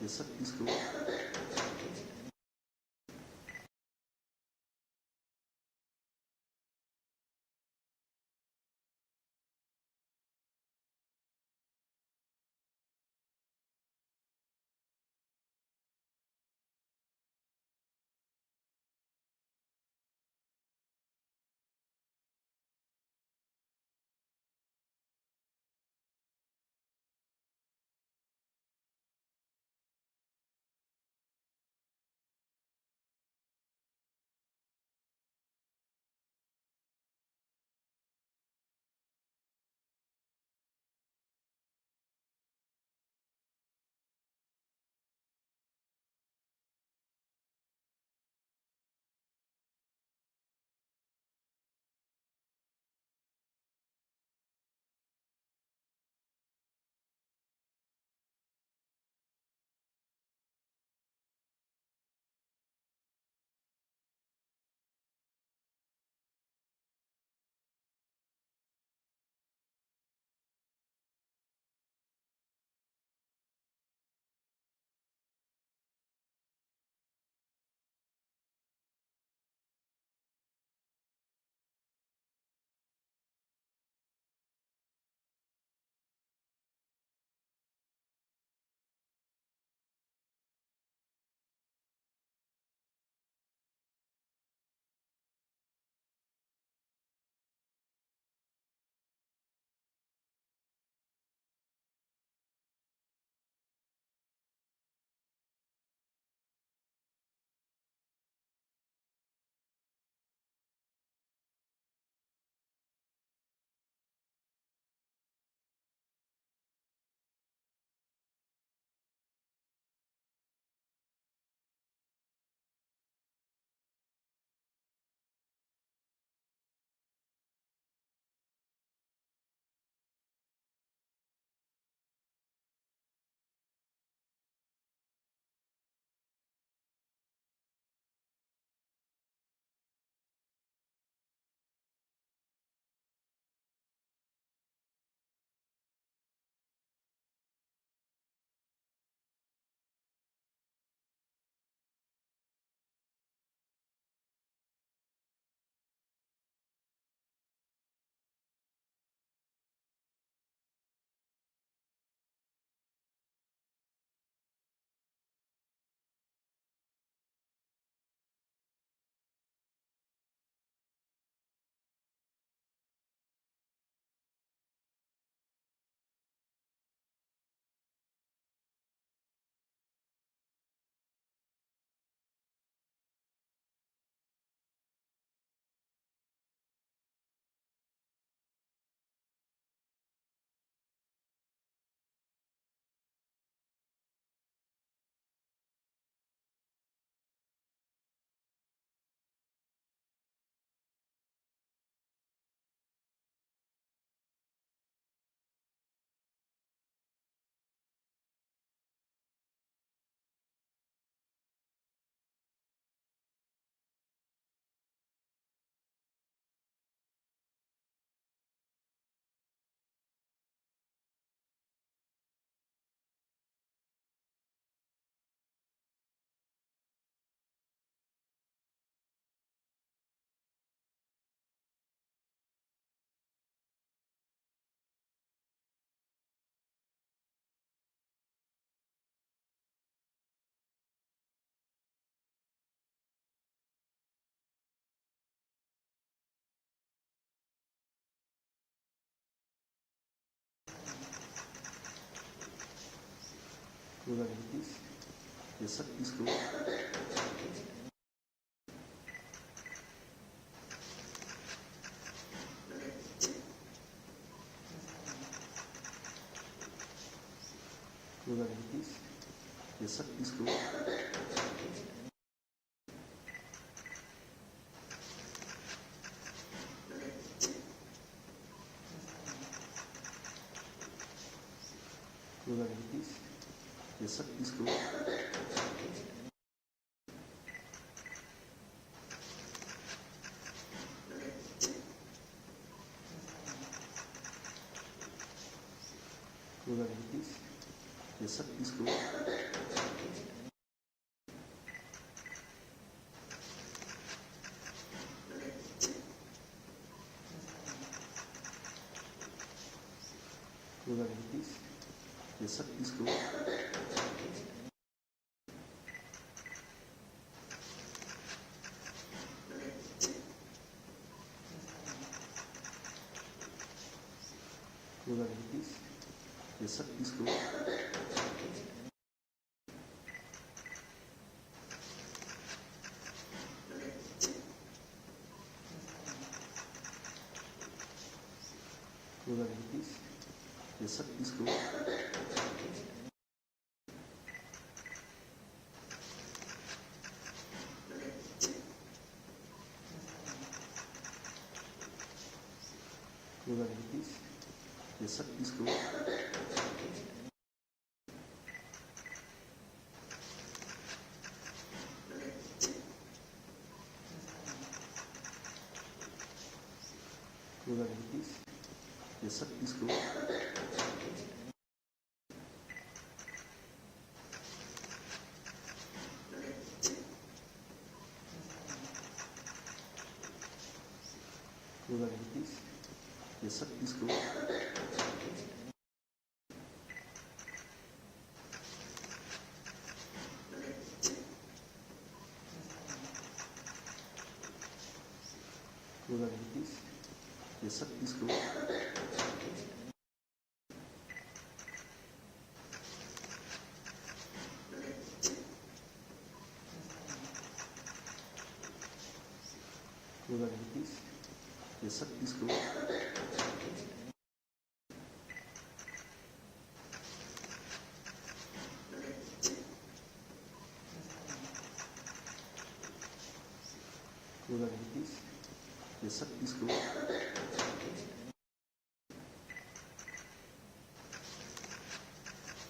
the second school, probabilities, the second school, probabilities, the second school, probabilities, the second school, probabilities, Yes, sir. Please go. Go ahead, please. Yes, sir. Please go. Go ahead, please. Yes, sir. Please go. Go ahead, please. Yes, sir. Please go. Go ahead, please. Yes, sir. Please go. Go ahead, please. Yes, sir. Please go. Go ahead, please. Yes, sir. Please go. Go ahead, please. Yes, sir. Please go. Go ahead, please. Yes, sir. Please go.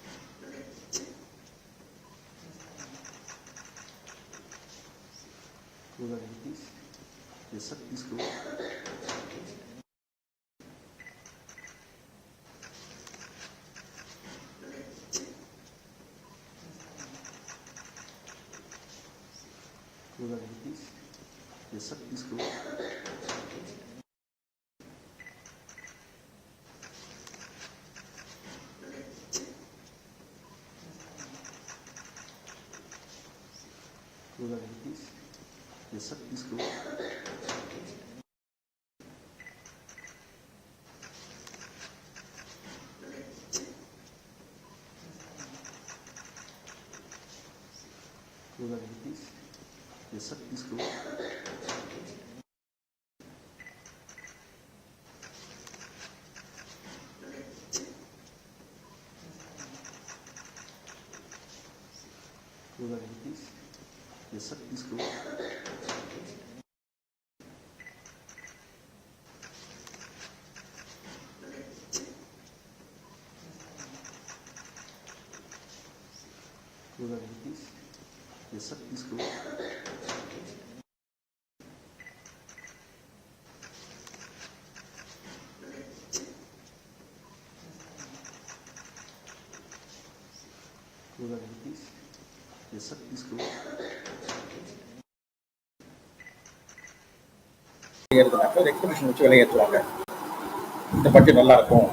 Go ahead, please. Yes, sir. Please go. Go ahead, please. Yes, sir. Please go. Go ahead, please. Yes, sir. Please go. Go ahead, please. Yes, sir. Please go. Go ahead, please. Yes, sir. Please go. Go ahead, please. Yes, sir. Please go. Go ahead, please. Yes, sir. Please go. Go ahead, please. Yes, sir. Please go. Expectation வச்சு விலையேற்றுவாங்க. இந்த budget நல்லா இருக்கும்,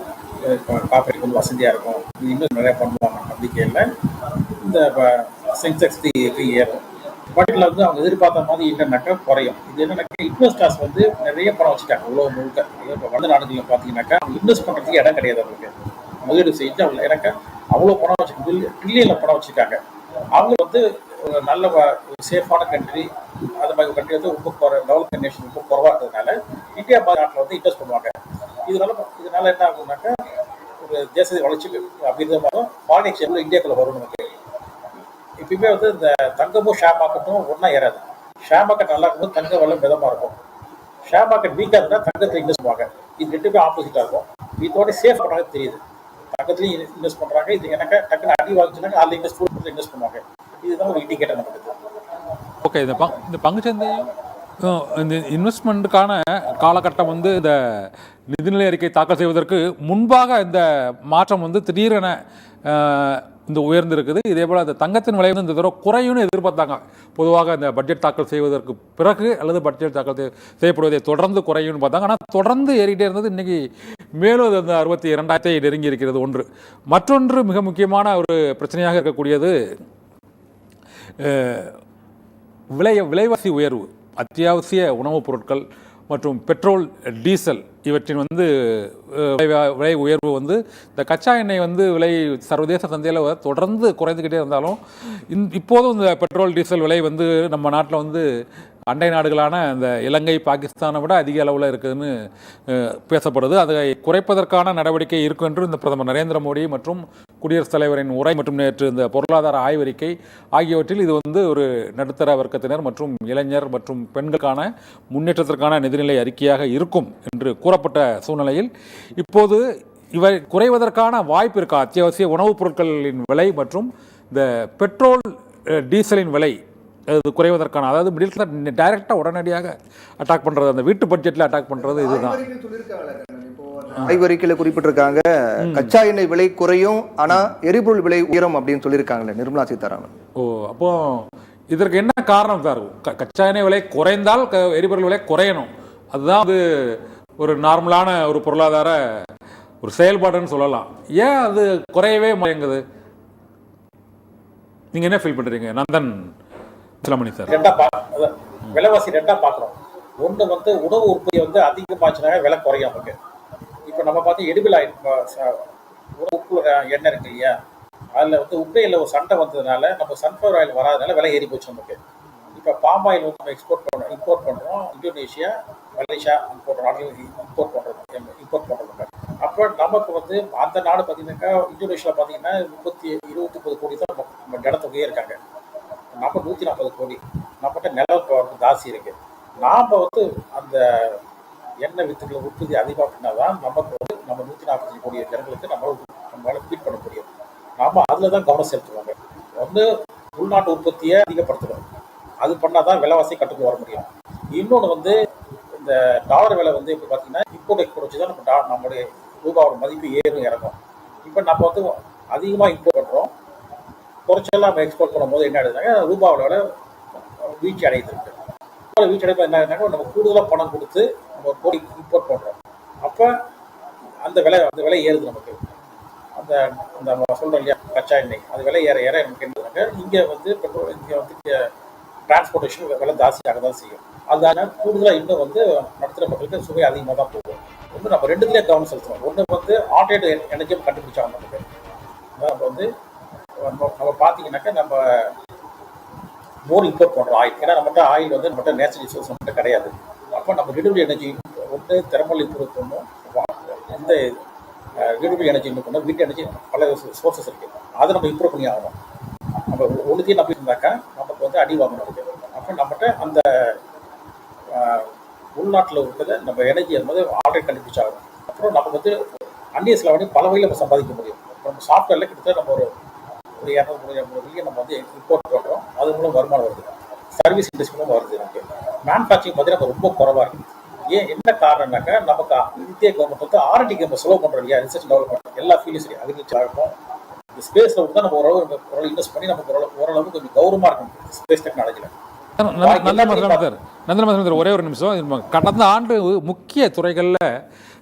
காப்பீடு கொஞ்சம் வசதியாக இருக்கும், இன்னும் நிறையா பண்ணுவாங்க நம்பிக்கையில் இந்த சென்செக்ஸ் ஏறும். பட்ஜெட்டில் வந்து அவங்க எதிர்பார்த்த மாதிரி என்னன்னாக்கா குறையும். இது என்னன்னாக்கா இன்வெஸ்டர்ஸ் வந்து நிறைய பணம் வச்சுட்டாங்க உலகம் முழுக்க. இப்போ வளர்ந்த நாடுகளில் பார்த்தீங்கன்னாக்கா இன்வெஸ்ட் பண்ணுறதுக்கு இடம் கிடையாது. அவங்களுக்கு முதலீடு செஞ்சு அவங்க எனக்கு அவ்வளோ பணம் வச்சுருக்காங்க, ட்ரில்லியனில் பணம் வச்சுருக்காங்க. அவங்க வந்து நல்ல சேஃபான கண்ட்ரி, அது மாதிரி கண்ட்ரி வந்து ரொம்ப டெவலப்மெண்ட் நேஷன் ரொம்ப குறைவாக இருக்கிறதுனால இந்தியா மாதிரி நாட்டில் வந்து இன்வெஸ்ட் பண்ணுவாங்க. இதனால என்ன ஆகும்னாக்கா ஒரு தேசத்தை வளர்ச்சி அபிதமாக ஃபாரின் எக்ஸ்சேஞ்சில் இந்தியாக்குள்ள வரும். நமக்கு எப்பயுமே வந்து இந்த தங்கமும் ஷேர் மார்க்கெட்டும் ஒன்றா ஏறாது. ஷேர் மார்க்கெட் நல்லா இருக்கும்போது தங்க விலை மிதமாக இருக்கும். ஷேர் மார்க்கெட் வீக்காக இருந்தால் தங்கத்தில் இன்வெஸ்ட் பண்ணுவாங்க. இது ரெண்டுமே ஆப்போசிட்டாக இருக்கும். இதோட சேஃப் பண்ணுறாங்க தெரியுது. தங்கத்துலையும் இன்வெஸ்ட் பண்ணுறாங்க. இது எனக்கு டக்குன்னு அடி வாங்கிச்சுனாங்க, அதில் இன்வெஸ்ட் பண்ணுவாங்க. இதுதான் ஒரு இண்டிகேட்டர் நமக்கு. ஓகே, இந்த பங்குச்சந்தையும் இந்த இன்வெஸ்ட்மெண்ட்டுக்கான காலகட்டம் வந்து இந்த நிதிநிலை அறிக்கை தாக்கல் செய்வதற்கு முன்பாக இந்த மாற்றம் வந்து திடீரென இந்த உயர்ந்திருக்குது. இதே போல் அந்த தங்கத்தின் விலை வந்து இந்த தடவை குறையும்னு எதிர்பார்த்தாங்க. பொதுவாக இந்த பட்ஜெட் தாக்கல் செய்வதற்கு பிறகு அல்லது பட்ஜெட் தாக்கல் செய்யப்படுவதை தொடர்ந்து குறையும்னு பார்த்தாங்க. ஆனால் தொடர்ந்து ஏறிக்கிட்டே இருந்தது. இன்றைக்கி மேலும் அது அந்த 62,000 நெருங்கி இருக்கிறது. ஒன்று. மற்றொன்று மிக முக்கியமான ஒரு பிரச்சனையாக இருக்கக்கூடியது விலைவாசி உயர்வு. அத்தியாவசிய உணவுப் பொருட்கள் மற்றும் பெட்ரோல், டீசல் இவற்றின் வந்து விலை உயர்வு வந்து இந்த கச்சா எண்ணெய் வந்து விலை சர்வதேச சந்தையில் தொடர்ந்து குறைந்துக்கிட்டே இருந்தாலும் இப்போதும் இந்த பெட்ரோல், டீசல் விலை வந்து நம்ம நாட்டில் வந்து அண்டை நாடுகளான இந்த இலங்கை, பாகிஸ்தானை விட அதிக அளவில் இருக்குதுன்னு பேசப்படுது. அதை குறைப்பதற்கான நடவடிக்கை இருக்கும் என்று இந்த பிரதமர் நரேந்திர மோடி மற்றும் குடியரசுத் தலைவரின் உரை மற்றும் நேற்று இந்த பொருளாதார ஆய்வறிக்கை ஆகியவற்றில் இது வந்து ஒரு நடுத்தர வர்க்கத்தினர் மற்றும் இளைஞர் மற்றும் பெண்களுக்கான முன்னேற்றத்திற்கான நிதிநிலை அறிக்கையாக இருக்கும் என்று கூறப்பட்ட சூழ்நிலையில் இப்போது இவை குறைவதற்கான வாய்ப்பு இருக்கா? அத்தியாவசிய உணவுப் பொருட்களின் விலை மற்றும் இந்த பெட்ரோல், டீசலின் விலை அது குறைவதற்கான, அதாவது மிடில் கிளாஸ் டைரெக்டாக உடனடியாக அட்டாக் பண்ணுறது, அந்த வீட்டு பட்ஜெட்டில் அட்டாக் பண்ணுறது இதுதான். ஆய்வறிக்கையில் குறிப்பிட்டிருக்காங்க, கச்சா எண்ணெய் விலை குறையும் ஆனால் எரிபொருள் விலை உயரும் அப்படின்னு சொல்லியிருக்காங்களே நிர்மலா சீதாராமன். அப்போ இதற்கு என்ன காரணம் சார்? கச்சா எண்ணெய் விலை குறைந்தால் எரிபொருள் விலை குறையணும். அதுதான் அது ஒரு நார்மலான ஒரு பொருளாதார ஒரு செயல்பாடுன்னு சொல்லலாம். ஏன் அது குறையவே மாட்டேங்குது? நீங்கள் என்ன ஃபீல் பண்ணுறீங்க நந்தன் சிலமணி சார்? விலைவாசி ரெண்டா பார்க்குறோம். ஒன்று வந்து உணவு உற்பத்தி வந்து அதிகமாச்சுனாவே விலை குறையும் நமக்கு. இப்போ நம்ம பார்த்து எடிபிள் ஆயில் உப்பு எண்ணெய் இருக்கு இல்லையா, அதில் வந்து உக்ரைனில் ஒரு சண்டை வந்ததுனால நம்ம சன்ஃப்ளவர் ஆயில் வராதனால விலை ஏறி போச்சு நமக்கு. இப்போ பாம் ஆயில் வந்து நம்ம இம்போர்ட் பண்ணுறோம். இந்தோனேஷியா, மலேசியா இம்போர்ட் பண்ணுறோம். அப்போ நமக்கு வந்து அந்த நாடு பார்த்தீங்கன்னாக்கா, இந்தோனேஷியாவில் பார்த்தீங்கன்னா 29 கோடி தான் நம்ம ஜனத்தொகையே இருக்காங்க. நம்ம 140 கோடி. நம்மகிட்ட நிலம் ஜாஸ்தி இருக்கு. நாம் வந்து அந்த எண்ணெய் வித்துக்களை உற்பத்தி அதிகமாக பண்ணாதான் நமக்கு வந்து நம்ம 145 கோடி ஜனங்களுக்கு நம்மளால ஃபீட் பண்ண முடியும். நாம அதில் தான் கவனம் செலுத்துவாங்க. ஒன்று உள்நாட்டு உற்பத்தியை அதிகப்படுத்தணும். அது பண்ணால் தான் விலைவாசி கட்டுக்கு வர முடியும். இன்னொன்று வந்து இந்த டாலர் விலை வந்து இப்போ பார்த்தீங்கன்னா இம்போர்ட் வச்சு தான் நம்மளுடைய ரூபாவோட மதிப்பு ஏறும் இறங்கும். இப்போ நம்ம வந்து அதிகமாக இம்போர்ட் பண்ணுறோம், குறைச்செல்லாம் நம்ம எக்ஸ்போர்ட் பண்ணும்போது என்ன ஆகுதுனாங்க, ரூபாவோட விலை வீழ்ச்சி அடையுது. வீழ்ச்சி அடைப்போ என்ன ஆகுதுனாங்க, நம்ம கூடுதலாக பணம் கொடுத்து நம்ம கோடி இம்போர்ட் பண்ணுறோம். அப்போ அந்த விலை ஏறுது நமக்கு. அந்த நம்ம சொல்கிறோம் இல்லையா கச்சா எண்ணெய், அது விலை ஏற நமக்கு என்னதுனாக்க இங்கே வந்து பெட்ரோல், இங்கே வந்து டிரான்ஸ்போர்ட்டேஷன் விலை ஜாஸ்தியாக தான் செய்யும். அதனால கூடுதலாக இன்னும் வந்து நடுத்தர மக்களுக்கு சுவை அதிகமாக தான் போகும். ஒன்று நம்ம ரெண்டுத்துலேயே கவனம் செலுத்தணும். ஒன்று வந்து ஆல்டர்னேட் எனர்ஜியும் கண்டுபிடிச்சாங்க நமக்கு. நம்ம வந்து நம்ம பார்த்தீங்கன்னாக்கா நம்ம மோர் இம்போர்ட் பண்ணுறோம் ஆயில். ஏன்னா நம்மகிட்ட ஆயில் வந்து நம்மகிட்ட நேச்சுரல் ரிசோர்ஸ் நம்மகிட்ட கிடையாது. அப்போ நம்ம ரினியூவபிள் எனர்ஜி ஒன்று தெர்மல் இம்ப்ரூவ் பண்ணணும். இந்த ரினியூவபிள் எனர்ஜி இன்னும் பண்ணணும். வீட்டு எனர்ஜி பல சோர்சஸ் இருக்குது. அதை நம்ம இம்ப்ரூவ் பண்ணி ஆகணும். நம்ம ஒழுங்கையும் நம்பி இருந்தாக்கா நமக்கு வந்து அடி வாங்கணும் இருக்குது. அப்போ நம்மகிட்ட அந்த உள்நாட்டில் இருக்கிறத நம்ம எனர்ஜி வந்து ஆல்ரெடி கண்டுபிடிச்சாகணும். அப்புறம் நம்ம வந்து அந்நிய செலவு பல வகையில் நம்ம சம்பாதிக்க முடியும். நம்ம சாஃப்ட்வேரில் கிட்டத்தட்ட நம்ம ஒரு 200 மில்லியன் நம்ம வந்து இம்போர்ட் பண்ணுறோம். அது மூலம் வருமானம் வருது. சர்வீஸ் இண்டஸ்ட்ரி மூலம் வருது. நமக்கு மேனுஃபேக்சரிங் பார்த்தீங்கன்னா ரொம்ப குறைவாக இருக்குது. என்ன காரணம்னாக்கா, நமக்கு இந்திய கவர்மெண்ட் வந்து ஆர்டிக்கு நம்ம செலவு பண்ணுறோம் இல்லையா, ரிசர்ச் டெவலப்மெண்ட் எல்லா ஃபீல்டும் சரி, அக்ரிகல்ச்சர் ஆகட்டும், இந்த ஸ்பேஸில் வந்து நம்ம ஓரளவு இன்வெஸ்ட் பண்ணி நமக்கு ஓரளவுக்கு கொஞ்சம் கௌரவமாக இருக்கும் ஸ்பேஸ் டெக்னாலஜியில். நந்தன் ஒரே ஒரு நிமிஷம். கடந்த ஆண்டு முக்கிய துறைகளில்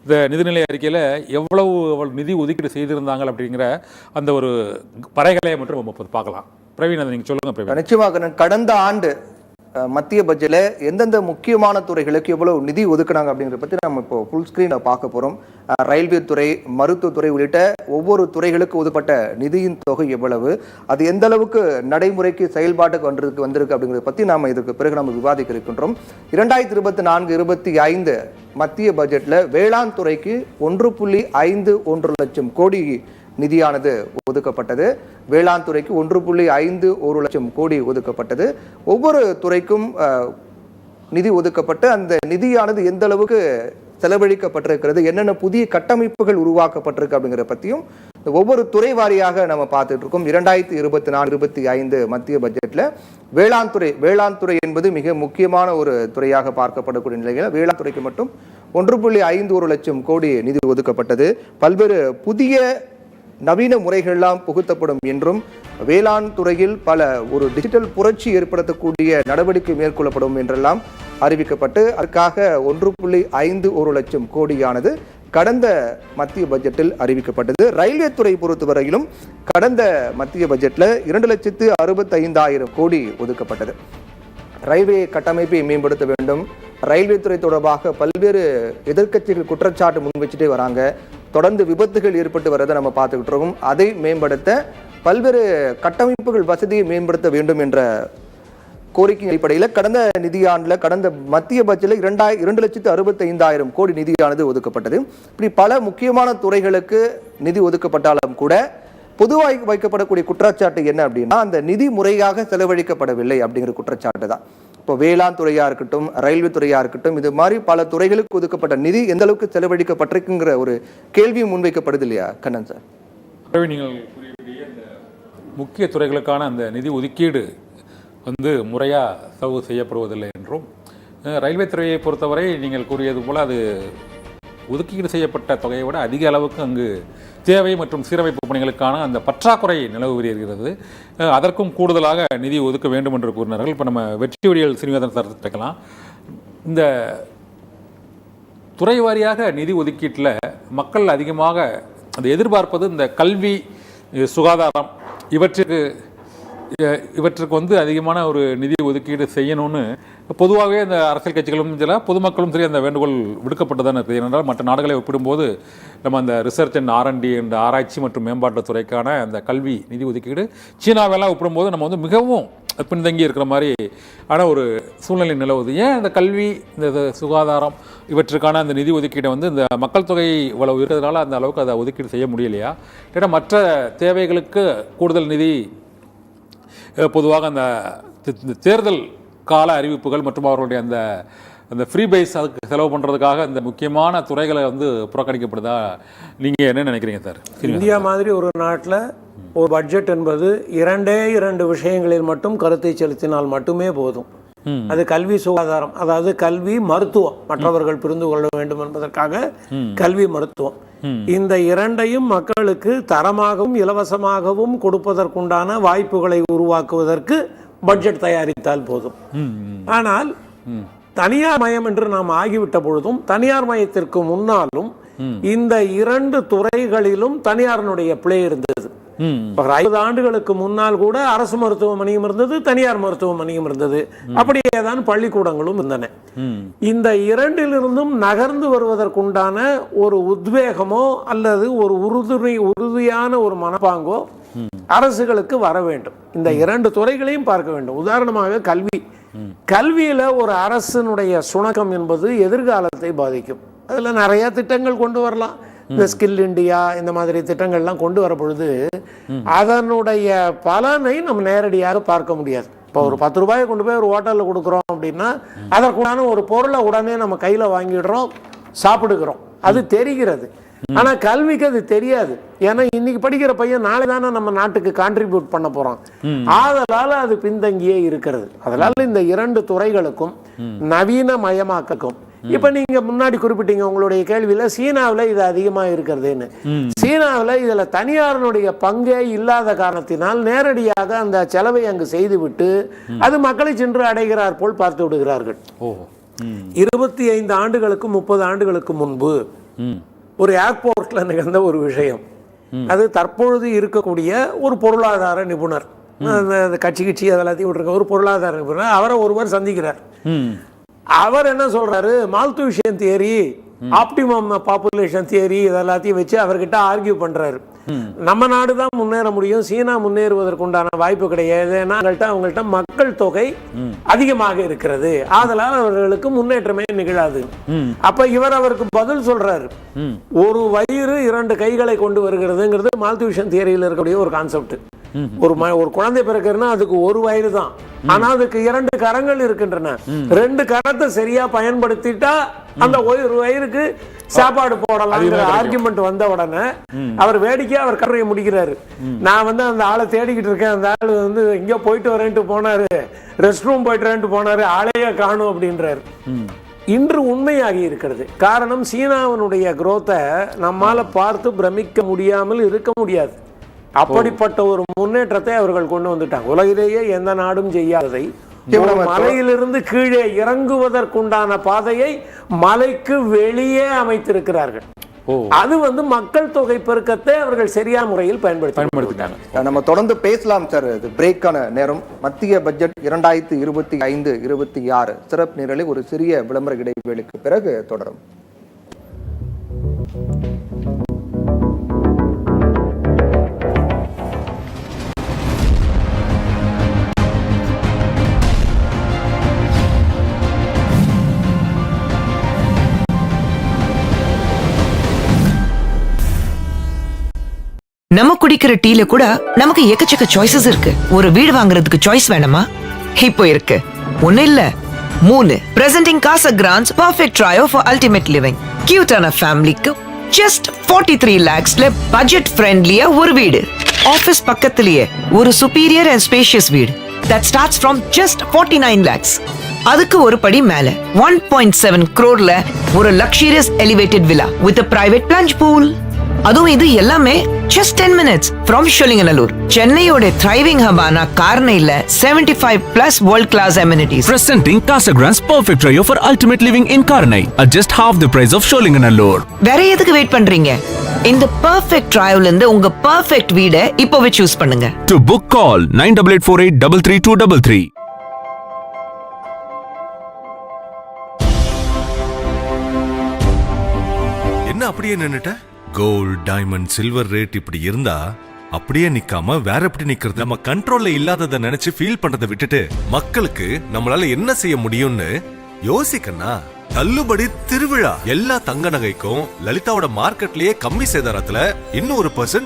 இந்த நிதிநிலை அறிக்கையில் எவ்வளவு நிதி ஒதுக்கீடு செய்திருந்தாங்க அப்படிங்கிற அந்த ஒரு பறைகளை மட்டும் நம்ம பார்க்கலாம். பிரவீன், அதை நீங்கள் சொல்லுங்கள். பிரவீன், நிச்சயமாக கடந்த ஆண்டு மத்திய பட்ஜெட்டில் எந்தெந்த முக்கியமான துறைகளுக்கு எவ்வளவு நிதி ஒதுக்குனாங்க அப்படிங்கிறத பற்றி நம்ம இப்போ ஃபுல் ஸ்க்ரீனில் பார்க்க போகிறோம். ரயில்வே துறை, மருத்துவத்துறை உள்ளிட்ட ஒவ்வொரு துறைகளுக்கு ஒதுக்கப்பட்ட நிதியின் தொகை எவ்வளவு, அது எந்த அளவுக்கு நடைமுறைக்கு செயல்பாட்டுக்கு வந்திருக்கு அப்படிங்கிறத பற்றி நாம் இதுக்கு பிறகு நம்ம விவாதிக்க இருக்கின்றோம். 2024-25 மத்திய பட்ஜெட்டில் வேளாண் துறைக்கு 1.51 லட்சம் கோடி நிதியானது ஒதுக்கப்பட்டது. வேளாண் துறைக்கு 1.51 லட்சம் கோடி ஒதுக்கப்பட்டது. ஒவ்வொரு துறைக்கும் நிதி ஒதுக்கப்பட்டு அந்த நிதியானது எந்த அளவுக்கு செலவழிக்கப்பட்டிருக்கிறது, என்னென்ன புதிய கட்டமைப்புகள் உருவாக்கப்பட்டிருக்கு அப்படிங்கிற பற்றியும் ஒவ்வொரு துறை வாரியாக நம்ம பார்த்துட்டு இருக்கோம். 2024-25 மத்திய பட்ஜெட்டில் வேளாண் துறை என்பது மிக முக்கியமான ஒரு துறையாக பார்க்கப்படக்கூடிய நிலையில் வேளாண் துறைக்கு மட்டும் 1.51 லட்சம் கோடி நிதி ஒதுக்கப்பட்டது. பல்வேறு புதிய நவீன முறைகள்லாம் புகுத்தப்படும் என்றும் வேளாண் துறையில் பல ஒரு டிஜிட்டல் புரட்சி ஏற்படுத்தக்கூடிய நடவடிக்கை மேற்கொள்ளப்படும் என்றெல்லாம் அறிவிக்கப்பட்டு அதற்காக 1.51 லட்சம் கோடியானது கடந்த மத்திய பட்ஜெட்டில் அறிவிக்கப்பட்டது. ரயில்வே துறை பொறுத்தவரையிலும் கடந்த மத்திய பட்ஜெட்ல 2,65,000 கோடி ஒதுக்கப்பட்டது. ரயில்வே கட்டமைப்பை மேம்படுத்த வேண்டும். ரயில்வே துறை தொடர்பாக பல்வேறு எதிர்க்கட்சிகள் குற்றச்சாட்டு முன் வச்சுட்டே வராங்க. தொடர்ந்து விபத்துகள் ஏற்பட்டு வரதை நம்ம பார்த்துக்கிட்டு இருக்கோம். அதை மேம்படுத்த பல்வேறு கட்டமைப்புகள் வசதியை மேம்படுத்த வேண்டும் என்ற கோரிக்கை அடிப்படையில் கடந்த நிதியாண்டில் கடந்த மத்திய பட்ஜெட்டில் 2,65,000 கோடி நிதியானது ஒதுக்கப்பட்டது. இப்படி பல முக்கியமான துறைகளுக்கு நிதி ஒதுக்கப்பட்டாலும் கூட பொதுவாக வைக்கப்படக்கூடிய குற்றச்சாட்டு என்ன அப்படின்னா அந்த நிதி முறையாக செலவழிக்கப்படவில்லை அப்படிங்கிற குற்றச்சாட்டு தான். இப்போ வேளாண் துறையா இருக்கட்டும், ரயில்வே துறையா இருக்கட்டும், இது மாதிரி பல துறைகளுக்கு ஒதுக்கப்பட்ட நிதி எந்த அளவுக்கு செலவழிக்கப்பட்டிருக்குங்கிற ஒரு கேள்வி முன்வைக்கப்படுது இல்லையா கண்ணன் சார்? நீங்கள் முக்கிய துறைகளுக்கான அந்த நிதி ஒதுக்கீடு முறையாக செலவு செய்யப்படுவதில்லை என்றும், ரயில்வே துறையை பொறுத்தவரை நீங்கள் கூறியது போல் அது ஒதுக்கீடு செய்யப்பட்ட தொகையை விட அதிக அளவுக்கு அங்கு தேவை மற்றும் சீரமைப்பு பணிகளுக்கான அந்த பற்றாக்குறை நிலவு வருகிறது. அதற்கும் கூடுதலாக நிதி ஒதுக்க வேண்டும் என்று கூறினார்கள். இப்போ நம்ம வெற்றி வழியில் சீனிவாசன் சார் கேட்கலாம். இந்த துறை வாரியாக நிதி ஒதுக்கீட்டில் மக்கள் அதிகமாக அந்த எதிர்பார்ப்பது இந்த கல்வி, சுகாதாரம் இவற்றுக்கு அதிகமான ஒரு நிதி ஒதுக்கீடு செய்யணும்னு பொதுவாகவே இந்த அரசியல் கட்சிகளும் சில பொதுமக்களும் சரி அந்த வேண்டுகோள் விடுக்கப்பட்டு தான் இருக்குது. ஏனென்றால் மற்ற நாடுகளை ஒப்பிடும்போது நம்ம அந்த ரிசர்ச் அண்ட் R&D என்ற ஆராய்ச்சி மற்றும் மேம்பாட்டு துறைக்கான அந்த கல்வி நிதி ஒதுக்கீடு சீனாவெல்லாம் ஒப்பிடும்போது நம்ம மிகவும் பின்தங்கி இருக்கிற மாதிரி ஒரு சூழ்நிலை நிலவுது. ஏன் இந்த கல்வி, இந்த சுகாதாரம் இவற்றுக்கான அந்த நிதி ஒதுக்கீடை இந்த மக்கள் தொகை இவ்வளவு இருக்கிறதுனால அந்த அளவுக்கு அதை ஒதுக்கீடு செய்ய முடியலையா? ஏன்னா மற்ற தேவைகளுக்கு கூடுதல் நிதி பொதுவாக அந்த தேர்தல் கால அறிவிப்புகள் மற்றும் அவர்களுடைய அந்த ஃப்ரீ பைஸ் அதுக்கு செலவு பண்ணுறதுக்காக இந்த முக்கியமான துறைகளை புறக்கணிக்கப்படுதா? நீங்கள் என்ன நினைக்கிறீங்க சார்? இந்தியா மாதிரி ஒரு நாட்டில் ஒரு பட்ஜெட் என்பது 2 விஷயங்களில் மட்டும் கருத்தை செலுத்தினால் மட்டுமே போதும். அது கல்வி, சுகாதாரம், அதாவது கல்வி, மருத்துவம், மற்றவர்கள் புரிந்து கொள்ள வேண்டும் என்பதற்காக கல்வி, மருத்துவம். இந்த 2ஐயும் மக்களுக்கு தரமாகவும் இலவசமாகவும் கொடுப்பதற்குண்டான வாய்ப்புகளை உருவாக்குவதற்கு பட்ஜெட் தயாரித்தால் போதும். ஆனால் தனியார் மயம் என்று நாம் ஆகிவிட்ட பொழுதும் தனியார் மயத்திற்கு முன்னாலும் இந்த 2 துறைகளிலும் தனியாரினுடைய பிளே இருந்தது. 50 ஆண்டுகளுக்கு முன்னால் கூட அரசு மருத்துவமனையும் இருந்தது, தனியார் மருத்துவமனையும் இருந்தது, அப்படியேதான் பள்ளிக்கூடங்களும் இருந்தன. இந்த 2லிருந்தும் நகர்ந்து வருவதற்குண்டான ஒரு உத்வேகமோ அல்லது ஒரு உறுதியான ஒரு மனப்பாங்கோ அரசுகளுக்கு வர வேண்டும். இந்த 2 துறைகளையும் பார்க்க வேண்டும். உதாரணமாக கல்வியில ஒரு அரசினுடைய சுணக்கம் என்பது எதிர்காலத்தை பாதிக்கும். அதுல நிறைய திட்டங்கள் கொண்டு வரலாம். இந்த ஸ்கில் இண்டியா இந்த மாதிரி திட்டங்கள்லாம் கொண்டு வர பொழுது அதனுடைய பலனை நம்ம நேரடியாக பார்க்க முடியாது. இப்போ ஒரு 10 ரூபாயை கொண்டு போய் ஒரு ஹோட்டலில் கொடுக்குறோம் அப்படின்னா அதற்குடான ஒரு பொருளை உடனே நம்ம கையில் வாங்கிடுறோம், சாப்பிடுகிறோம், அது தெரிகிறது. ஆனா கல்விக்கு அது தெரியாது. ஏன்னா இன்னைக்கு படிக்கிற பையன் நாளை தானே நம்ம நாட்டுக்கு கான்ட்ரிபியூட் பண்ண போறான். அதனால அது பின்தங்கியே இருக்கிறது. அதனால இந்த 2 துறைகளுக்கும் நவீன மயமாக்கும். இப்ப நீங்க முன்னாடி குறிப்பிட்டீங்க உங்களுடைய கேள்வியில சீனாவில் இது அதிகமா இருக்கிறதுன்னு. சீனாவில் இதுல தனியாருடைய பங்கே இல்லாத காரணத்தினால் நேரடியாக அந்த செலவை அங்கு செய்துவிட்டு அது மக்களை சென்று அடைகிறார் போல் பார்த்து விடுகிறார்கள். 25 ஆண்டுகளுக்கு 30 ஆண்டுகளுக்கு முன்பு ஒரு ஏர்போர்ட்ல நிகழ்ந்த ஒரு விஷயம். அது தற்பொழுது இருக்கக்கூடிய ஒரு பொருளாதார நிபுணர், கட்சி அதெல்லாத்தையும் விட்டுருக்க ஒரு பொருளாதார நிபுணர், அவரை ஒருவர் சந்திக்கிறார். அவர் என்ன சொல்றாரு, மால்தூஷியன் தியரி, ஆப்டிமம் பாப்புலேஷன் தியரி இதெல்லாத்தையும் வச்சு அவர்கிட்ட ஆர்கியூ பண்றாரு. நம்ம நாடு தான் முன்னேற முடியும், சீனா முன்னேறுவதற்குண்டான வாய்ப்பு கிடையாது. ஏன்னா அவங்கள்ட்ட மக்கள் தொகை அதிகமாக இருக்கிறது, ஆதலால் அவர்களுக்கு முன்னேற்றமே நிகழாது. அப்ப இவர் அவருக்கு பதில் சொல்றாரு, ஒரு வயிறு 2 கைகளை கொண்டு வருகிறதுங்கிறது மால்தூஷியன் தியரியில் இருக்கக்கூடிய ஒரு கான்செப்ட். ஒரு குழந்தை பிறக்கிறதுனா அதுக்கு ஒரு வயிறு தான், ஆனா அதுக்கு 2 கரங்கள் இருக்கின்றன. 2 கரத்தை சரியா பயன்படுத்திட்டா அந்த ஒரு வயிறுக்கு சாப்பாடு போடலாம் ஆர்குமெண்ட் வந்த உடனே அவர் வேடிக்கையா அவர் கரையை முடிக்கிறாரு. நான் அந்த ஆளை தேடிக்கிட்டு இருக்கேன், அந்த ஆளு எங்கேயோ போயிட்டு வரேன்ட்டு போனாரு, ரெஸ்ட் ரூம் போயிட்டு வரேன்ட்டு போனாரு, ஆளையே காணும் அப்படின்றாரு. இன்று உண்மையாகி இருக்கிறது. காரணம், சீனாவினுடைய குரோத்தை நம்மால் பார்த்து பிரமிக்க முடியாமல் இருக்க முடியாது. அப்படிப்பட்ட ஒரு முன்னேற்றத்தை அவர்கள் கொண்டு வந்துட்டாங்க. உலகிலேயே எந்த நாடும் செய்யாததை, மலையிலிருந்து கீழே இறங்குவதற்குண்டான பாதையை மலைக்கு வெளியே அமைத்திருக்கிறார்கள். அது மக்கள் தொகை பெருக்கத்தை அவர்கள் சரியான முறையில் பயன்படுத்தினாங்க. நம்ம தொடர்ந்து பேசலாம் சார். இது பிரேக்கான நேரம். மத்திய பட்ஜெட் 2025-26 சிறப்பு நிரலை ஒரு சிறிய விளம்பர இடைவேளைக்கு பிறகு தொடரும். நம்ம குடிக்கிற டீல கூட நமக்கு எக்கச்சக்க சாய்ஸஸ் இருக்கு. ஒரு வீடு வாங்குறதுக்கு சாய்ஸ் வேணுமா? இப்போ இருக்கு. ஒண்ணு இல்ல, 3. Presenting Casa Grand's perfect trio for ultimate living. கியூட்டான ஃபேமிலிக்கு just 43 lakhsல பட்ஜெட் ஃப்ரெண்ட்லியா ஒரு வீடு. ஆபீஸ் பக்கத்திலேயே ஒரு superior and spacious வீடு that starts from just 49 lakhs. அதுக்கு ஒரு படி மேல 1.7 crore ஒரு luxurious elevated villa with a private plunge pool. அதுவும் இது எல்லாமே just 10 minutes from ஷோலிங்கநல்லூர். சென்னையோட thriving hub-ஆன கார்னைல 75+ world class amenities. Presenting Casa Grand's perfect trio for ultimate living in Karnai at just half the price of Sholinganallur. வேற எதுக்கு wait பண்றீங்க? இந்த perfect trio-ல இருந்து உங்க perfect வீடை இப்போவே சூஸ் பண்ணுங்க. To book, call 9848333233. என்ன அப்படியே நின்னுட்ட? கோல்ட், டைமண்ட், சில்வர் ரேட் இப்படி இருந்தா அப்படியே நிக்காம வேற எப்படி நிக்கிறது? நம்ம கண்ட்ரோல்ல இல்லாததை நினைச்சு ஃபீல் பண்றதை விட்டுட்டு மக்களுக்கு நம்மளால என்ன செய்ய முடியும்னு யோசிக்கனா. தள்ளுபடி திருவிழா. எல்லா தங்க நகைக்கும் லலிதாவோட மார்க்கெட்லயே கம்மி சேதாரத்துல இன்னும் 1%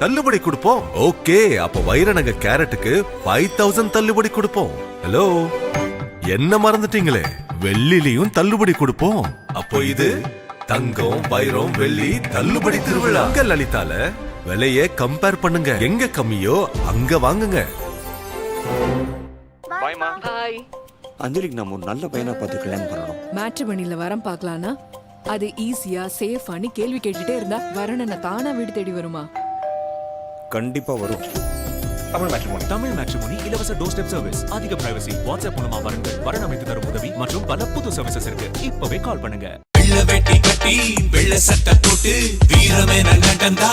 தள்ளுபடி கொடுப்போம். ஓகே, அப்ப வைர நகை கேரட்டுக்கு 5000 தள்ளுபடி கொடுப்போம். ஹலோ, என்ன மறந்துட்டீங்களே? வெள்ளிலையும் தள்ளுபடி கொடுப்போம். அப்போ இது தங்கம், வைரம், வெள்ளி தள்ளுபடி திருவிழா. அங்க லலிதால விலைய கம்பேர் பண்ணுங்க. எங்க கம்மியோ அங்க வாங்குங்க. ஹாய். அஞ்சலிக்கு நம்ம ஒரு நல்ல பையனா பார்த்து கல்யாணம் பண்ணணும். மேட்ரிமோனில வரம் பார்க்கலானா அது ஈஸியா சேஃபானு கேள்வி கேட்டுட்டே இருந்தா வரணும்னா தானா வீடு தேடி வருமா? கண்டிப்பா வரும். தமிழ் மேட்ரிமோனி இலவச டோர் ஸ்டெப் சர்வீஸ், அதிக பிரைவசி, வாட்ஸ்அப் மூலமா வரன்கள், வரன் அமைத்து தரும் உதவி மற்றும் பல புது சர்வீசஸ் இருக்கு. இப்பவே கால் பண்ணுங்க. வெள்ள வெட்டி கட்டி வெள்ள சட்டை போட்டு வீரமே நடந்தா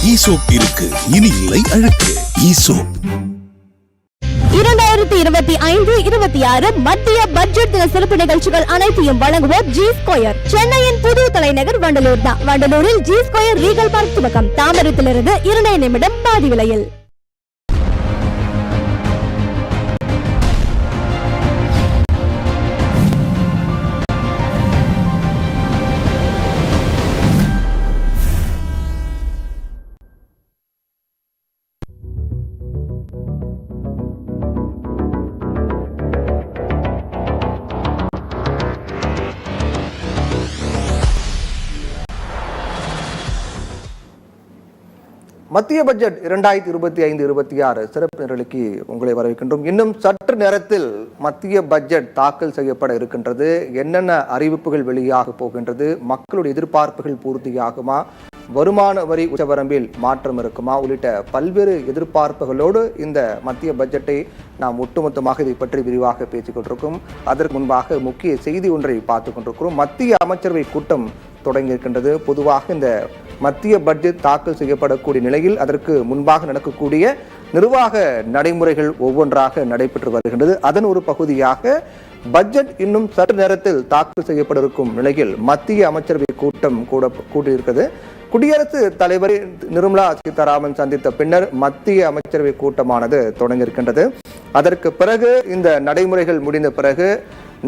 ஈசோப் இருக்கு. இனி இல்லை அழுக்கு. ஈசோப். 2025-26 மத்திய பட்ஜெட் தின சிறப்பு நிகழ்ச்சிகள் அனைத்தையும் வழங்குவோர் ஜி ஸ்கொயர். சென்னையின் புது தலைநகர் வண்டலூர் தான். வண்டலூரில் ஜி ஸ்கொயர் ரீகல் பார்க் துவக்கம். தாம்பரத்திலிருந்து 2 நிமிடம் பாதி விலையில். மத்திய பட்ஜெட் 2025-26 சிறப்பு நிரலுக்கு உங்களை வரவேற்கின்றோம். இன்னும் சற்று நேரத்தில் மத்திய பட்ஜெட் தாக்கல் செய்யப்பட இருக்கின்றது. என்னென்ன அறிவிப்புகள் வெளியாக போகின்றது? மக்களுடைய எதிர்பார்ப்புகள் பூர்த்தியாகுமா? வருமான வரி உச்சவரம்பில் மாற்றம் இருக்குமா? உள்ளிட்ட பல்வேறு எதிர்பார்ப்புகளோடு இந்த மத்திய பட்ஜெட்டை நாம் ஒட்டுமொத்தமாக இதை பற்றி விரிவாக பேசிக் கொண்டிருக்கோம். அதற்கு முன்பாக முக்கிய செய்தி ஒன்றை பார்த்துக் கொண்டிருக்கிறோம். மத்திய அமைச்சரவை கூட்டம் தொடங்கியிருக்கின்றது. பொதுவாக இந்த மத்திய பட்ஜெட் தாக்கல் செய்யப்படக்கூடிய நிலையில் அதற்கு முன்பாக நடக்கக்கூடிய நிர்வாக நடைமுறைகள் ஒவ்வொன்றாக நடைபெற்று வருகின்றது. அதன் ஒரு பகுதியாக பட்ஜெட் இன்னும் சற்று நேரத்தில் தாக்கல் செய்யப்பட இருக்கும் நிலையில் மத்திய அமைச்சரவை கூட்டம் கூட்டியிருக்கிறது. குடியரசுத் தலைவரை நிர்மலா சீதாராமன் சந்தித்த பின்னர் மத்திய அமைச்சரவை கூட்டமானது தொடங்கியிருக்கின்றது. அதற்கு பிறகு இந்த நடைமுறைகள் முடிந்த பிறகு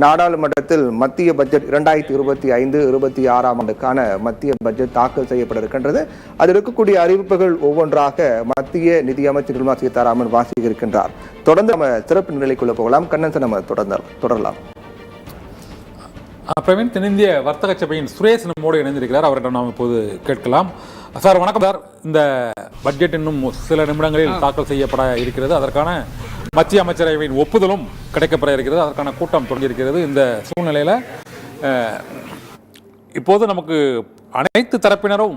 நாடாளுமன்றத்தில் மத்திய பட்ஜெட் 2025-26 ஆண்டுக்கான மத்திய பட்ஜெட் தாக்கல் செய்யப்பட இருக்கின்றது. அதில் இருக்கக்கூடிய அறிவிப்புகள் ஒவ்வொன்றாக மத்திய நிதியமைச்சர் நிர்மலா சீதாராமன் வாசிக்க இருக்கின்றார். தொடர்ந்து நம்ம சிறப்பு நிலைக்குள்ள போகலாம். கண்ணன், நம்ம தொடரலாம். பிரவீன், தென்னிந்திய வர்த்தக சபையின் சுரேஷ் நம்மோடு இணைந்திருக்கிறார். அவரிடம் நாம் இப்போது கேட்கலாம். சார் வணக்கம் சார். இந்த பட்ஜெட் இன்னும் சில நிமிடங்களில் தாக்கல் செய்யப்பட இருக்கிறது. அதற்கான மத்திய அமைச்சரவையின் ஒப்புதலும் கிடைக்கப்பெற இருக்கிறது. அதற்கான கூட்டம் தொடங்கியிருக்கிறது. இந்த சூழ்நிலையில் இப்போது நமக்கு அனைத்து தரப்பினரும்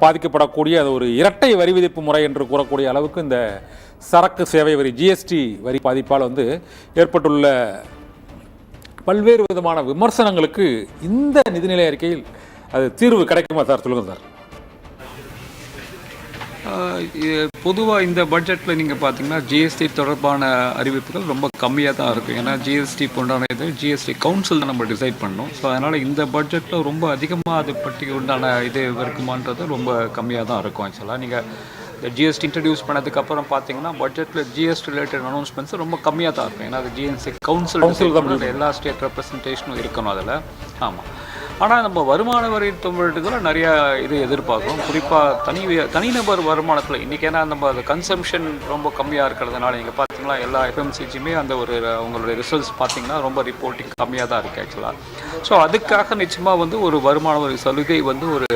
பாதிக்கப்படக்கூடிய அது ஒரு இரட்டை வரி விதிப்பு முறை என்று கூறக்கூடிய அளவுக்கு இந்த சரக்கு சேவை வரி ஜிஎஸ்டி வரி பாதிப்பால் ஏற்பட்டுள்ள பல்வேறு விதமான விமர்சனங்களுக்கு இந்த நிதிநிலை அறிக்கையில் அது தீர்வு கிடைக்குமா சார்? சொல்லுங்கள் சார். பொதுவாக இந்த பட்ஜெட்டில் நீங்கள் பார்த்தீங்கன்னா ஜிஎஸ்டி தொடர்பான அறிவிப்புகள் ரொம்ப கம்மியாக தான் இருக்கும். ஏன்னா ஜிஎஸ்டி உண்டான இது ஜிஎஸ்டி கவுன்சில் தான் நம்ம டிசைட் பண்ணோம். ஸோ அதனால் இந்த பட்ஜெட்டில் ரொம்ப அதிகமாக அது பற்றி உண்டான இது இருக்குமான்றது ரொம்ப கம்மியாக தான் இருக்கும். ஆக்சுவலாக நீங்கள் இந்த ஜிஎஸ்டி இன்ட்ரடியூஸ் பண்ணதுக்கப்புறம் பார்த்தீங்கன்னா பட்ஜெட்டில் ஜிஎஸ்டி ரிலேட்டட் அனௌன்ஸ்மெண்ட்ஸ் ரொம்ப கம்மியாக தான் இருக்கும். ஏன்னா அது ஜிஎஸ்டி கவுன்சில் எல்லா ஸ்டேட் ரெப்ரஸன்டேஷனும் இருக்கணும் அதில். ஆமாம். ஆனால் நம்ம வருமான வரி தொழில்கள் நிறையா இது எதிர்பார்க்குறோம். குறிப்பாக தனிநபர் வருமானத்தில் இன்றைக்கி ஏன்னா நம்ம அந்த கன்சம்ஷன் ரொம்ப கம்மியாக இருக்கிறதுனால நீங்கள் பார்த்தீங்கன்னா எல்லா எஃப்எம்சிஜியுமே அந்த ஒரு அவங்களுடைய ரிசல்ட்ஸ் பார்த்தீங்கன்னா ரொம்ப ரிப்போர்ட்டிங் கம்மியாக தான் இருக்குது ஆக்சுவலாக. ஸோ அதுக்காக நிச்சயமாக ஒரு வருமான வரி சலுகை ஒரு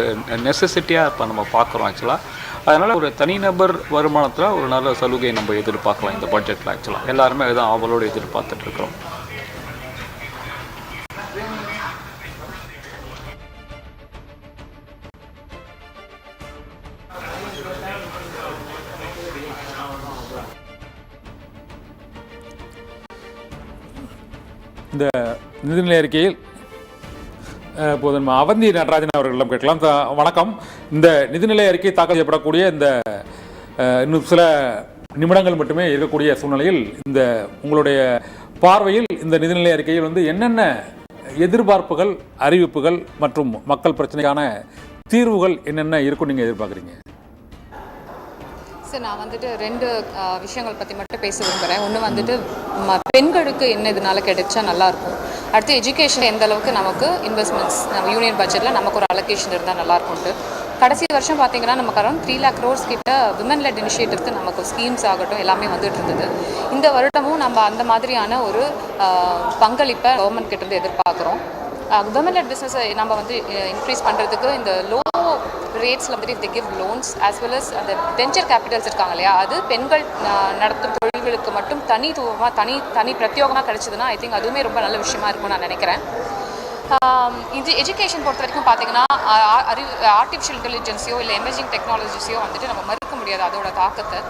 நெசசிட்டியாக இப்போ நம்ம பார்க்குறோம் ஆக்சுவலாக. அதனால் ஒரு தனிநபர் வருமானத்தில் ஒரு நல்ல சலுகை நம்ம எதிர்பார்க்கலாம் இந்த பட்ஜெட்டில் ஆக்சுவலாக. எல்லாருமே அதுதான் அவளோடு எதிர்பார்த்துட்ருக்குறோம். இந்த நிதிநிலை அறிக்கையில் இப்போது நம்ம அவந்தி நடராஜன் அவர்களிடம் கேட்கலாம். வணக்கம். இந்த நிதிநிலை அறிக்கை தாக்கல் செய்யப்படக்கூடிய இந்த இன்னும் சில நிமிடங்கள் மட்டுமே இருக்கக்கூடிய சூழ்நிலையில் இந்த உங்களுடைய பார்வையில் இந்த நிதிநிலை அறிக்கையில் என்னென்ன எதிர்பார்ப்புகள், அறிவிப்புகள் மற்றும் மக்கள் பிரச்சனைக்கான தீர்வுகள் என்னென்ன இருக்கும் நீங்கள் எதிர்பார்க்குறீங்க? சார், நான் ரெண்டு விஷயங்கள் பற்றி மட்டும் பேச விரும்புகிறேன். ஒன்று பெண்களுக்கு என்ன இதனால் கிடைச்சா நல்லாயிருக்கும். அடுத்து எஜுகேஷன் எந்த அளவுக்கு நமக்கு இன்வெஸ்ட்மெண்ட்ஸ் நம்ம யூனியன் பட்ஜெட்டில் நமக்கு ஒரு அலோகேஷன் இருந்தால் நல்லாயிருக்கும்ட்டு. கடைசி வருஷம் பார்த்தீங்கன்னா நமக்கு அரௌண்ட் 3 lakh crores கிட்ட விமன் லெட் இனிஷியேட்டிவ்க்கு நமக்கு ஸ்கீம்ஸ் ஆகட்டும் எல்லாமே வந்துட்டு இருந்தது. இந்த வருடமும் நம்ம அந்த மாதிரியான ஒரு பங்களிப்பை கவர்மெண்ட் கிட்டேருந்து எதிர்பார்க்குறோம். விமன் லெட் பிஸ்னஸை நம்ம இன்க்ரீஸ் பண்ணுறதுக்கு இந்த லோ ரேட்ஸில் if they give loans as well as அந்த வெஞ்சர் கேபிட்டல்ஸ் இருக்காங்க இல்லையா, அது பெண்கள் நடத்தும் தொழில்களுக்கு மட்டும் தனி பிரத்யோகமாக கிடைச்சதுன்னா ஐ திங்க் அதுவுமே ரொம்ப நல்ல விஷயமா இருக்கும்னு நான் நினைக்கிறேன். இது எஜுகேஷன் பொறுத்த வரைக்கும் பார்த்தீங்கன்னா ஆர்டிஃபிஷியல் இன்டெலிஜென்ஸையோ இல்லை எமர்ஜிங் டெக்னாலஜிஸையோ நம்ம மறுக்க முடியாது அதோட தாக்கத்தை.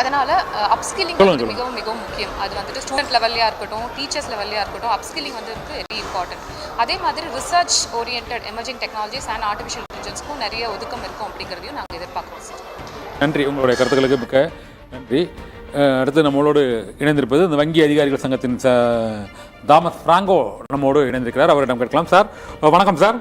அதனால் அப்ஸ்கில்லிங் மிகவும் மிகவும் முக்கியம். அது ஸ்டூடெண்ட் லெவல்லையாக இருக்கட்டும், டீச்சர்ஸ் லெவல்லையாக இருக்கட்டும், அப்ஸ்கில்லிங் வெரி இம்பார்ட்டன்ட். அதே மாதிரி research oriented emerging technologies and artificial இன்டெலிஜென்ஸ்க்கும் நிறைய ஒதுக்கம் இருக்கும் அப்படிங்கிறதையும் நாங்கள் எதிர்பார்க்குறோம் சார். நன்றி, உங்களுடைய கருத்துக்களுக்கு மிக்க நன்றி. அடுத்து நம்மளோடு இணைந்திருப்பது இந்த வங்கி அதிகாரிகள் சங்கத்தின் தாமஸ் பிராங்கோ நம்மோடு இணைந்திருக்கிறார். அவரிடம் கேட்கலாம். சார் வணக்கம். சார்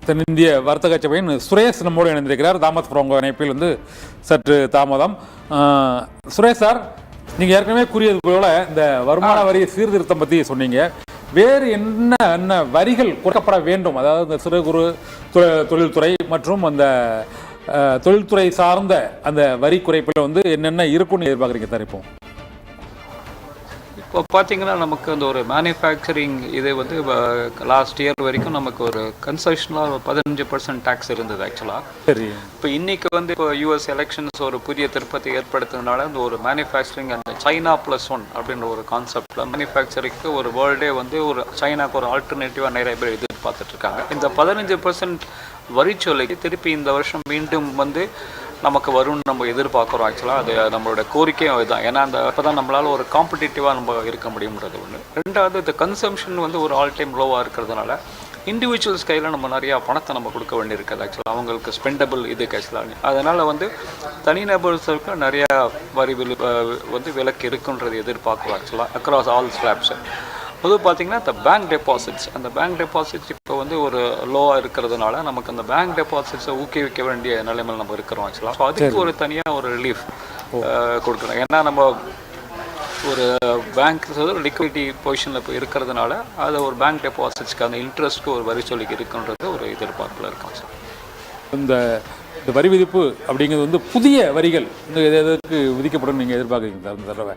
தென்னிந்திய வர்த்தக சபையின் சுரேஷ் நம்மோடு இணைந்திருக்கிறார். தாமஸ் பிராங்கோ இணைப்பில் சற்று தாமதம். சுரேஷ் சார், நீங்கள் ஏற்கனவே கூறியது போல இந்த வருமான வரி சீர்திருத்தம் பற்றி சொன்னீங்க. வேறு என்ன வரிகள் குறைக்கப்பட வேண்டும்? அதாவது இந்த சிறு குறு தொழில்துறை மற்றும் அந்த தொழில்துறை சார்ந்த அந்த வரி குறைப்பில் என்னென்ன இருக்குன்னு எதிர்பார்க்குறீங்க சார்? இப்போ பார்த்தீங்கன்னா நமக்கு அந்த ஒரு மேனுஃபேக்சரிங் இது லாஸ்ட் இயர் வரைக்கும் நமக்கு ஒரு கன்செஷனாக ஒரு 15% டேக்ஸ் இருந்தது ஆக்சுவலாக. சரி. இப்போ இன்றைக்கி இப்போ யூஎஸ் எலெக்ஷன்ஸ் ஒரு புதிய திருப்பத்தை ஏற்படுத்துறதுனால இந்த ஒரு மேனுஃபேக்சரிங் அந்த China +1 அப்படின்ற ஒரு கான்செப்டில் மேனுஃபேக்சரிங்க்கு ஒரு வேர்ல்டே ஒரு சைனாக்கு ஒரு ஆல்டர்னேட்டிவாக நிறைய பேர் எதிர்பார்த்துட்ருக்காங்க. இந்த 15% வரிச்சொல்லைக்கு திருப்பி இந்த வருஷம் மீண்டும் நமக்கு வரும்னு நம்ம எதிர்பார்க்குறோம். ஆக்சுவலாக அது நம்மளோட கோரிக்கையும் அதுதான். ஏன்னா அப்போ தான் நம்மளால் ஒரு காம்படிட்டிவாக நம்ம இருக்க முடியுன்றது ஒன்று. ரெண்டாவது இந்த கன்சம்ஷன் ஒரு ஆல் டைம் லோவாக இருக்கிறதுனால இண்டிவிஜுவல்ஸ் கையில் நம்ம நிறையா பணத்தை நம்ம கொடுக்க வேண்டியிருக்குது ஆக்சுவலாக. அவங்களுக்கு ஸ்பெண்டபிள் இதுக்கு ஆக்சுவலாக. அதனால் தனிநபர்களுக்கு நிறையா வரி விலக்கு இருக்குன்றது எதிர்பார்க்குறோம் ஆக்சுவலாக அக்ராஸ் ஆல் ஸ்லாப்ஸ். பார்த்தீங்கன்னா இந்த பேங்க் டெபாசிட்ஸ், அந்த பேங்க் டெபாசிட்ஸ் இப்போ ஒரு லோவாக இருக்கிறதுனால நமக்கு அந்த பேங்க் டெபாசிட்ஸை ஊக்குவிக்க வேண்டிய நிலைமையில் நம்ம இருக்கிறோம் ஆக்சுவலாக. ஸோ அதுக்கு ஒரு தனியாக ஒரு ரிலீஃப் கொடுக்குறோம். ஏன்னா நம்ம ஒரு பேங்க் லிக்விடிட்டி பொசிஷனில் இப்போ இருக்கிறதுனால அதை ஒரு பேங்க் டெபாசிட்ஸ்க்கு அந்த இன்ட்ரெஸ்ட்க்கு ஒரு வரி சொல்லிக்கு இருக்குன்றது ஒரு எதிர்பார்ப்பில் இருக்கும் சார். இந்த வரி விதிப்பு அப்படிங்கிறது புதிய வரிகள் எதற்கு விதிக்கப்படும் நீங்கள் எதிர்பார்க்குறீங்க சார்? இந்த தடவை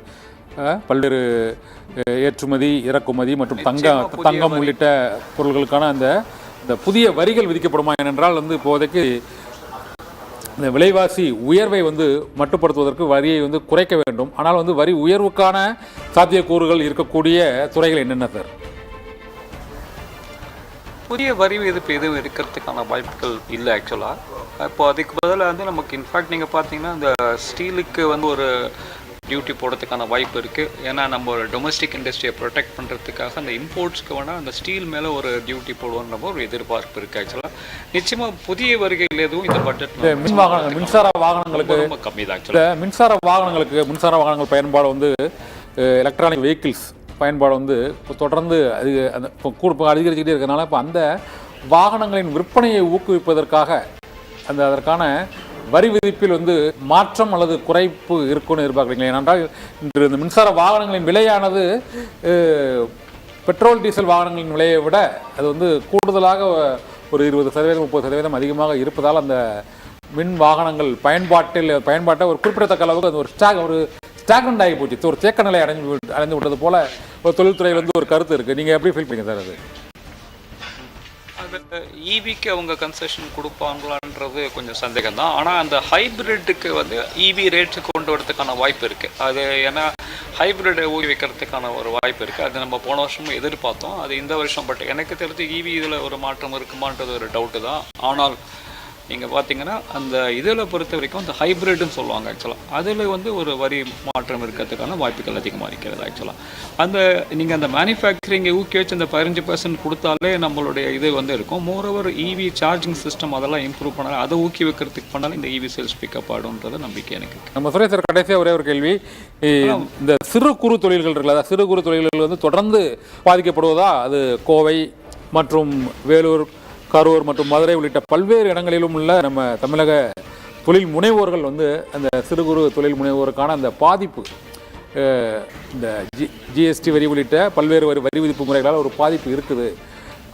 பல்வேறு ஏற்றுமதி, இறக்குமதி மற்றும் தங்கம் உள்ளிட்ட பொருட்களுக்கான அந்த இந்த புதிய வரிகள் விதிக்கப்படுமா ஏனென்றால் வந்து இப்போதைக்கு இந்த விலைவாசி உயர்வை வந்து மட்டுப்படுத்துவதற்கு வரியை வந்து குறைக்க வேண்டும். ஆனால் வந்து வரி உயர்வுக்கான சாத்தியக்கூறுகள் இருக்கக்கூடிய துறைகள் என்னென்ன சார்? புதிய வரி விதிப்பு எதுவும் இருக்கிறதுக்கான வாய்ப்புகள் இல்லை ஆக்சுவலாக. இப்போ அதுக்கு பதிலாக வந்து நமக்கு இன்ஃபேக்ட் நீங்கள் பார்த்தீங்கன்னா இந்த ஸ்டீலுக்கு வந்து ஒரு டியூட்டி போடுறதுக்கான வாய்ப்பு இருக்குது. ஏன்னா நம்ம டொமஸ்டிக் இண்டஸ்ட்ரியை ப்ரொடெக்ட் பண்ணுறதுக்காக அந்த இம்போர்ட்ஸ்க்கு வேணால் அந்த ஸ்டீல் மேலே ஒரு டியூட்டி போடுவோன்ற ஒரு எதிர்பார்ப்பு இருக்குது ஆக்சுவலாக. நிச்சயமாக புதிய வருகைகள் எதுவும் இந்த பட்ஜெட்டில் மின்சார வாகனங்களுக்கு ரொம்ப கம்மி தான் ஆக்சுவலாக. மின்சார வாகனங்கள் பயன்பாடு வந்து எலக்ட்ரானிக் வெஹிக்கிள்ஸ் பயன்பாடு வந்து தொடர்ந்து அந்த அதிகரிச்சுக்கிட்டே இருக்கிறதுனால இப்போ அந்த வாகனங்களின் விற்பனையை ஊக்குவிப்பதற்காக அதற்கான வரி விதிப்பில் வந்து மாற்றம் அல்லது குறைப்பு இருக்குன்னு எதிர்பார்க்குறீங்களா? ஏனென்றால் இன்று இந்த மின்சார வாகனங்களின் விலையானது பெட்ரோல் டீசல் வாகனங்களின் விலையை விட அது வந்து கூடுதலாக ஒரு 20% 30% அதிகமாக இருப்பதால் அந்த மின் வாகனங்கள் பயன்பாட்டை ஒரு குறிப்பிடத்தக்க அளவுக்கு அது ஒரு ஸ்டாக்னண்ட் ஆகி போச்சு, ஒரு தேக்க நிலை அடைந்து விட்டது போல ஒரு தொழில்துறையில் வந்து ஒரு கருத்து இருக்குது. நீங்கள் எப்படி ஃபீல் பண்ணுங்க சார்? அது ஈவிக்கு அவங்க கன்செஷன் கொடுப்பாங்களான்றது கொஞ்சம் சந்தேகம் தான். ஆனால் அந்த ஹைப்ரிட்டுக்கு வந்து ஈவி ரேட்ஸு கொண்டு வரதுக்கான வாய்ப்பு இருக்குது. அது ஏன்னா ஹைப்ரிட்டை ஊக்குவிக்கிறதுக்கான ஒரு வாய்ப்பு இருக்குது. அது நம்ம போன வருஷமும் எதிர்பார்த்தோம், அது இந்த வருஷம். பட் எனக்கு தெரிஞ்சு ஈவி இதில் ஒரு மாற்றம் இருக்குமான்றது ஒரு டவுட்டு தான். ஆனால் நீங்கள் பார்த்தீங்கன்னா அந்த இதில் பொறுத்த வரைக்கும் அந்த ஹைப்ரிட்னு சொல்லுவாங்க ஆக்சுவலாக. அதில் வந்து ஒரு வரி மாற்றம் இருக்கிறதுக்கான வாய்ப்புகள் அதிகமாக இருக்கிறது ஆக்சுவலாக. நீங்கள் அந்த மேனுஃபேக்சரிங்கை ஊக்குவிச்சு அந்த 15% கொடுத்தாலே நம்மளுடைய இது வந்து இருக்கும். மோரோவர் ஈவி சார்ஜிங் சிஸ்டம் அதெல்லாம் இம்ப்ரூவ் பண்ணாலும் அதை ஊக்குவிக்கிறதுக்கு பண்ணாலும் இந்த ஈவி சேல்ஸ் பிக்கப் ஆடும்ன்றது நம்பிக்கை எனக்கு. நம்ம சுரேஷ் சார், கடைசியாக ஒரே ஒரு கேள்வி. இந்த சிறு குறு தொழில்கள் இருக்குல்ல, சிறு குறு தொழில்கள் வந்து தொடர்ந்து பாதிக்கப்படுவதா? அது கோவை மற்றும் வேலூர், கரூர் மற்றும் மதுரை உள்ளிட்ட பல்வேறு இடங்களிலும் உள்ள நம்ம தமிழக தொழில் முனைவோர்கள் வந்து அந்த சிறு குறு தொழில் முனைவோருக்கான அந்த பாதிப்பு, இந்த ஜிஎஸ்டி வரி உள்ளிட்ட பல்வேறு வரி விதிப்பு முறைகளால் ஒரு பாதிப்பு இருக்குது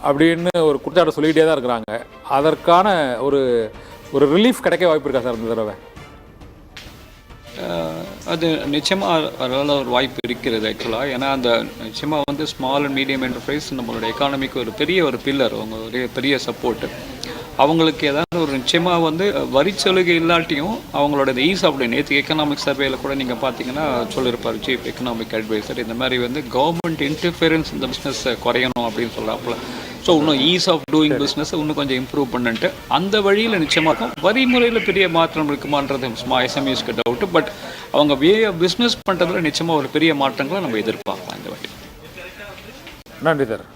அப்படின்னு ஒரு குற்றச்சாட்டு சொல்லிக்கிட்டே தான் இருக்கிறாங்க. அதற்கான ஒரு ரிலீஃப் கிடைக்க வாய்ப்பு இருக்கா சார் இந்த தடவை? அது நிச்சயமாக அதனால் ஒரு வாய்ப்பு இருக்கிறது ஆக்சுவலாக. ஏன்னா அந்த நிச்சயமாக வந்து ஸ்மால் அண்ட் மீடியம் என்டர்பிரைஸ் நம்மளோட எக்கானமிக்கு ஒரு பெரிய பில்லர், அவங்க ஒரு பெரிய சப்போர்ட்டு. அவங்களுக்கு ஏதாவது ஒரு நிச்சயமாக வந்து வரிச்சலுகை இல்லாட்டியும் அவங்களோட இந்த ஈஸ் ஆஃப் நேற்று எக்கனாமிக் சர்வேயில் கூட நீங்கள் பார்த்தீங்கன்னா சொல்லியிருப்பார் சீஃப் எக்கனாமிக் அட்வைசர், இந்த மாதிரி வந்து கவர்மெண்ட் இன்டர்ஃபியரன்ஸ் இந்த பிஸ்னஸை குறையணும் அப்படின்னு சொல்கிறாப்புல. ஸோ இன்னும் ஈஸ் ஆஃப் டூயிங் பிஸ்னஸ் இன்னும் கொஞ்சம் இம்ப்ரூவ் பண்ணிட்டு அந்த வழியில் நிச்சயமாக இருக்கும். வரி முறையில் பெரிய மாற்றம் இருக்குமான்றது எஸ்எம்இஸ்க்கு டவுட்டு. பட் அவங்க வே ஆஃப் பிஸ்னஸ் பண்ணுறதுல நிச்சயமாக ஒரு பெரிய மாற்றங்களை நம்ம எதிர்பார்க்கலாம் இந்த வாட்டி. நன்றி சார்.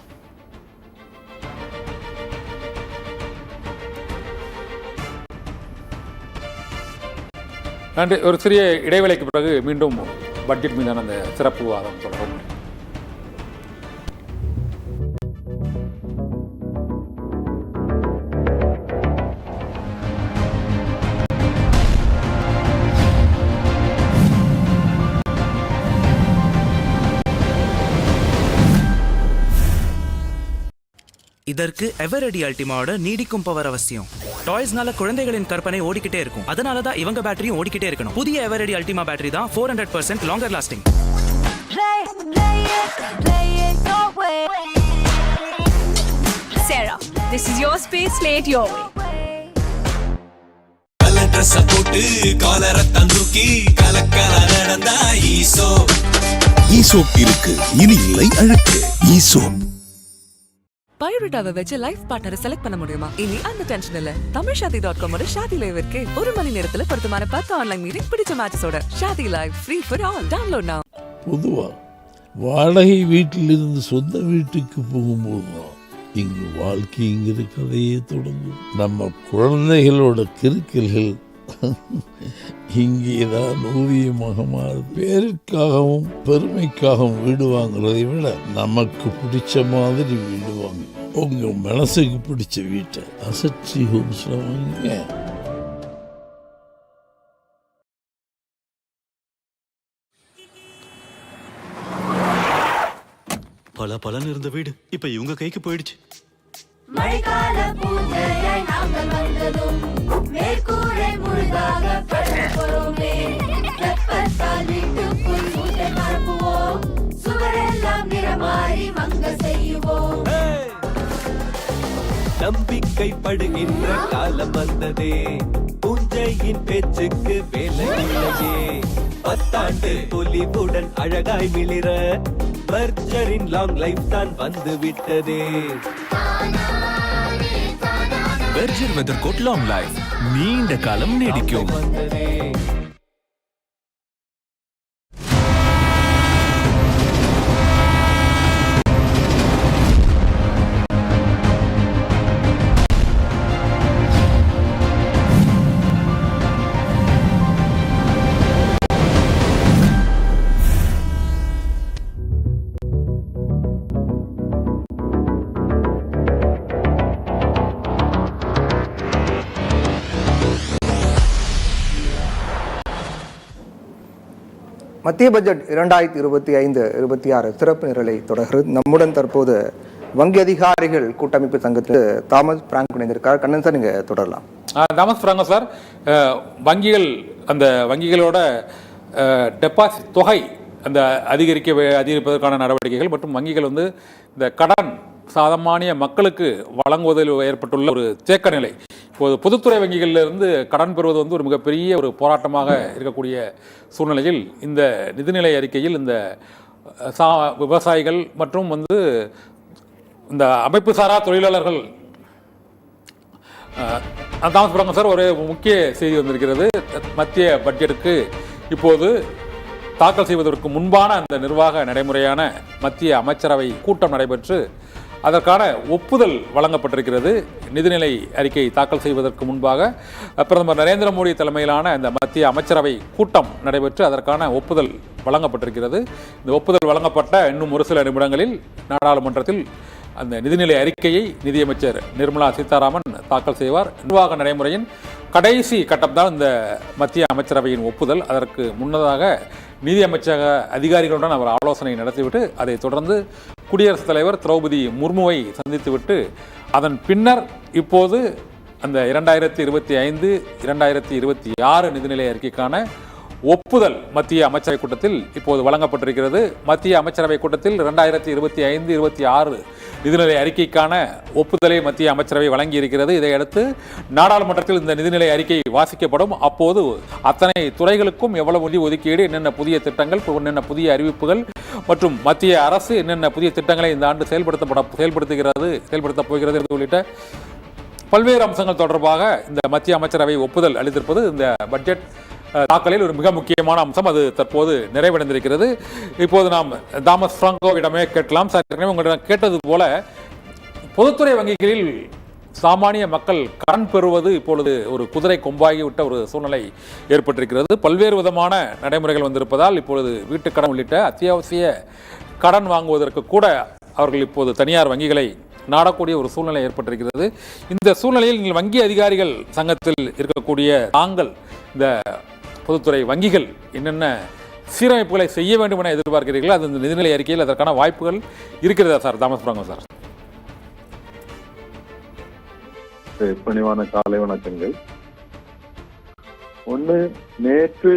நன்றி. ஒரு சிறிய இடைவேளைக்கு பிறகு மீண்டும் பட்ஜெட் மீதான அந்த சிறப்பு விவாதம் தொடரும். இதற்கு எவரெடி அல்டிமாவோட நீடிக்கும் பவர் அவசியம். டாய்ஸ்னால குழந்தைகளின் கற்பனை ஓடிக்கிட்டே இருக்கும். அதனால தான் இவங்க பேட்டரியும் ஓடிக்கிட்டே இருக்கணும். புதிய எவரெடி அல்டிமா பேட்டரி தான் 400% longer lasting. Sarah, this is your space, play it your way. கலட்ரஸ போட்டு காலர தந்துக்கி கலக்கல நடந்தா ஈசோப் இருக்கு, இனி இல்லை அழுக்கு. ஈசோப் பயோடேட்டாவை வச்சு லைஃப் பார்ட்னரை செலக்ட் பண்ண முடியுமா? இனி அந்த டென்ஷன் இல்ல. தமிழ்ஷாதி.com ஷாதி லைவ் இருக்கு. 1 மணி நேரத்துல பொருத்தமான 10 ஆன்லைன் மீட்டிங் பிடிச்ச மேட்சஸோட. Shaadi live free for all. Download now. பொதுவா வாடகை வீட்டிலிருந்து சொந்த வீட்டுக்கு போகும்போது இங்கு வாழ்க்கைங்கிற கதையே தொடங்கும். நம்ம குழந்தைகளோட கிறுக்கல்கள் இங்கேதான் ஊதியமாக மாறும். பேருக்காகவும் பெருமைக்காகவும் வீடு வாங்குறதை விட நமக்கு பிடிச்ச மாதிரி வீடு வாங்க. உங்க மனசுக்கு பிடிச்ச வீட்டை அசட்சி ஹோம்ஸ்ல வாங்குங்க. பலன்னு இருந்த வீடு இப்ப இவங்க கைக்கு போயிடுச்சு. மழைக்கால பூஜையை நாங்கள் வந்ததும் மேற்கூரை முழுதாக படுப்போமே. வெப்பத்தால் வீட்டுக்குள் சூட்டை பரப்புவோம். சுவரெல்லாம் நிறமாறி மங்க செய்வோம். நம்பிக்கைப்படுகின்ற காலம் வந்ததே, பூஞ்சையின் பேச்சுக்கு வேலை இல்லையே, 10 ஆண்டு பொலிவுடன் அழகாய் மிளிர பர்ஜரின் லாங் லைஃப் தான் வந்து விட்டதே. Berger weather coat long life, நீண்ட காலம் நீடிக்கும். மத்திய பட்ஜெட் 2025-26 சிறப்பு நிரலை தொடர்கிறது. நம்முடன் தற்போது வங்கி அதிகாரிகள் கூட்டமைப்பு சங்கத்தில் தாமஸ் பிராங்க் இணைந்திருக்கார். கண்ணன் சார், நீங்க தொடரலாம். தாமஸ் பிராங்கோ சார், வங்கிகள் அந்த வங்கிகளோட டெபாசிட் தொகை அந்த அதிகரிப்பதற்கான நடவடிக்கைகள் மற்றும் வங்கிகள் வந்து இந்த கடன் சாமானிய மக்களுக்கு வழங்குவதில் ஏற்பட்டுள்ள ஒரு தேக்க நிலை, இப்போது பொதுத்துறை வங்கிகளிலிருந்து கடன் பெறுவது வந்து ஒரு மிகப்பெரிய ஒரு போராட்டமாக இருக்கக்கூடிய சூழ்நிலையில் இந்த நிதிநிலை அறிக்கையில் இந்த விவசாயிகள் மற்றும் வந்து இந்த அமைப்பு சாரா தொழிலாளர்கள் தாமஸ் பிராங்கோ சார், ஒரு முக்கிய செய்தி வந்திருக்கிறது. மத்திய பட்ஜெட்டுக்கு இப்போது தாக்கல் செய்வதற்கு முன்பான அந்த நிர்வாக நடைமுறையான மத்திய அமைச்சரவை கூட்டம் நடைபெற்று அதற்கான ஒப்புதல் வழங்கப்பட்டிருக்கிறது. நிதிநிலை அறிக்கை தாக்கல் செய்வதற்கு முன்பாக பிரதமர் நரேந்திர மோடி தலைமையிலான இந்த மத்திய அமைச்சரவை கூட்டம் நடைபெற்று அதற்கான ஒப்புதல் வழங்கப்பட்டிருக்கிறது. இந்த ஒப்புதல் வழங்கப்பட்ட இன்னும் ஒரு சில நிமிடங்களில் நாடாளுமன்றத்தில் அந்த நிதிநிலை அறிக்கையை நிதியமைச்சர் நிர்மலா சீதாராமன் தாக்கல் செய்வார். நிர்வாக நடைமுறையின் கடைசி கட்டம்தான் இந்த மத்திய அமைச்சரவையின் ஒப்புதல். அதற்கு முன்னதாக நிதியமைச்சக அதிகாரிகளுடன் அவர் ஆலோசனை நடத்திவிட்டு அதைத் தொடர்ந்து குடியரசுத் தலைவர் திரௌபதி முர்முவை சந்தித்துவிட்டு அதன் பின்னர் இப்போது அந்த 2025-2026 நிதிநிலை அறிக்கைக்கான ஒப்புதல் மத்திய அமைச்சரவை கூட்டத்தில் இப்போது வழங்கப்பட்டிருக்கிறது. மத்திய அமைச்சரவை கூட்டத்தில் 2025-26 நிதிநிலை அறிக்கைக்கான ஒப்புதலை மத்திய அமைச்சரவை வழங்கியிருக்கிறது. இதையடுத்து நாடாளுமன்றத்தில் இந்த நிதிநிலை அறிக்கை வாசிக்கப்படும். அப்போது அத்தனை துறைகளுக்கும் எவ்வளவு நிதி ஒதுக்கீடு, என்னென்ன புதிய திட்டங்கள், என்னென்ன புதிய அறிவிப்புகள் மற்றும் மத்திய அரசு என்னென்ன புதிய திட்டங்களை இந்த ஆண்டு செயல்படுத்தப் போகிறது உள்ளிட்ட பல்வேறு அம்சங்கள் தொடர்பாக இந்த மத்திய அமைச்சரவை ஒப்புதல் அளித்திருப்பது இந்த பட்ஜெட் தாக்கலில் ஒரு மிக முக்கியமான அம்சம். அது தற்போது நிறைவடைந்திருக்கிறது. இப்போது நாம் தாமஸ் பிராங்கோவிடமே கேட்கலாம். சார், உங்களிடம் கேட்டது போல பொதுத்துறை வங்கிகளில் சாமானிய மக்கள் கடன் பெறுவது இப்பொழுது ஒரு குதிரை கொம்பாகிவிட்ட ஒரு சூழ்நிலை ஏற்பட்டிருக்கிறது. பல்வேறு விதமான நடைமுறைகள் வந்திருப்பதால் இப்பொழுது வீட்டுக்கடன் உள்ளிட்ட அத்தியாவசிய கடன் வாங்குவதற்கு கூட அவர்கள் இப்போது தனியார் வங்கிகளை நாடக்கூடிய ஒரு சூழ்நிலை ஏற்பட்டிருக்கிறது. இந்த சூழ்நிலையில் நீங்கள் வங்கி அதிகாரிகள் சங்கத்தில் இருக்கக்கூடிய தாங்கள் இந்த பொதுத்துறை வங்கிகள் என்னென்ன சீரமைப்புகளை செய்ய வேண்டும் என எதிர்பார்க்கிறீர்கள்? அது இந்த நிதிநிலை அறிக்கையில் அதற்கான வாய்ப்புகள் இருக்கிறதா சார்? Thomas Franco sir. பணிவான காலை வணக்கங்கள். ஒன்று, நேற்று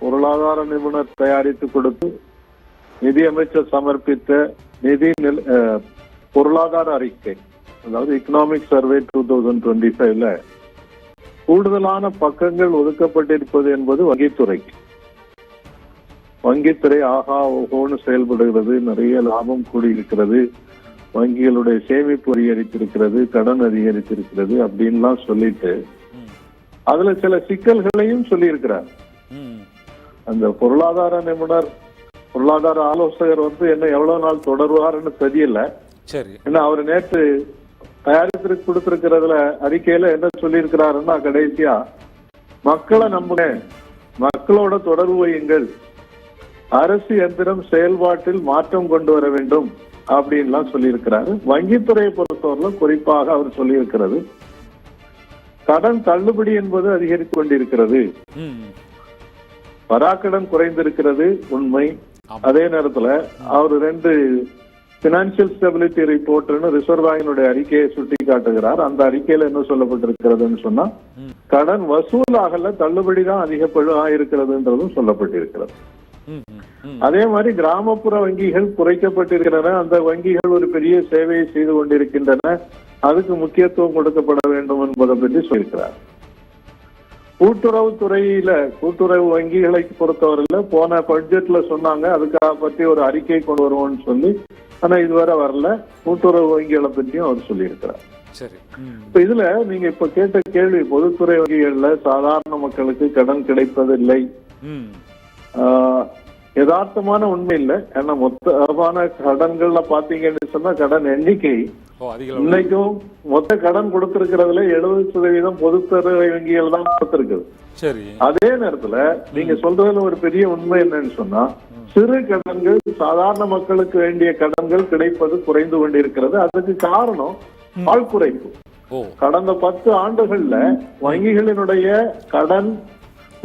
பொருளாதார நிபுணர் தயாரித்து கொடுத்து நிதியமைச்சர் சமர்ப்பித்த பொருளாதார அறிக்கை, அதாவது எக்கனாமிக் சர்வே 2025ல கூடுதலான பக்கங்கள் ஒதுக்கப்பட்டிருப்பது என்பது வங்கித்துறைக்கு. வங்கித்துறை ஆகா ஓஹோன்னு செயல்படுகிறது, நிறைய லாபம் கூடியிருக்கிறது, வங்கிகளுடைய சேமிப்பு அதிகரித்திருக்கிறது, கடன் அதிகரித்திருக்கிறது அப்படின்லாம் சொல்லிட்டு அதுல சில சிக்கல்களையும் சொல்லி இருக்கிறார். அந்த பொருளாதார நிபுணர், பொருளாதார ஆலோசகர் என்ன எவ்வளவு நாள் தொடர்வாருன்னு தெரியல. ஏன்னா அவர் நேற்று தயாரித்து கொடுத்திருக்கிறதுல அறிக்கையில என்ன சொல்லி இருக்கிறாருன்னா, கடைசியா மக்களை நம்புங்க, மக்களோட தொடர்பு வையுங்கள், அரசு எந்திரம் செயல்பாட்டில் மாற்றம் கொண்டு வர வேண்டும் அப்படின்லாம் சொல்லியிருக்கிறாரு. வங்கித்துறையை பொறுத்தவரை குறிப்பாக அவர் சொல்லியிருக்கிறது, கடன் தள்ளுபடி என்பது அதிகரித்து கொண்டிருக்கிறது, பராக்கடன் குறைந்திருக்கிறது உண்மை. அதே நேரத்துல அவர் 2 பினான்சியல் ஸ்டெபிலிட்டி ரிப்போர்ட்னு ரிசர்வ் பேங்கினுடைய அறிக்கையை சுட்டி காட்டுகிறார். அந்த அறிக்கையில என்ன சொல்லப்பட்டிருக்கிறதுன்னு சொன்னா, கடன் வசூலாகல தள்ளுபடி தான் அதிகப்படும் இருக்கிறதுன்றதும் சொல்லப்பட்டிருக்கிறது. அதே மாதிரி கிராமப்புற வங்கிகள் குறைக்கப்பட்டிருக்கின்றன, அந்த வங்கிகள் ஒரு பெரிய சேவையை செய்து கொண்டிருக்கின்றன, அதுக்கு முக்கியத்துவம் கொடுக்கப்பட வேண்டும் என்பதை பற்றி சொல்லியிருக்கிறார். கூட்டுறவு வங்கிகளை பொறுத்தவரையில போன பட்ஜெட்ல சொன்னாங்க அதுக்காக பற்றி ஒரு அறிக்கை கொண்டு வருவோம்னு சொல்லி, ஆனா இதுவரை வரல. கூட்டுறவு வங்கிகளை பற்றியும் அவர் சொல்லியிருக்கிறார். இப்ப இதுல நீங்க இப்ப கேட்ட கேள்வி, பொதுத்துறை வங்கிகள்ல சாதாரண மக்களுக்கு கடன் கிடைப்பதில்லை, யதார்த்தமான உண்மை இல்லை. ஏன்னா மொத்தமான கடன்கள்ல பாத்தீங்கன்னு சொன்னா கடன் எண்ணிக்கை இன்னைக்கும் மொத்த கடன் கொடுத்திருக்கிறதுல 70% பொதுத்துறை வங்கிகள் தான் கொடுத்திருக்குது. அதே நேரத்துல நீங்க சொல்றதுல ஒரு பெரிய உண்மை என்னன்னு சொன்னா, சிறு கடன்கள், சாதாரண மக்களுக்கு வேண்டிய கடன்கள் கிடைப்பது குறைந்து கொண்டிருக்கிறது. அதுக்கு காரணம் ஆள் குறைப்பு. கடந்த 10 ஆண்டுகள்ல வங்கிகளினுடைய கடன்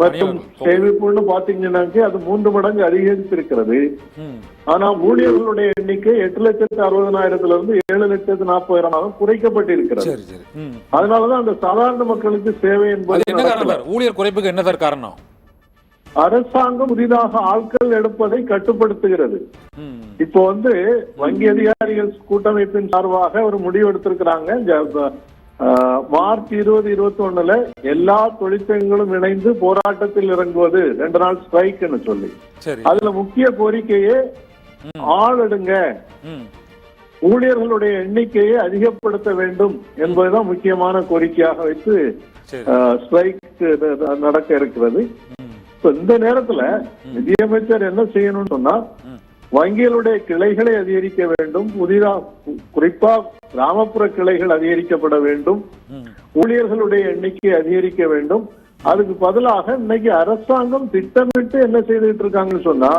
மற்றும் சேமிப்புன்னு பாத்தீங்கன்னாக்கே அது 3 மடங்கு அதிகரித்திருக்கிறது. ஆனா ஊழியர்களுடைய எண்ணிக்கை 8,60,000 இருந்து 7,40,000 குறைக்கப்பட்டிருக்கிறது. அதனாலதான் அந்த சாதாரண மக்களுக்கு சேவை என்பது ஊழியர் குறைப்புக்கு என்ன சார் காரணம்? அரசாங்கம் புதிதாக ஆட்கள் எடுப்பதை கட்டுப்படுத்துகிறது. இப்போ வங்கி அதிகாரிகள் கூட்டமைப்பின் சார்பாக ஒரு முடிவு எடுத்திருக்கிறாங்க. மார்ச் 2021 எல்லா தொழிற்சங்கங்களும் இணைந்து போராட்டத்தில் இறங்குவது, 2 நாள் ஸ்ட்ரைக்னு சொல்லி. அதுல முக்கிய கோரிக்கையே ஆள் எடுங்க, ஊழியர்களுடைய எண்ணிக்கையை அதிகப்படுத்த வேண்டும் என்பதுதான் முக்கியமான கோரிக்கையாக வைத்து ஸ்ட்ரைக் நடக்க இருக்கிறது. இந்த நேரத்துல நிதியமைச்சர் என்ன செய்யணும்னு சொன்னா, வங்கிகளுடைய கிளைகளை அதிகரிக்க வேண்டும், குறிப்பா கிராமப்புற கிளைகள் அதிகரிக்கப்பட வேண்டும், ஊழியர்களுடைய எண்ணிக்கை அதிகரிக்க வேண்டும். அதுக்கு பதிலாக இன்னைக்கு அரசாங்கம் திட்டமிட்டு என்ன செய்துட்டு இருக்காங்கன்னு சொன்னா,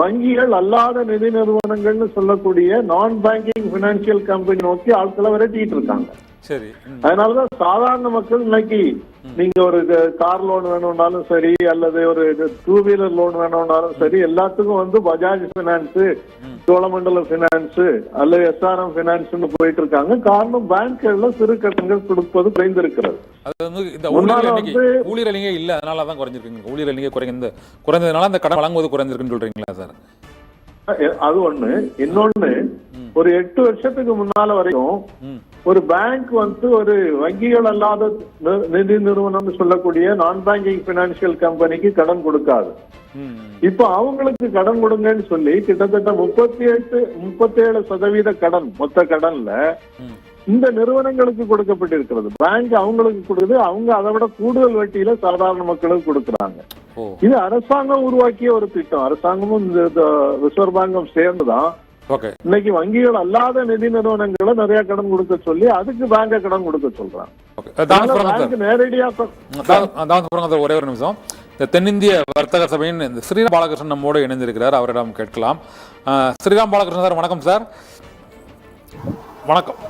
வங்கிகள் அல்லாத நிதி நிறுவனங்கள்னு சொல்லக்கூடிய நான் பேங்கிங் பினான்சியல் கம்பெனி நோக்கி ஆட்களை விரட்டிட்டு இருக்காங்க. அதனாலதான் சாதாரண மக்கள் இன்னைக்கு நீங்க ஒரு கார் லோன் வேணும்னாலும் சரி, அல்லது ஒரு 2 வீலர் லோன் வேணும்னாலும் சரி, எல்லாத்துக்கும் பஜாஜ் பினான்ஸ், சோழமண்டல பினான்ஸ் அல்லது SRM பினான்ஸ் போயிட்டு இருக்காங்க. காரணம் பேங்க்ல சிறு கடன்கள் கொடுப்பது குறைந்திருக்கிறது. ஊழியர் எண்ணிக்கை இல்ல, அதனாலதான் குறைஞ்சிருக்கு. ஊழியர் எண்ணிக்கை குறைந்ததுனால அந்த கடன் வழங்குவது குறைஞ்சிருக்குன்னு சொல்றீங்களா சார்? அது ஒண்ணு. இன்னொன்னு, ஒரு 8 வருஷத்துக்கு முன்னால வரைக்கும் ஒரு பேங்க் ஒரு வங்கிகள் அல்லாத நிதி நிறுவனம் சொல்லக்கூடிய நான் பேங்கிங் பினான்சியல் கம்பெனிக்கு கடன் கொடுக்காது. இப்ப அவங்களுக்கு கடன் கொடுங்கன்னு சொல்லி கிட்டத்தட்ட 37% கடன், மொத்த கடன்ல இந்த நிறுவனங்களுக்கு கொடுக்கப்பட்டிருக்கிறது. பேங்க் அவங்களுக்கு கொடுக்குது, அவங்க அதை விட கூடுதல் வட்டியில சாதாரண மக்களுக்கு கொடுக்குறாங்க. இது அரசாங்கம் உருவாக்கிய ஒரு திட்டம். அரசாங்கமும் இந்த ரிசர்வ் பேங்கும் சேர்ந்துதான் இன்னைக்கு வங்கிகள் அல்லாத நிதி நிறுவனங்களை நிறைய கடன் கொடுக்க சொல்லி அதுக்கு பேங்க கடன் கொடுக்க சொல்றாங்க. நேரடியா ஒரே ஒரு நிமிஷம். இந்த தென்னிந்திய வர்த்தக சபையின் ஸ்ரீராம் பாலகிருஷ்ணன் நம்மோடு இணைந்திருக்கிறார், அவரிடம் கேட்கலாம். ஸ்ரீராம் பாலகிருஷ்ணன் சார், வணக்கம் சார். வணக்கம்.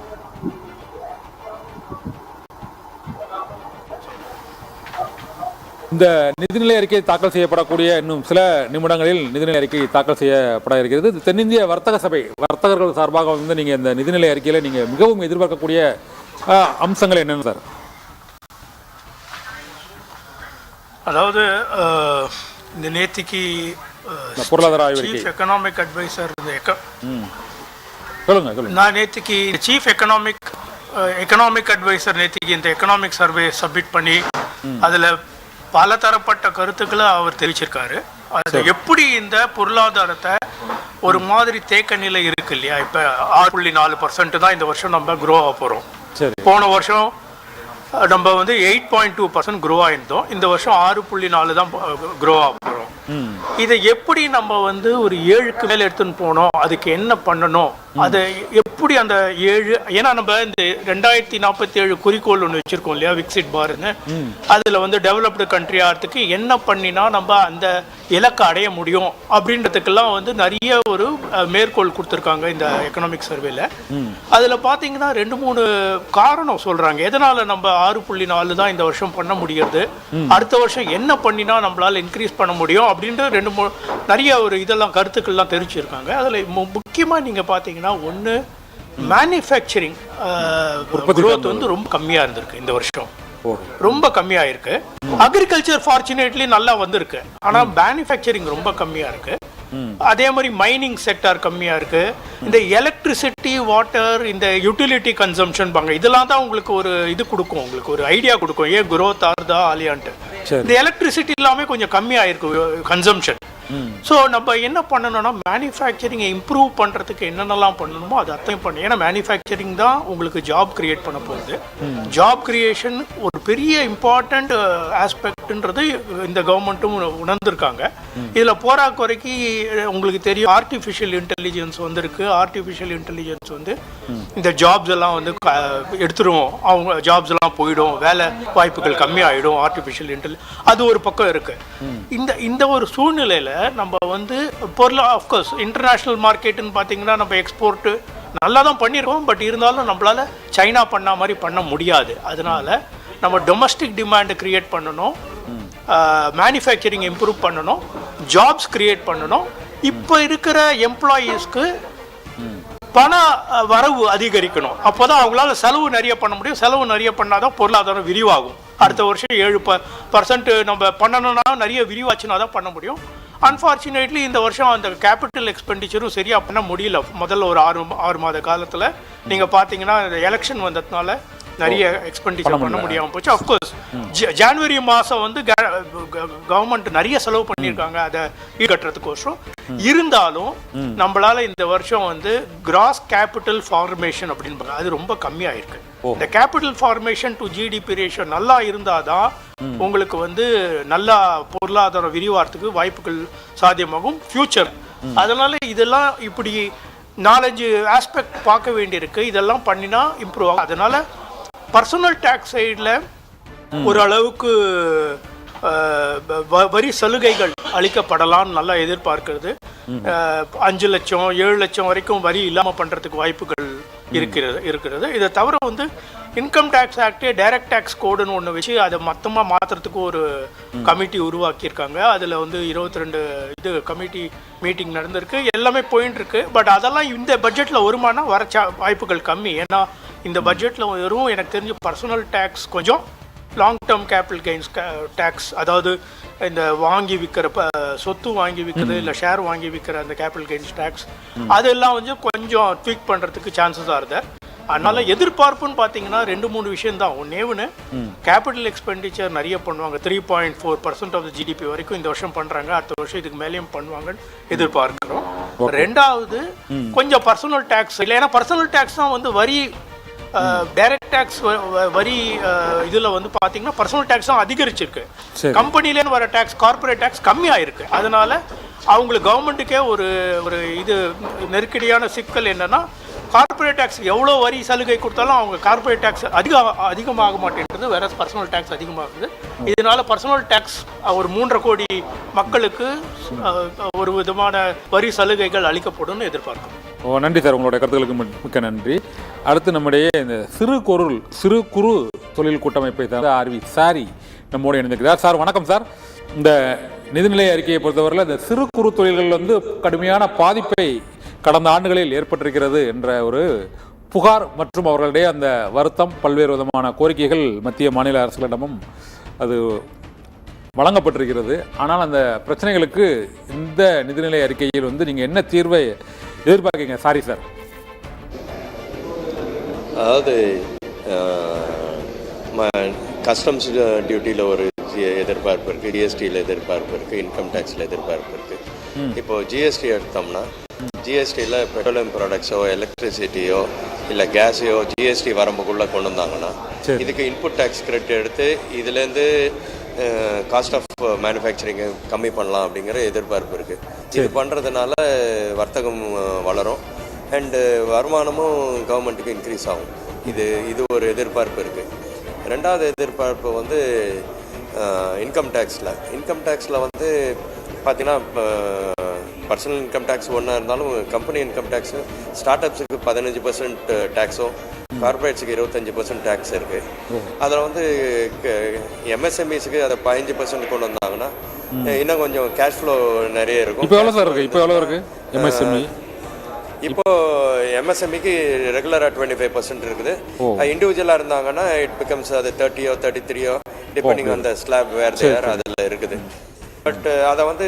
இந்த நிதிநிலை அறிக்கை தாக்கல் செய்யப்படக்கூடிய இன்னும் சில நிமிடங்களில் நிதிநிலை அறிக்கை தாக்கல் செய்யப்பட இருக்கிறது. தென்னிந்திய வர்த்தக சபை வர்த்தகர்கள் சார்பாக நீங்க இந்த நிதிநிலை அறிக்கையில நீங்க மிகவும் எதிர்பார்க்கக்கூடிய அம்சங்கள் என்னன்னு சார்? அதாவது இந்த நேத்திக்கு பொருளாதார ஆய்வறிக்கை எக்கனாமிக் அட்வைசர் சொல்லுங்க. நான் நேத்திக்கு சீஃப் எக்கனாமிக் அட்வைசர் நேத்திக்கு இந்த எக்கனாமிக் சர்வே சப்மிட் பண்ணி அதுல பல தரப்பட்ட கருத்துக்களை அவர் தெரிவிச்சிருக்காரு. அது எப்படி இந்த பொருளாதாரத்தை ஒரு மாதிரி தேக்க நிலை இருக்கு இல்லையா, இப்ப 6.4% தான் இந்த வருஷம் நம்ம க்ரோ ஆக போறோம். போன வருஷம் நம்ம 8.2% க்ரோ ஆயிருந்தோம். இந்த வருஷம் 6.4 தான் க்ரோ ஆக போறோம். இதை எப்படி நம்ம ஒரு 7க்கு மேல எடுத்துன்னு போனோம், அதுக்கு என்ன பண்ணணும், அதை எப்படி அந்த 7, ஏன்னா நம்ம இந்த 2047 குறிக்கோள் ஒன்று வச்சிருக்கோம் இல்லையா, விக்சிட் பார்னு. அதுல டெவலப்டு கண்ட்ரி ஆகிறதுக்கு என்ன பண்ணினா நம்ம அந்த இலக்கை அடைய முடியும் அப்படின்றதுக்கெல்லாம் நிறைய ஒரு மேற்கோள் கொடுத்துருக்காங்க இந்த எக்கனாமிக் சர்வேல. அதுல பாத்தீங்கன்னா 2-3 காரணம் சொல்றாங்க எதனால நம்ம 6.4 தான் இந்த வருஷம் பண்ண முடியாது, அடுத்த வருஷம் என்ன பண்ணினா நம்மளால இன்க்ரீஸ் பண்ண முடியும் அப்படின்ற 2-3 நிறைய ஒரு இதெல்லாம் கருத்துக்கள்லாம் தெரிவிச்சிருக்காங்க. அதுல முக்கியமா நீங்க பாத்தீங்கன்னா, ஒன்று மேனுஃபேக்சரிங் growth ரொம்ப கம்மியா இருந்திருக்கு இந்த வருஷம், ரொம்ப கம்மியா இருக்கு. அக்ரிகல்ச்சர் ஃபார்ச்சுனேட்லி நல்லா வந்திருக்கு, ஆனா மேனுஃபேக்சரிங் ரொம்ப கம்மியா இருக்கு. அதே மாதிரி மைனிங் செக்டார் கம்மியாக இருக்குது. இந்த எலக்ட்ரிசிட்டி, வாட்டர், இந்த யூட்டிலிட்டி கன்சம்ஷன் பாங்க, இதெல்லாம் தான் உங்களுக்கு ஒரு இது கொடுக்கும், உங்களுக்கு ஒரு ஐடியா கொடுக்கும் ஏன் குரோத் ஆகுதா ஆலியான்ட்டு. இந்த எலக்ட்ரிசிட்டி எல்லாமே கொஞ்சம் கம்மியாக இருக்கு கன்சம்ஷன். ஸோ நம்ம என்ன பண்ணணும்னா மேனுஃபேக்சரிங்கை இம்ப்ரூவ் பண்ணுறதுக்கு என்னென்னலாம் பண்ணணுமோ அது அத்தையும் பண்ணணும். ஏன்னா மேனுஃபேக்சரிங் தான் உங்களுக்கு ஜாப் கிரியேட் பண்ண போகுது. ஜாப் கிரியேஷன் ஒரு பெரிய இம்பார்ட்டண்ட் ஆஸ்பெக்ட்ன்றது இந்த கவர்மெண்ட்டும் உணர்ந்திருக்காங்க. இதில் போராக்குறைக்கு உங்களுக்கு தெரியும் ஆர்டிஃபிஷியல் இன்டெலிஜென்ஸ் வந்திருக்கு. ஆர்டிஃபிஷியல் இன்டெலிஜென்ஸ் வந்து இந்த ஜாப்ஸ் எல்லாம் வந்து எடுத்துரும், அவங்க ஜாப்ஸ் எல்லாம் போயிடும், வேலை வாய்ப்புகள் கம்மியாயிடும் ஆர்டிஃபிஷியல் இன்டெலிஜென்ஸ். அது ஒரு பக்கம் இருக்கு. இந்த ஒரு சூழ்நிலையில் நம்ம வந்து பொருள் ஆஃப்கோர்ஸ் இன்டர்நேஷ்னல் மார்க்கெட்டுன்னு பார்த்தீங்கன்னா நம்ம எக்ஸ்போர்ட்டு நல்லா தான் பண்ணியிருக்கோம். பட் இருந்தாலும் நம்மளால் சைனா பண்ண மாதிரி பண்ண முடியாது. அதனால நம்ம டொமஸ்டிக் டிமாண்டை கிரியேட் பண்ணணும், மேனுஃபேக்சரிங் இம்ப்ரூவ் பண்ணணும், ஜாப்ஸ் கிரியேட் பண்ணணும். இப்போ இருக்கிற எம்ப்ளாயீஸ்க்கு பண வரவு அதிகரிக்கணும். அப்போ தான் அவங்களால செலவு நிறைய பண்ண முடியும். செலவு நிறைய பண்ணாதான் பொருளாதாரம் விரிவாகும். அடுத்த வருஷம் 7% நம்ம பண்ணணும்னா நிறைய விரிவாச்சுன்னா தான் பண்ண முடியும். அன்ஃபார்ச்சுனேட்லி இந்த வருஷம் அந்த கேபிட்டல் எக்ஸ்பெண்டிச்சரும் சரியாக பண்ண முடியல. முதல்ல ஒரு 6 மாத காலத்தில் நீங்கள் பார்த்தீங்கன்னா இந்த எலெக்ஷன் வந்ததுனால நிறைய எக்ஸ்பெண்டிச்சர் பண்ண முடியாமல் போச்சு. அஃப்கோர்ஸ் ஜனவரி மாதம் வந்து கவர்மெண்ட் நிறைய செலவு பண்ணியிருக்காங்க அதை ஈடுகட்டுறதுக்கோசரம். இருந்தாலும் நம்மளால இந்த வருஷம் வந்து கிராஸ் கேபிட்டல் ஃபார்மேஷன் அப்படின்னு அது ரொம்ப கம்மியாயிருக்கு. இந்த capital formation to GDP ratio நல்லா இருந்தாதான் உங்களுக்கு வந்து நல்லா பொருளாதார விரிவாரத்துக்கு வாய்ப்புகள் சாத்தியமாகும் ஃபியூச்சர். அதனால இதெல்லாம் இப்படி 4-5 ஆஸ்பெக்ட் பார்க்க வேண்டியிருக்கு. இதெல்லாம் பண்ணினா இம்ப்ரூவ் ஆகும். அதனால பர்சனல் டேக்ஸ் சைடில் ஓரளவுக்கு வரி சலுகைகள் அளிக்கப்படலாம்னு நல்லா எதிர்பார்க்கிறது. 5 லட்சம் 7 லட்சம் வரைக்கும் வரி இல்லாமல் பண்ணுறதுக்கு வாய்ப்புகள் இருக்கிறது. இதை தவிர வந்து இன்கம் டேக்ஸ் ஆக்டே டைரக்ட் டேக்ஸ் கோடுன்னு ஒன்று வச்சு அதை மொத்தமாக மாற்றுறதுக்கு ஒரு கமிட்டி உருவாக்கியிருக்காங்க. அதில் வந்து 22 கமிட்டி மீட்டிங் நடந்திருக்கு, எல்லாமே போயின்னு இருக்கு. பட் அதெல்லாம் இந்த பட்ஜெட்டில் வருமானா வர வாய்ப்புகள் கம்மி. ஏன்னா இந்த பட்ஜெட்டில் வெறும் எனக்கு தெரிஞ்சு பர்சனல் டேக்ஸ், கொஞ்சம் long term capital gains tax, அதாவது இந்த வாங்கி விற்கிற சொத்து வாங்கி விற்கிறது இல்லை ஷேர் வாங்கி விற்கிற அந்த கேபிட்டல் கெயின்ஸ் டேக்ஸ், அதெல்லாம் வந்து கொஞ்சம் ட்வீக் பண்ணுறதுக்கு சான்சஸ் ஆகுது. அதனால எதிர்பார்ப்புன்னு பார்த்தீங்கன்னா 2-3 விஷயம் தான். ஒன்று கேபிட்டல் எக்ஸ்பெண்டிச்சர் நிறைய பண்ணுவாங்க, 3.4% ஆஃப் த ஜிடிபி வரைக்கும் இந்த வருஷம் பண்ணுறாங்க. அடுத்த வருஷம் இதுக்கு மேலேயும் பண்ணுவாங்கன்னு எதிர்பார்க்கிறோம். ரெண்டாவது கொஞ்சம் பர்சனல் டேக்ஸ் இல்லை, ஏன்னா பர்சனல் டேக்ஸ் தான் வந்து வரி டைரக்ட் டேக்ஸ் வரி இதில் வந்து பார்த்தீங்கன்னா பர்சனல் டேக்ஸ் தான் அதிகரிச்சிருக்கு. கம்பெனிலேன்னு வர டேக்ஸ், கார்பரேட் டேக்ஸ் கம்மியாயிருக்கு. அதனால அவங்களுக்கு கவர்மெண்ட்டுக்கே ஒரு இது நெருக்கடியான சிக்கல் என்னன்னா, கார்பரேட் டேக்ஸ் எவ்வளோ வரி சலுகை கொடுத்தாலும் அவங்க கார்பரேட் டேக்ஸ் அதிகமாக மாட்டேன்றது, வேற பர்சனல் டேக்ஸ் அதிகமாகுது. இதனால பர்சனல் டேக்ஸ் ஒரு 3.5 கோடி மக்களுக்கு ஒரு விதமான வரி சலுகைகள் அளிக்கப்படும் எதிர்பார்க்கிறோம். நன்றி சார், உங்களுடைய கருத்துக்களுக்கு மிக்க நன்றி. அடுத்து நம்முடைய இந்த சிறு குறு தொழில் கூட்டமைப்பை சார்ந்த ஆர்வி சாரி நம்மோடு இணைந்திருக்கிறார். சார் வணக்கம் சார். இந்த நிதிநிலை அறிக்கையை பொறுத்தவரையில் இந்த சிறு குறு தொழில்கள் வந்து கடுமையான பாதிப்பை கடந்த ஆண்டுகளில் ஏற்பட்டிருக்கிறது என்ற ஒரு புகார் மற்றும் அவர்களுடைய அந்த வருத்தம், பல்வேறு விதமான கோரிக்கைகள் மத்திய மாநில அரசுகளிடமும் அது வழங்கப்பட்டிருக்கிறது. ஆனால் அந்த பிரச்சனைகளுக்கு இந்த நிதிநிலை அறிக்கையில் வந்து நீங்கள் என்ன தீர்வை எதிர்பார்க்கீங்க? Sorry sir. அதாவது கஸ்டம்ஸ் டியூட்டியில் ஒரு எதிர்பார்ப்பு இருக்குது, ஜிஎஸ்டியில் எதிர்பார்ப்பு இருக்குது, இன்கம் டேக்ஸில் எதிர்பார்ப்பு இருக்குது. இப்போது ஜிஎஸ்டி எடுத்தோம்னா ஜிஎஸ்டியில் பெட்ரோலியம் ப்ராடக்ட்ஸோ எலக்ட்ரிசிட்டியோ இல்லை கேஸையோ ஜிஎஸ்டி வரம்புக்குள்ளே கொண்டு வந்தாங்கன்னா இதுக்கு இன்புட் டேக்ஸ் கிரெடிட் எடுத்து இதுலேருந்து காஸ்ட் ஆஃப் மேனுஃபேக்சரிங்கை கம்மி பண்ணலாம் அப்படிங்கிற எதிர்பார்ப்பு இருக்குது. இது பண்ணுறதுனால வர்த்தகம் வளரும் அண்டு வருமானமும் கவர்மெண்ட்டுக்கு இன்க்ரீஸ் ஆகும். இது ஒரு எதிர்பார்ப்பு இருக்குது. ரெண்டாவது எதிர்பார்ப்பு வந்து இன்கம் டேக்ஸில் வந்து பார்த்திங்கன்னா பர்சனல் இன்கம் டேக்ஸ் ஒன்றா இருந்தாலும் கம்பெனி இன்கம் டேக்ஸு ஸ்டார்ட் அப்ஸுக்கு 15% டேக்ஸும் கார்பரேட்ஸுக்கு 25% டேக்ஸ் இருக்குது. அதில் வந்து எம்எஸ்எம்இஸுக்கு அதை 15% கொண்டு வந்தாங்கன்னா இன்னும் கொஞ்சம் கேஷ் ஃப்ளோ நிறைய இருக்கும். இப்போ எவ்வளோ இருக்குது எம்எஸ்எம்இ? இப்போ எம்எஸ்எம்இக்கு ரெகுலராக 25% இருக்குது. இண்டிவிஜுவலாக இருந்தாங்கன்னா இட் பிகம்ஸ் அது 30 or 33 depending on the slab where there அதில் இருக்குது. பட் அதை வந்து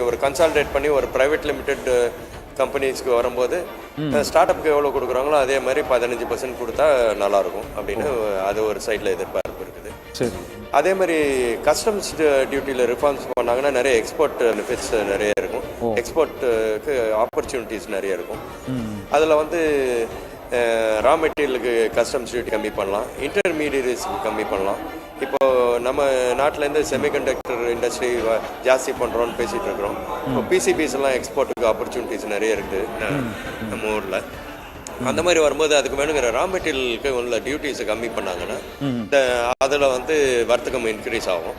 ஒரு கன்சால்டேட் பண்ணி ஒரு ப்ரைவேட் லிமிடெட் கம்பெனிஸ்க்கு வரும்போது ஸ்டார்ட் அப்புக்கு எவ்வளோ கொடுக்குறாங்களோ அதே மாதிரி 15% கொடுத்தா நல்லாயிருக்கும் அப்படின்னு அது ஒரு சைடில் எதிர்பார்ப்பு இருக்குது. சரி. அதே மாதிரி கஸ்டம்ஸ் டியூட்டியில் ரிஃபார்ம்ஸ் பண்ணாங்கன்னா நிறைய எக்ஸ்போர்ட் பெனிஃபிட்ஸ் நிறைய இருக்கும். எக்ஸ்போர்ட்டுக்கு ஆப்பர்ச்சுனிட்டிஸ் நிறைய இருக்கும். அதில் வந்து ரா மெட்டீரியலுக்கு கஸ்டம்ஸ் டியூட்டி கம்மி பண்ணலாம், இன்டர்மீடியட்ஸுக்கு கம்மி பண்ணலாம். இப்போது நம்ம நாட்டிலேருந்து செமிகண்டக்டர் இண்டஸ்ட்ரி ஜாஸ்தி பண்ணுறோன்னு பேசிகிட்டு இருக்கிறோம். இப்போ பிசிபிஸ் எல்லாம் எக்ஸ்போர்ட்டுக்கு ஆப்பர்ச்சுனிட்டிஸ் நிறைய இருக்குது நம்ம ஊரில். அந்த மாதிரி வரும்போது அதுக்கு வேணுங்கிற ரா மெட்டீரியலுக்கு உள்ள டியூட்டிஸை கம்மி பண்ணாங்கன்னா அதில் வந்து வர்த்தகம் இன்க்ரீஸ் ஆகும்.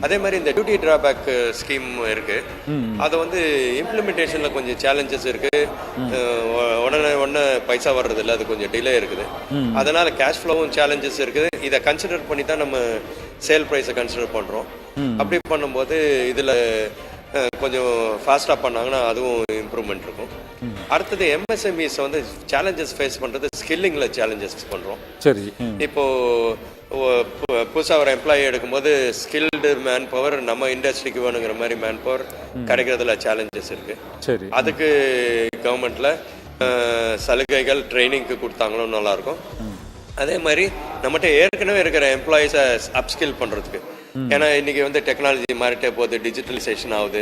அதே மாதிரி இந்த டியூட்டி டிராபேக் ஸ்கீம் இருக்கு, அது வந்து இம்ப்ளிமெண்டேஷன்ல கொஞ்சம் சேலஞ்சஸ் இருக்கு. உடனே பைசா வர்றது இல்லை, அது கொஞ்சம் டிலே இருக்குது. அதனால கேஷ் ஃப்ளோவும் சேலஞ்சஸ் இருக்குது. இதை கன்சிடர் பண்ணி தான் நம்ம சேல் ப்ரைஸை கன்சிடர் பண்றோம். அப்படி பண்ணும்போது இதுல கொஞ்சம் ஃபாஸ்ட்டாக பண்ணாங்கன்னா அதுவும் இம்ப்ரூவ்மெண்ட் இருக்கும். அடுத்தது எம்எஸ்எம்இஸ் வந்து சேலஞ்சஸ் ஃபேஸ் பண்ணுறது ஸ்கில்லிங்கில் சேலஞ்சஸ் பண்ணுறோம். சரி. இப்போது புதுசாக ஒரு எம்ப்ளாயி எடுக்கும்போது ஸ்கில்டு மேன் பவர் நம்ம இண்டஸ்ட்ரிக்கு வேணுங்கிற மாதிரி மேன் பவர் கிடைக்கிறதுல சேலஞ்சஸ் இருக்குது. சரி. அதுக்கு கவர்மெண்ட்டில் சலுகைகள் ட்ரைனிங்க்கு கொடுத்தாங்களும் நல்லாயிருக்கும். அதே மாதிரி நம்மகிட்ட ஏற்கனவே இருக்கிற எம்ப்ளாயீஸை அப்ஸ்கில் பண்ணுறதுக்கு, ஏன்னா இன்னைக்கு வந்து டெக்னாலஜி மாறிட்டே போகுது, டிஜிட்டலைசேஷன் ஆகுது,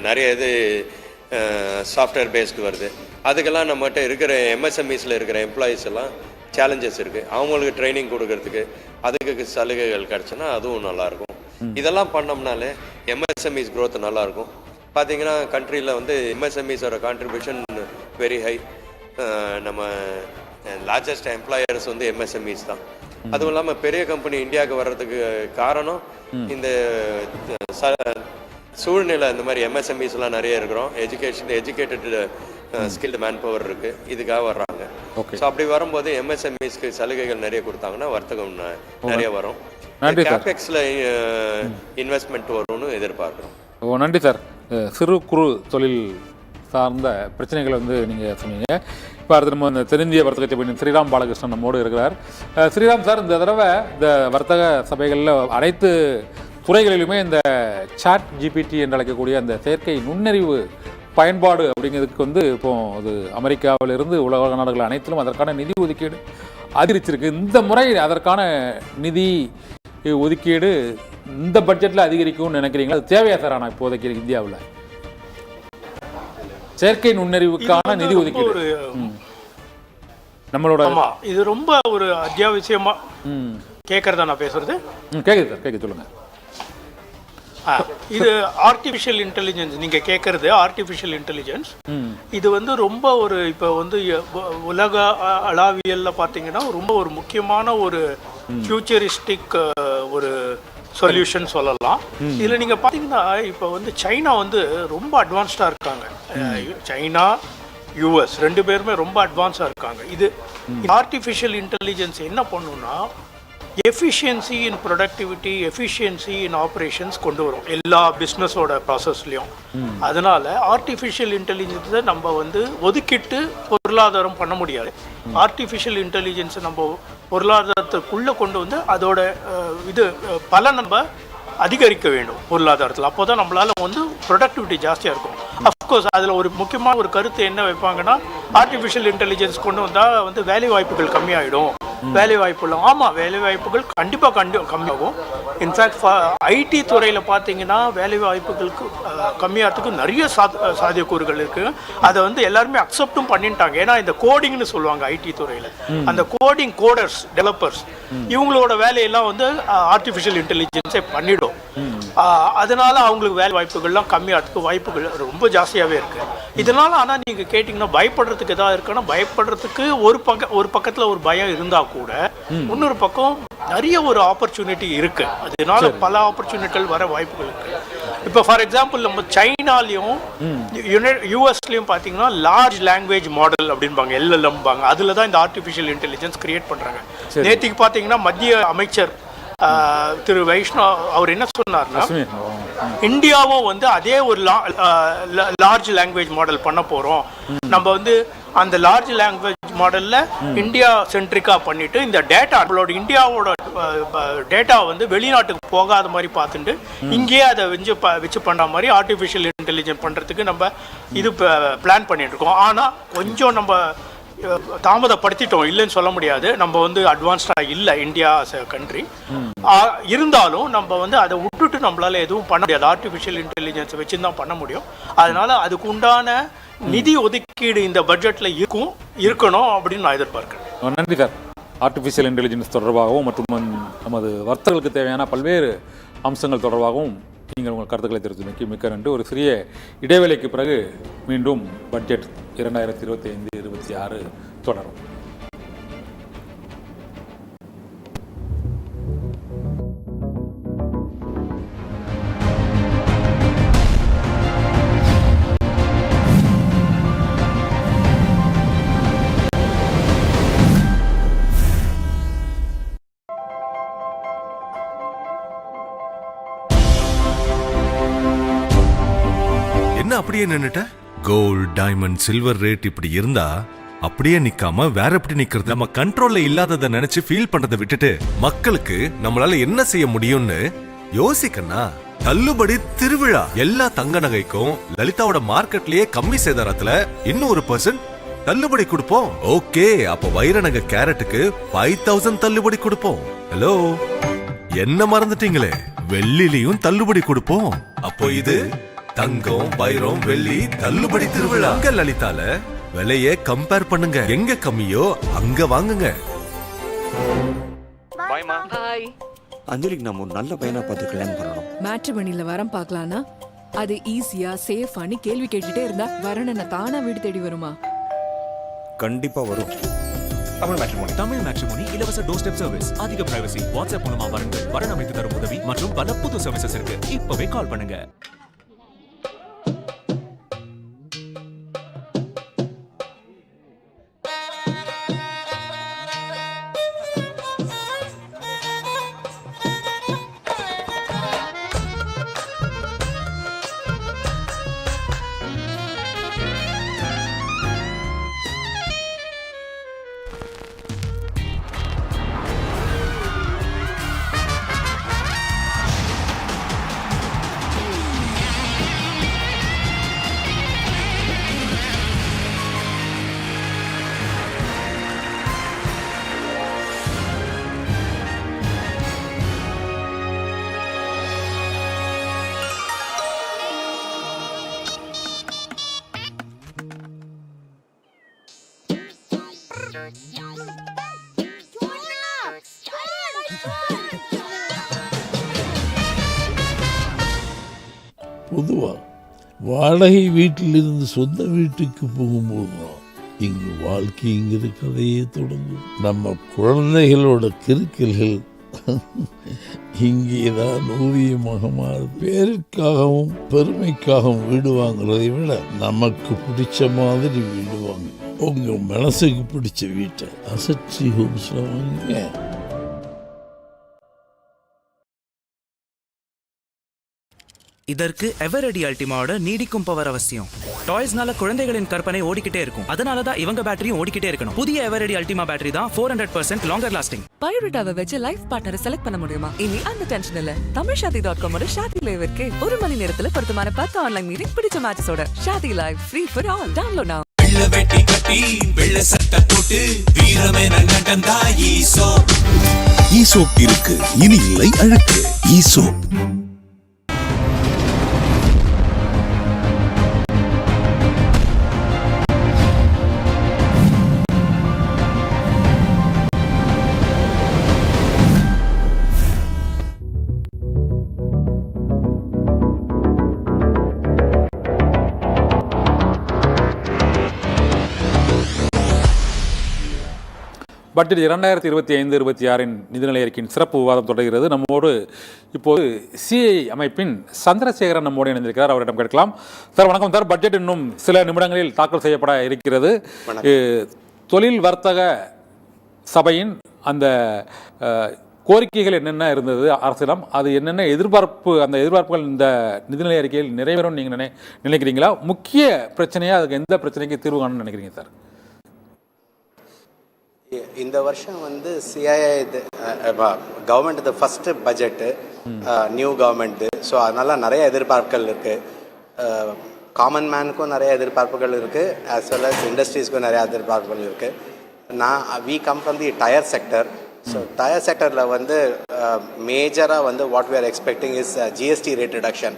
நிறைய இது சாஃப்ட்வேர் பேஸ்டு வருது. அதுக்கெல்லாம் நம்மகிட்ட இருக்கிற எம்எஸ்எம்இஸில் இருக்கிற எம்ப்ளாயீஸ் எல்லாம் சேலஞ்சஸ் இருக்குது. அவங்களுக்கு ட்ரைனிங் கொடுக்கறதுக்கு அதுக்கு சலுகைகள் கிடச்சுன்னா அதுவும் நல்லாயிருக்கும். இதெல்லாம் பண்ணோம்னாலே எம்எஸ்எம்இஸ் க்ரோத் நல்லாயிருக்கும். பார்த்தீங்கன்னா கண்ட்ரியில் வந்து எம்எஸ்எம்இஸோட கான்ட்ரிபியூஷன் வெரி ஹை. நம்ம லார்ஜஸ்ட் எம்ப்ளாயர்ஸ் வந்து எம்எஸ்எம்இஸ் தான். அதுவும் இல்லாமல் பெரிய கம்பெனி இந்தியாவுக்கு வர்றதுக்கு காரணம் இந்த சூழ்நிலை. இந்த மாதிரி எம்எஸ்எம்இஸ்லாம் நிறைய இருக்கிறோம். எஜுகேட்டட் ஸ்கில்டு மேன் பவர் இருக்குது, இதுக்காக வர்றாங்க. ஸோ அப்படி வரும்போது எம்எஸ்எம்இஸ்க்கு சலுகைகள் நிறைய கொடுத்தாங்கன்னா வர்த்தகம் நிறைய வரும். கேபெக்ஸில் இன்வெஸ்ட்மெண்ட் வரும்னு எதிர்பார்க்குறோம். நன்றி சார். சிறு குறு தொழில் சார்ந்த பிரச்சனைகளை வந்து நீங்கள் சொன்னீங்க. இப்போ அடுத்து நம்ம இந்த தென்னிந்திய வர்த்தக சபையின் ஸ்ரீராம் பாலகிருஷ்ணன் நம்மோடு இருக்கிறார். ஸ்ரீராம் சார், இந்த தடவை இந்த வர்த்தக சபைகளில் அனைத்து துறைகளிலுமே இந்த சாட் ஜிபிடி என்று அழைக்கக்கூடிய அந்த செயற்கை நுண்ணறிவு பயன்பாடு அப்படிங்கிறதுக்கு வந்து இப்போ அது அமெரிக்காவிலிருந்து உலக நாடுகள் அனைத்திலும் அதற்கான நிதி ஒதுக்கீடு அதிகரிச்சிருக்கு. இந்த முறை அதற்கான நிதி ஒதுக்கீடு இந்த பட்ஜெட்டில் அதிகரிக்கும்னு நினைக்கிறீங்களா? அது தேவையா சார்? ஆனால் இப்போதைக்கு இந்தியாவில் செயற்கை நுண்ணறிவுக்கான நிதி ஒதுக்கீடு நம்மளோட இது ரொம்ப ஒரு அத்தியாவசியமா கேட்கறதா நான் பேசுறது? கேக்குது சார், கேட்க சொல்லுங்க. இது ஆர்டிஃபிஷியல் இன்டெலிஜென்ஸ் நீங்க கேட்கறது ஆர்டிஃபிஷியல் இன்டெலிஜென்ஸ். இது வந்து ரொம்ப ஒரு இப்போ வந்து உலக அளவியல்ல பார்த்தீங்கன்னா ரொம்ப ஒரு முக்கியமான ஒரு ஃபியூச்சரிஸ்டிக் ஒரு சொல்யூஷன் சொல்லலாம். இதில் நீங்கள் பார்த்தீங்கன்னா இப்போ வந்து சைனா வந்து ரொம்ப அட்வான்ஸ்டாக இருக்காங்க. சைனா யூஎஸ் ரெண்டு பேருமே ரொம்ப அட்வான்ஸாக இருக்காங்க. இது ஆர்டிஃபிஷியல் இன்டெலிஜென்ஸ் என்ன பண்ணுன்னா எஃபிஷியன்சி இன் ப்ரொடக்டிவிட்டி, எஃபிஷியன்சி இன் ஆப்ரேஷன்ஸ் கொண்டு வரும் எல்லா பிஸ்னஸோட ப்ராசஸ்லையும். அதனால ஆர்டிஃபிஷியல் இன்டெலிஜென்ஸை நம்ம வந்து ஒதுக்கிட்டு பொருளாதாரம் பண்ண முடியாது. ஆர்டிஃபிஷியல் இன்டெலிஜென்ஸை நம்ம பொருளாதாரத்துக்குள்ளே கொண்டு வந்து அதோட இது பல நம்ம அதிகரிக்க வேண்டும் பொருளாதாரத்தில். அப்போ தான் நம்மளால் வந்து ப்ரொடக்டிவிட்டி ஜாஸ்தியாக இருக்கும். அஃப்கோர்ஸ் அதில் ஒரு முக்கியமான ஒரு கருத்து என்ன வைப்பாங்கன்னா, ஆர்டிஃபிஷியல் இன்டெலிஜென்ஸ் கொண்டு வந்தால் வந்து வேலை வாய்ப்புகள் கம்மியாயிடும். வேலை வாய்ப்புகள், ஆமாம், வேலை வாய்ப்புகள் கண்டிப்பாக கம்மியாகும். இன்ஃபேக்ட் ஐடி துறையில் பார்த்தீங்கன்னா வேலை வாய்ப்புகளுக்கு கம்மியாகிறதுக்கு நிறைய சாத்தியக்கூறுகள் இருக்குது. அதை வந்து எல்லாருமே அக்செப்டும் பண்ணிட்டாங்க. ஏன்னா இந்த கோடிங்னு சொல்லுவாங்க ஐடி துறையில், அந்த கோடிங் கோடர்ஸ் டெவலப்பர்ஸ் இவங்களோட வேலையெல்லாம் வந்து ஆர்டிஃபிஷியல் இன்டெலிஜென்ஸே பண்ணிடும். அதனால அவங்களுக்கு வேலை வாய்ப்புகள்லாம் கம்மியாகிறதுக்கு வாய்ப்புகள் ரொம்ப ஜாஸ்தியாகவே இருக்குது. இதனால ஆனால் நீங்கள் கேட்டிங்கன்னா பயப்படுறதுக்கு எதாவது இருக்குன்னா, பயப்படுறதுக்கு ஒரு பக்கத்தில் ஒரு பயம் இருந்தால் கூட இன்னொரு பக்கம் நிறைய ஒரு ஆப்பர்ச்சுனிட்டி இருக்கு. அதனால பல ஆப்பர்ச்சுனிட்டிகள் வர வாய்ப்புகள் இருக்கு. இப்போ ஃபார் எக்ஸாம்பிள் நம்ம சைனாலையும் யூஎஸ்லையும் பார்த்தீங்கன்னா லார்ஜ் லாங்குவேஜ் மாடல் அப்படின்பாங்க, எல்எல்எம்பாங்க. அதில் தான் இந்த ஆர்டிஃபிஷியல் இன்டெலிஜென்ஸ் கிரியேட் பண்ணுறாங்க. நேற்றுக்கு பார்த்தீங்கன்னா மத்திய அமைச்சர் திரு வைஷ்ணவ் அவர் என்ன சொன்னார்னா, இந்தியாவும் வந்து அதே ஒரு லார்ஜ் லாங்குவேஜ் மாடல் பண்ண போகிறோம். நம்ம வந்து அந்த லார்ஜ் லாங்குவேஜ் மாடலில் இந்தியா சென்ட்ரிக்காக பண்ணிட்டு இந்த டேட்டா நம்மளோட இந்தியாவோட டேட்டா வந்து வெளிநாட்டுக்கு போகாத மாதிரி பார்த்துட்டு இங்கேயே அதை வச்சு பண்ணுற மாதிரி ஆர்டிஃபிஷியல் இன்டெலிஜென்ஸ் பண்ணுறதுக்கு நம்ம இது பிளான் பண்ணிட்டு இருக்கோம். ஆனால் கொஞ்சம் நம்ம தாமதப்படுத்திட்டோம், இல்லைன்னு சொல்ல முடியாது. நம்ம வந்து அட்வான்ஸ்டாக இல்லை இந்தியா ஆஸ் எ கண்ட்ரி. இருந்தாலும் நம்ம வந்து அதை விட்டுட்டு நம்மளால எதுவும் பண்ண முடியாது. ஆர்டிஃபிஷியல் இன்டெலிஜென்ஸை வச்சு தான் பண்ண முடியும். அதனால அதுக்கு உண்டான நிதி ஒதுக்கீடு இந்த பட்ஜெட்டில் இருக்கணும் அப்படின்னு நான் எதிர்பார்க்கிறேன். நன்றி சார். ஆர்டிஃபிஷியல் இன்டெலிஜென்ஸ் தொடர்பாகவும் மற்றும் நமது வர்த்தகர்களுக்கு தேவையான பல்வேறு அம்சங்கள் தொடர்பாகவும் நீங்கள் உங்கள் கருத்துக்களை தெரிவித்து மிக்க நன்றி. ஒரு சிறிய இடைவேளைக்கு பிறகு மீண்டும் பட்ஜெட் 2025-26 தொடரும். அப்படியே நின்னுட்ட? கோல்ட், டைமண்ட், சில்வர் ரேட் இப்படி இருந்தா அப்படியே நிக்காம வேற எப்படி நிக்கிறது? நம்ம கண்ட்ரோல்ல இல்லாததை நினைச்சு ஃபீல் பண்றதை விட்டுட்டு மக்களுக்கு நம்மளால என்ன செய்ய முடியும்னு யோசிக்கனா. தள்ளுபடி திருவிழா. எல்லா தங்க நகைக்கும் லலிதாவோட மார்க்கெட்லயே கம்மி சேதாரத்துல இன்னும் 1% தள்ளுபடி கொடுப்போம். ஓகே, அப்ப வைர நகை கேரட்டுக்கு 5000 தள்ளுபடி கொடுப்போம். ஹலோ, என்ன மறந்துட்டீங்களே? வெள்ளிலையும் தள்ளுபடி கொடுப்போம். அப்போ இது தங்கம், வைரம், வெள்ளி தள்ளுபடி திருவிழா. அங்க லலிதால விலையை கம்பேர் பண்ணுங்க. எங்க கம்மியோ அங்க வாங்குங்க. பாய்மா. ஹாய். அஞ்சலிக்கு நம்ம ஒரு நல்ல பையனா பார்த்து கல்யாணம் பண்ணணும். மேட்ரிமோனில வரம் பார்க்கலானா அது ஈஸியா சேஃபானு கேள்வி கேட்டுட்டே இருந்தா வரணும்னா தானா வீடு தேடி வருமா? கண்டிப்பா வரும். தமிழ் மேட்ரிமோனி இலவச டோர் ஸ்டெப் சர்வீஸ், அதிக பிரைவசி, வாட்ஸ்அப் மூலமா வரன்கள், வரன் அமைத்து தரும் உதவி மற்றும் பல புது சர்வீசஸ் இருக்கு. இப்பவே கால் பண்ணுங்க. பொதுவா வாடகை வீட்டிலிருந்து சொந்த வீட்டுக்கு போகும்போதுதான் இங்கு வாழ்க்கைங்கிற கதையே தொடங்கும். நம்ம குழந்தைகளோட கிறுக்கல்கள் இங்கேதான் ஓவியமாக மாறுது. பேருக்காகவும் பெருமைக்காகவும் வீடு வாங்குறதை விட நமக்கு பிடிச்ச மாதிரி வீடு வாங்க. உங்க மனசுக்கு பிடிச்ச வீட்டை அசட்சி ஹோம்ஸ்ல வாங்குங்க. இதற்கு எவரெடி அல்டிமாவோட நீடிக்கும் பவர் அவசியம். டாய்ஸ்னால குழந்தைகளின் கற்பனை ஓடிக்கிட்டே இருக்கும். அதனால தான் இவங்க பேட்டரியும் ஓடிக்கிட்டே இருக்கணும். புதிய எவரெடி அல்டிமா பேட்டரி தான் 400% லாங்கர் லாஸ்டிங். பயோடேட்டாவை வச்சு லைஃப் பார்ட்னரை செலக்ட் பண்ண முடியுமா? இனி அந்த டென்ஷன் இல்ல. தமிழ்ஷாதி.com ஓட ஷாதி லைவ் இருக்கே. 1 மணி நேரத்துல பொருத்தமான 10 ஆன்லைன் மீட்டிங் பிடிச்ச மேட்சஸோட. Shaadi live free for all. Download now. வெள்ள வெட்டி கட்டி வெள்ள சட்டை போட்டு வீரமே நங்கண்டா ஈசோப். ஈசோப் இருக்கு, இனி இல்லை அழுக்கு. ஈசோப். பட்ஜெட் 2025-26 நிதிநிலை அறிக்கையின் சிறப்பு விவாதம் தொடர்கிறது. நம்மோடு இப்போது சிஐ அமைப்பின் சந்திரசேகரன் நம்மோடு இணைந்திருக்கிறார். அவரிடம் கேட்கலாம். சார் வணக்கம் சார். பட்ஜெட் இன்னும் சில நிமிடங்களில் தாக்கல் செய்யப்பட இருக்கிறது. தொழில் வர்த்தக சபையின் அந்த கோரிக்கைகள் என்னென்ன இருந்தது அரசிடம், அது என்னென்ன அந்த எதிர்பார்ப்புகள் இந்த நிதிநிலை அறிக்கையில் நிறைவேறும் நீங்கள் நினைக்கிறீங்களா? முக்கிய பிரச்சனையாக அதுக்கு எந்த பிரச்சனைக்கு தீர்வு காணணும்னு நினைக்கிறீங்க சார்? இந்த வருஷம் வந்து CII government first budget new government. So அதனால் நிறைய எதிர்பார்ப்புகள் இருக்குது. காமன் மேனுக்கும் நிறைய எதிர்பார்ப்புகள் இருக்குது, ஆஸ் வெல் அஸ் இண்டஸ்ட்ரீஸ்க்கும் நிறைய எதிர்பார்ப்புகள் இருக்குது. We come from the tyre sector. So tyre செக்டரில் வந்து மேஜராக வந்து what we are expecting is GST rate reduction.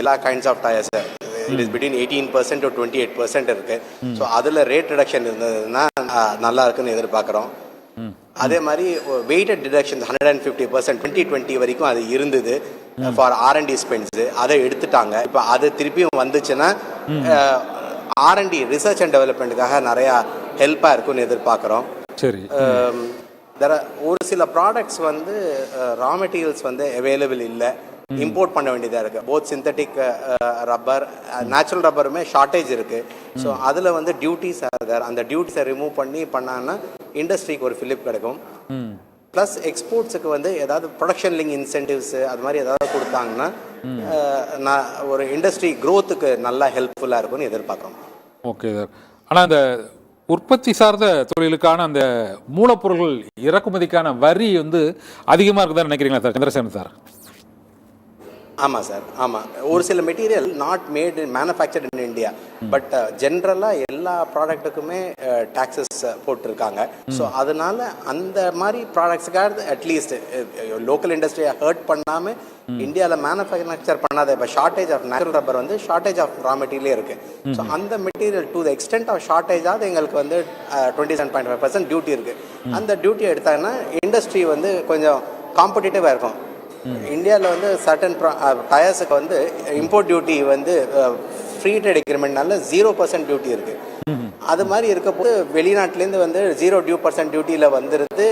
எல்லா kinds of tyres it is between 18% to 28% இருக்குது. ஸோ அதில் ரேட் ரிடக்ஷன் இருந்ததுன்னா நல்லா இருக்குன்னு எதிர்பார்க்குறோம். அதே மாதிரி வெயிட்டட் டிடக்ஷன் 150% 2020 வரைக்கும் அது இருந்தது ஃபார் R&D ஸ்பெண்ட்ஸு. அதை எடுத்துட்டாங்க. இப்போ அது திருப்பியும் வந்துச்சுன்னா R&D ரிசர்ச் அண்ட் டெவலப்மெண்ட்டுக்காக நிறையா ஹெல்ப்பாக இருக்குன்னு எதிர்பார்க்குறோம். சரி. ஒரு சில ப்ராடக்ட்ஸ் வந்து ரா மெட்டீரியல்ஸ் வந்து அவைலபிள் இல்லை, இம்போர்ட் பண்ண வேண்டியதாக இருக்குது. போத் சிந்தட்டிக் ரப்பர், நேச்சுரல் ரப்பருமே ஷார்ட்டேஜ் இருக்குது. ஸோ அதில் வந்து டியூட்டிஸ் அந்த டியூட்டிஸை ரிமூவ் பண்ணாங்கன்னா இண்டஸ்ட்ரிக்கு ஒரு ஃபிலிப் கிடைக்கும். ப்ளஸ் எக்ஸ்போர்ட்ஸுக்கு வந்து ஏதாவது ப்ரொடக்ஷன் லிங்க் இன்சென்டிவ்ஸு அது மாதிரி ஏதாவது கொடுத்தாங்கன்னா ஒரு இண்டஸ்ட்ரி க்ரோத்துக்கு நல்லா ஹெல்ப்ஃபுல்லாக இருக்கும்னு எதிர்பார்க்குறோம். Okay sir. ஆனால் அந்த உற்பத்தி சார்ந்த தொழிலுக்கான அந்த மூலப்பொருள்கள் இறக்குமதிக்கான வரி வந்து அதிகமாக இருக்குதான்னு நினைக்கிறீங்களா சார் சந்திரசேகரன் சார்? ஆமாம் சார், ஆமாம். ஒரு சில material not made manufactured in India, but ஜென்ரலாக எல்லா ப்ராடக்ட்டுக்குமே டேக்ஸஸ் போட்டிருக்காங்க. ஸோ அதனால அந்த மாதிரி ப்ராடக்ட்ஸுக்காக அட்லீஸ்ட் லோக்கல் இண்டஸ்ட்ரியை ஹர்ட் பண்ணாமல் இந்தியாவில் மேனுஃபேக்சர் பண்ணாத இப்போ ஷார்ட்டேஜ் ஆஃப் நேச்சுரல் ரப்பர் வந்து ஷார்ட்டேஜ் ஆஃப் ரா மெட்டீரியலே இருக்குது. ஸோ அந்த material to the extent of ஷார்ட்டேஜாவது எங்களுக்கு வந்து 27.5% டியூட்டி இருக்குது. அந்த டியூட்டியை எடுத்தாங்கன்னா இண்டஸ்ட்ரி வந்து கொஞ்சம் காம்படிட்டிவாக இருக்கும். இந்தியாவில் வந்து சர்டன் டயர்ஸுக்கு வந்து இம்போர்ட் டியூட்டி வந்து ஃப்ரீ ட்ரேட் எக்ரிமெண்ட்னால 0% டியூட்டி இருக்குது. அது மாதிரி இருக்கப்போது வெளிநாட்டிலேருந்து வந்து 0% டியூட்டியில் வந்துடுது.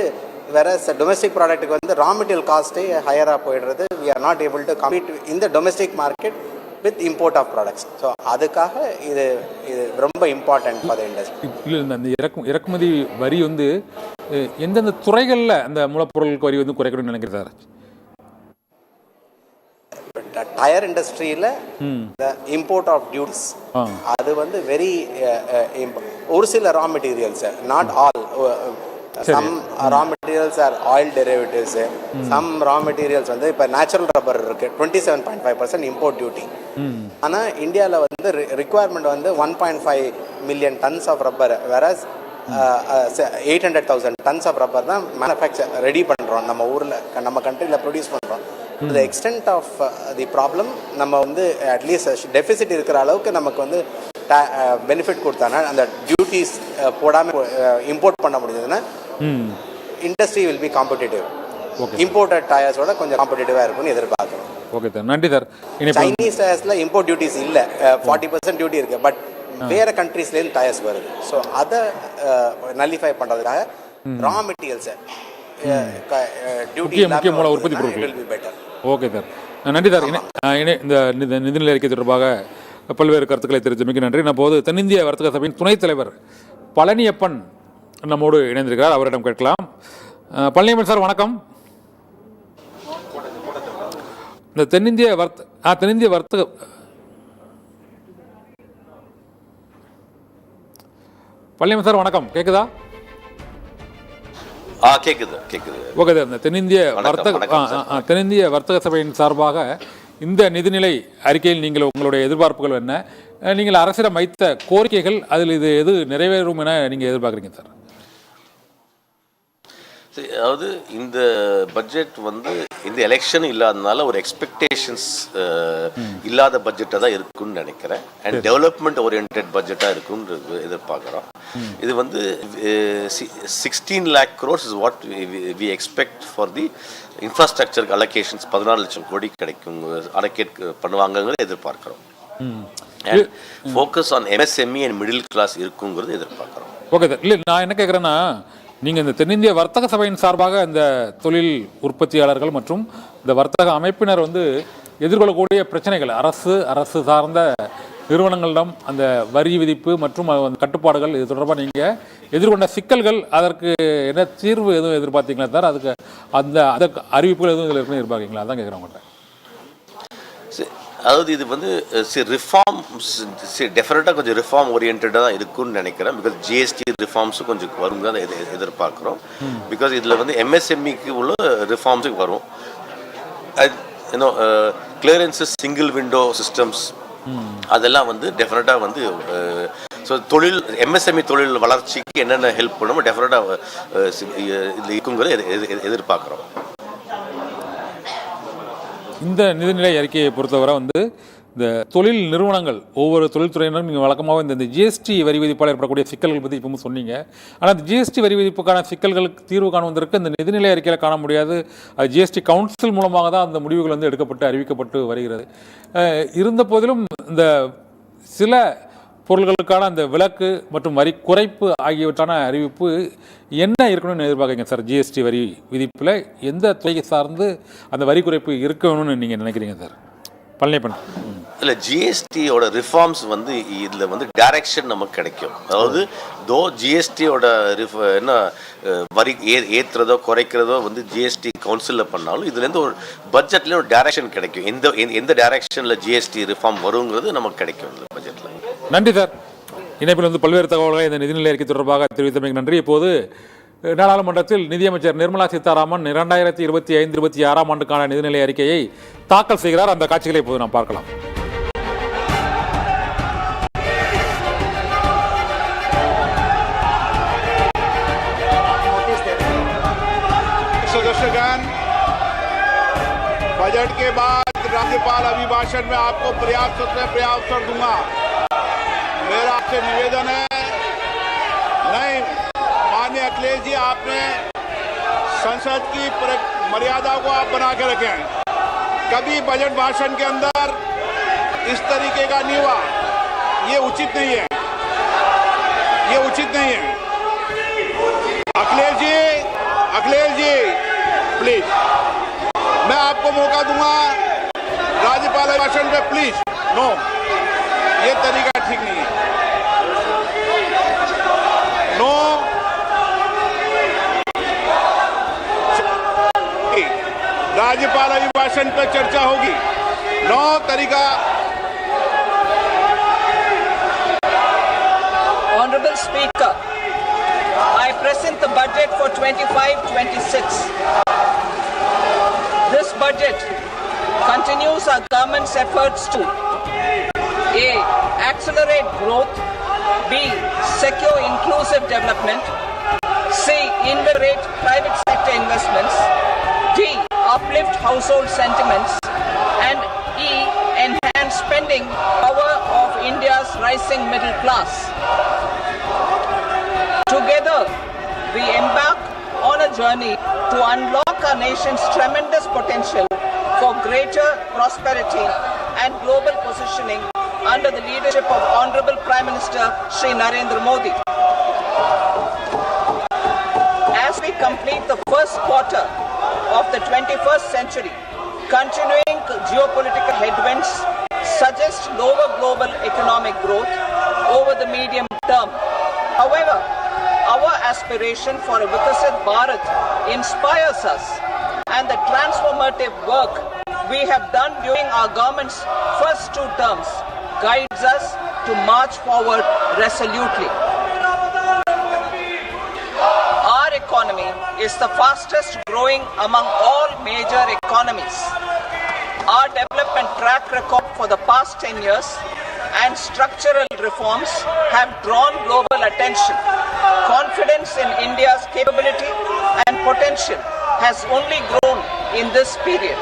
வேற டொமஸ்டிக் ப்ராடக்ட்டுக்கு வந்து ரா மெட்டீரியல் காஸ்ட்டே ஹையராக போயிடுறது. We are not able to compete in the domestic market with import of products. So அதுக்காக இது ரொம்ப இம்பார்ட்டன்ட் ஃபார் த இண்டஸ்ட்ரி. இல்லை, அந்த இறக்குமதி வரி வந்து எந்தெந்த துறைகளில் அந்த மூலப்பொருளுக்கு வரி வந்து குறைக்கணும்னு நினைக்கிறேன் சார்? டயர் இண்டஸ்ட்ரியில் இம்போர்ட் ஆஃப் டியூட்டிஸ் அது வந்து வெரி ஒரு சில raw materials, not all. Some raw materials are oil derivatives, some raw materials வந்து இப்போ நேச்சுரல் ரப்பர் இருக்குது 27.5% இம்போர்ட் டியூட்டி. ஆனால் இந்தியாவில் வந்து ரிக்குவயர்மெண்ட் வந்து 1.5 million tons of rubber, whereas 800,000 tons of rubber தான் மேனுஃபேக்சர் ரெடி பண்ணுறோம் நம்ம ஊரில், நம்ம கண்ட்ரியில் ப்ரொடியூஸ் பண்ணுறோம். The extent of the problem நம்ம வந்து அட்லீஸ்ட் டெஃபிசிட் இருக்கிற அளவுக்கு நமக்கு வந்து பெனிஃபிட் கொடுத்தாங்கன்னா அந்த டியூட்டிஸ் போடாமல் இம்போர்ட் பண்ண முடிஞ்சதுன்னா industry will be competitive. Imported டயர்ஸோட கொஞ்சம் காம்படிட்டிவாக இருக்கும்னு எதிர்பார்க்குறோம். ஓகே சார், நன்றி சார். சைனீஸ் டயர்ஸில் இம்போர்ட் டியூட்டிஸ் இல்லை, 40% டியூட்டி இருக்குது. பட் வேறு கண்ட்ரீஸ்லேருந்து டயர்ஸ் வருது. ஸோ அதை நல்லிஃபை பண்ணுறதுக்காக ரா மெட்டீரியல்ஸை முக்கிய மூல உற்பத்தி பொருட்கள். ஓகே சார், நன்றி சார். இந்த நிதிநிலை அறிக்கை தொடர்பாக பல்வேறு கருத்துக்களை தெரிவித்தமைக்கு நன்றி. அப்போது தென்னிந்திய வர்த்தக சபையின் துணைத் தலைவர் பழனியப்பன் நம்மோடு இணைந்திருக்கிறார். அவரிடம் கேட்கலாம். பழனியப்பன் சார் வணக்கம். இந்த தென்னிந்திய வர்த்தக பழனியப்பன் சார் வணக்கம், கேட்குதா? கேக்குது. ஓகே சார், இந்த தென்னிந்திய வர்த்தக சபையின் சார்பாக இந்த நிதிநிலை அறிக்கையில் நீங்கள் உங்களுடைய எதிர்பார்ப்புகள் என்ன, நீங்கள் அரசிடம் வைத்த கோரிக்கைகள், அதில் இது எது நிறைவேறும் என நீங்கள் எதிர்பார்க்குறீங்க சார்? அதாவது இந்த பட்ஜெட் வந்து இந்த எலெக்ஷன் இல்லாதனால ஒரு எக்ஸ்பெக்டேஷன்ஸ் இல்லாத பட்ஜெட்டாக தான் இருக்குன்னு நினைக்கிறேன். அண்ட் டெவலப்மெண்ட் ஓரியன்ட் பட்ஜெட்டாக இருக்குன்னு எதிர்பார்க்குறோம். இது வந்து 16 lakh crores is what we expect for the இன்ஃப்ராஸ்ட்ரக்சருக்கு அலோகேஷன்ஸ். 14 லட்சம் கோடி கிடைக்கும், அலோகேட் பண்ணுவாங்கங்கிறத எதிர்பார்க்குறோம். And focus on MSME and middle class இருக்குங்கிறது எதிர்பார்க்குறோம். Okay sir. இல்லை, நான் என்ன கேட்குறேன்னா, நீங்கள் இந்த தென்னிந்திய வர்த்தக சபையின் சார்பாக இந்த தொழில் உற்பத்தியாளர்கள் மற்றும் இந்த வர்த்தக அமைப்பினர் வந்து எதிர்கொள்ளக்கூடிய பிரச்சனைகள், அரசு சார்ந்த நிறுவனங்களிடம் அந்த வரி விதிப்பு மற்றும் கட்டுப்பாடுகள், இது தொடர்பாக நீங்கள் எதிர்கொண்ட சிக்கல்கள், அதற்கு என்ன தீர்வு எதுவும் எதிர்பார்த்தீங்களா சார்? அதற்கு அறிவிப்புகள் எதுவும் இதில் இருக்குன்னு எதிர்பார்க்கீங்களா? அதான் கேட்குறேன் உங்கள்கிட்ட. அதாவது இது வந்து ரிஃபார்ம்ஸ் டெஃபினட்டாக கொஞ்சம் ரிஃபார்ம் ஓரியன்டாக தான் இருக்குன்னு நினைக்கிறேன். பிகாஸ் ஜிஎஸ்டி ரிஃபார்ம்ஸும் கொஞ்சம் வரும் தான் எதிர்பார்க்குறோம். பிகாஸ் இதில் வந்து எம்எஸ்எம்இக்கு உள்ள ரிஃபார்ம்ஸுக்கு வரும். இன்னும் கிளியரன்ஸஸ், சிங்கிள் விண்டோ சிஸ்டம்ஸ், அதெல்லாம் வந்து டெஃபினட்டாக வந்து ஸோ தொழில் எம்எஸ்எம்இ தொழில் வளர்ச்சிக்கு என்னென்ன ஹெல்ப் பண்ணுமோ டெஃபினட்டாக இதில் இருக்குங்கிறத எதிர்பார்க்குறோம். இந்த நிதிநிலை அறிக்கையை பொறுத்தவரை வந்து இந்த தொழில் நிறுவனங்கள் ஒவ்வொரு தொழில்துறையினரும் நீங்கள் வழக்கமாக இந்த ஜிஎஸ்டி வரி விதிப்பால் ஏற்படக்கூடிய சிக்கல்கள் பற்றி இப்போ சொன்னீங்க. ஆனால் அந்த ஜிஎஸ்டி வரி விதிப்புக்கான சிக்கல்களுக்கு தீர்வு காணுவதற்கு இந்த நிதிநிலை அறிக்கையில் காண முடியாது. அது ஜிஎஸ்டி கவுன்சில் மூலமாக தான் அந்த முடிவுகள் வந்து எடுக்கப்பட்டு அறிவிக்கப்பட்டு வருகிறது. இருந்த போதிலும் இந்த சில பொருள்களுக்கான அந்த விலக்கு மற்றும் வரி குறைப்பு ஆகியவற்றான அறிவிப்பு என்ன இருக்கணும்னு எதிர்பார்க்குறீங்க சார்? ஜிஎஸ்டி வரி விதிப்பில் எந்த துறையை சார்ந்து அந்த வரி குறைப்பு இருக்கணும்னு நீங்கள் நினைக்கிறீங்க சார்? பழனியப்பன். இல்லை, ஜிஎஸ்டியோட ரிஃபார்ம்ஸ் வந்து இதில் வந்து டைரக்ஷன் நமக்கு கிடைக்கும். அதாவது ஜிஎஸ்டியோட என்ன வரி ஏற்றுறதோ குறைக்கிறதோ வந்து ஜிஎஸ்டி கவுன்சிலில் பண்ணாலும் இதுலேருந்து ஒரு பட்ஜெட்லேயும் ஒரு டைரக்ஷன் கிடைக்கும். எந்த டைரக்ஷனில் ஜிஎஸ்டி ரிஃபார்ம் வருங்கிறது நமக்கு கிடைக்கும் இந்த பட்ஜெட்டில். நன்றி சார். இணைப்பில் வந்து பல்வேறு தகவல்களை இந்த நிதிநிலை அறிக்கை தொடர்பாக தெரிவித்தமைக்கு நன்றி. இப்போது நாடாளுமன்றத்தில் நிதியமைச்சர் நிர்மலா சீதாராமன் 2025-26 ஆண்டுக்கான நிதிநிலை அறிக்கையை தாக்கல் செய்கிறார். அந்த காட்சிகளை இப்போது நாம் பார்க்கலாம். बजट के बाद राज्यपाल अभिभाषण में आपको पर्याप्त दूंगा. मेरा आपसे निवेदन है, नहीं माननीय अखिलेश जी, आपने संसद की मर्यादा को आप बना के रखें. कभी बजट भाषण के अंदर इस तरीके का नहीं हुआ. ये उचित नहीं है, ये उचित नहीं है. अखिलेश जी प्लीज, मैं आपको मौका दूंगा राज्यपाल भाषण पे. प्लीज नो, ये तरीका ठीक नहीं है. नो, राज्यपाल अभिभाषण पे चर्चा होगी. नो तरीका. Honorable Speaker, I present the budget for 25-26. This budget continues our government's efforts to A. Accelerate growth, B. Secure inclusive development, C. Invigorate private sector investments, D. Uplift household sentiments, and E. Enhance spending power of India's rising middle class. Together, we embark on a journey to unlock our nation's tremendous potential for greater prosperity and global positioning under the leadership of Honorable Prime Minister Shri Narendra Modi. As we complete the first quarter of the 21st century, continuing geopolitical headwinds suggest lower global economic growth over the medium term. However, our aspiration for a Vikasit Bharat inspires us, and the transformative work we have done during our government's first 2 terms guides us to march forward resolutely. Our economy is the fastest growing among all major economies. Our development track record for the past 10 years and structural reforms have drawn global attention. Confidence in India's capability and potential has only grown in this period.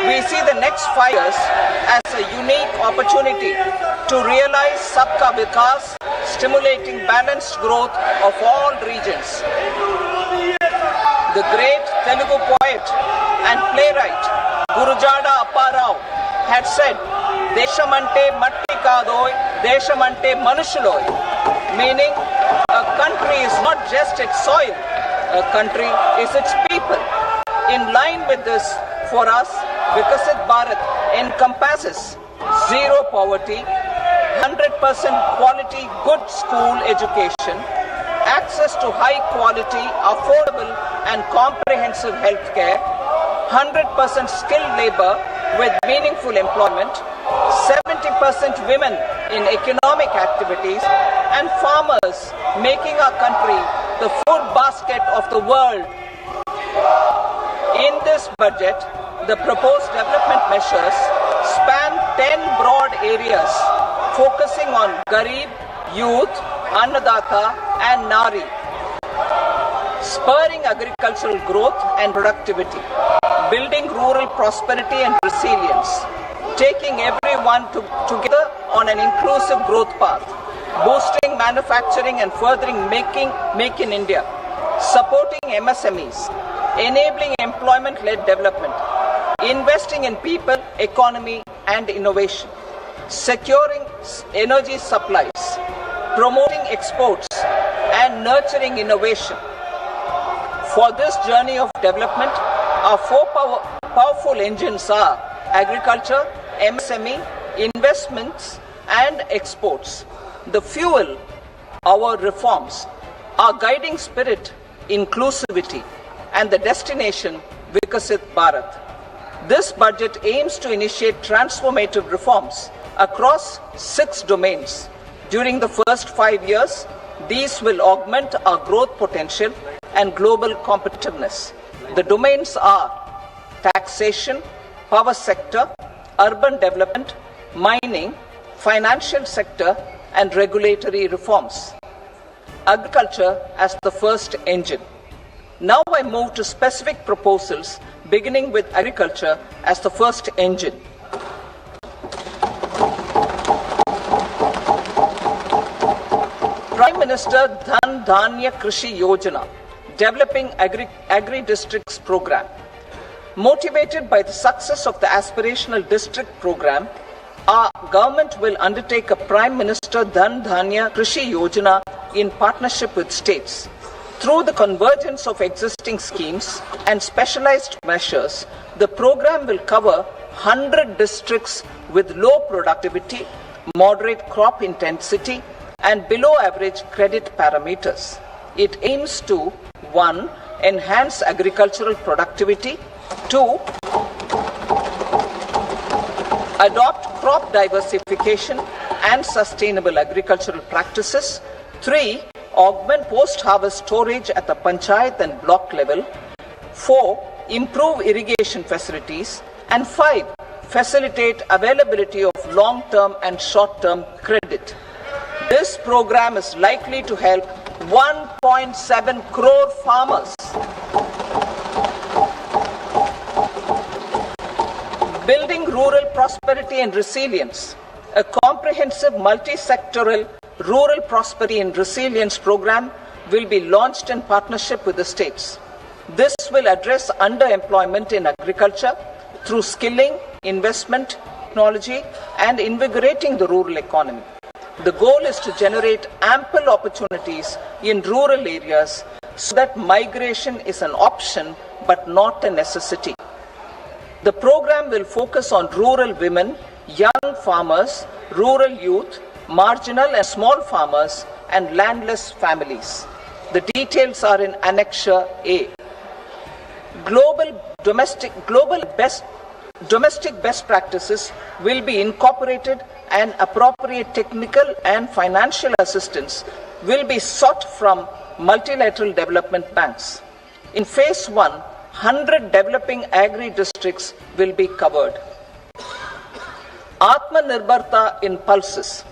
We see the next 5 years as a unique opportunity to realize Sabka Vikas, stimulating balanced growth of all regions. The great Telugu poet and playwright Gurujada Apparao had said, Deshamante matti kadoy, Deshamante manushuloy, meaning a country is not just its soil, a country is its people. In line with this, for us, Vikasit Bharat encompasses zero poverty, 100% quality good school education, access to high quality, affordable and comprehensive health care, 100% skilled labor with meaningful employment, 10% women in economic activities, and farmers making our country the food basket of the world. In this budget, the proposed development measures span 10 broad areas focusing on Garib, youth, Annadata and Nari, spurring agricultural growth and productivity, building rural prosperity and resilience, taking everyone together on an inclusive growth path, boosting manufacturing and furthering Make in India, supporting MSMEs, enabling employment-led development, investing in people, economy and innovation, securing energy supplies, promoting exports and nurturing innovation. For this journey of development, our four powerful engines are agriculture, MSME, investments and exports. The fuel, our reforms, our guiding spirit, inclusivity, and the destination, Vikasit Bharat. This budget aims to initiate transformative reforms across 6 domains. During the first 5 years, these will augment our growth potential and global competitiveness. The domains are taxation, power sector, urban development, mining, financial sector, and regulatory reforms. Agriculture as the first engine. Now I move to specific proposals, beginning with agriculture as the first engine. Prime Minister Dhan Dhanya Krishi Yojana, Developing Agri-Districts Program. Motivated by the success of the Aspirational District Program, our government will undertake a Prime Minister Dhan Dhanya Krishi Yojana in partnership with states. Through the convergence of existing schemes and specialized measures, the program will cover 100 districts with low productivity, moderate crop intensity, and below average credit parameters. It aims to 1. Enhance agricultural productivity, 2. Adopt crop diversification and sustainable agricultural practices, 3. Augment post-harvest storage at the panchayat and block level, 4. Improve irrigation facilities, and 5. Facilitate availability of long-term and short-term credit. This program is likely to help 1.7 crore farmers. Building rural prosperity and resilience. A comprehensive multi-sectoral rural prosperity and resilience program will be launched in partnership with the states. This will address underemployment in agriculture through skilling, investment, technology, and invigorating the rural economy. The goal is to generate ample opportunities in rural areas so that migration is an option but not a necessity. The program will focus on rural women, young farmers, rural youth, marginal and small farmers, and landless families. The details are in Annexure A. Domestic best practices will be incorporated, and appropriate technical and financial assistance will be sought from multilateral development banks. In phase 1, 100 developing agri-districts will be covered. Atmanirbharta in pulses.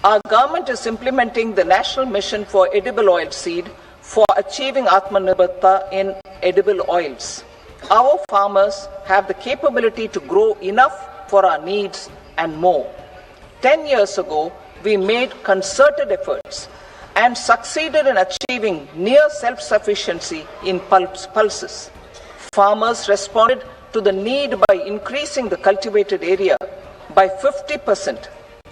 Our government is implementing the National Mission for Edible Oil Seed for achieving Atmanirbharta in edible oils. Our farmers have the capability to grow enough for our needs and more. 10 years ago, we made concerted efforts and succeeded in achieving near self-sufficiency in pulses. Farmers responded to the need by increasing the cultivated area by 50%,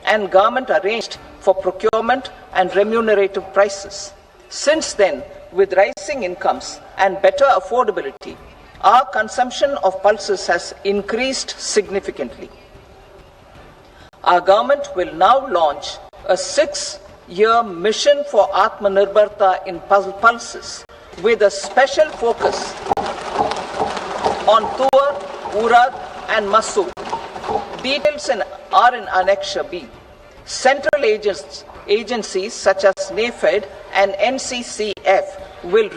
and government arranged for procurement and remunerative prices. Since then, with rising incomes and better affordability, our consumption of pulses has increased significantly. Our government will now launch a 6-year mission for Atmanirbharta in pulses with a special focus on Tur, Urad and Masoor. Details are in Annexure B. Central agencies such as NAFED and NCCF will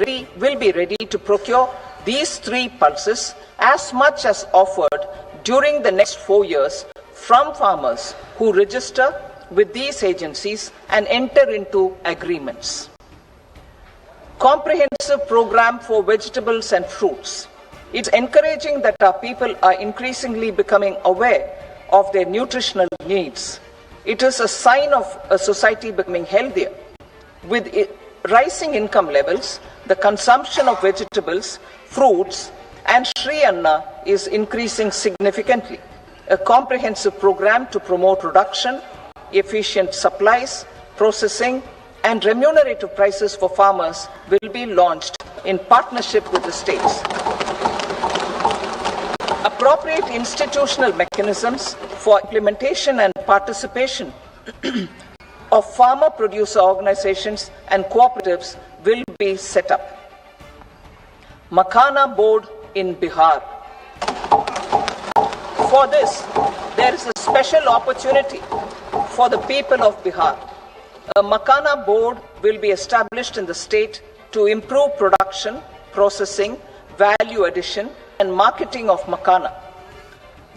be ready to procure these 3 pulses as much as offered during the next 4 years from farmers who register with these agencies and enter into agreements. Comprehensive program for vegetables and fruits. It's encouraging that our people are increasingly becoming aware of their nutritional needs. It is a sign of a society becoming healthier. With rising income levels, the consumption of vegetables, fruits, and Shri Anna is increasing significantly. A comprehensive program to promote production, efficient supplies, processing, and remunerative prices for farmers will be launched in partnership with the states. Appropriate institutional mechanisms for implementation and participation of farmer producer organizations and cooperatives will be set up. Makhana board in Bihar. For this, there is a special opportunity for the people of Bihar. A Makhana board will be established in the state to improve production, processing, value addition, and marketing of Makhana.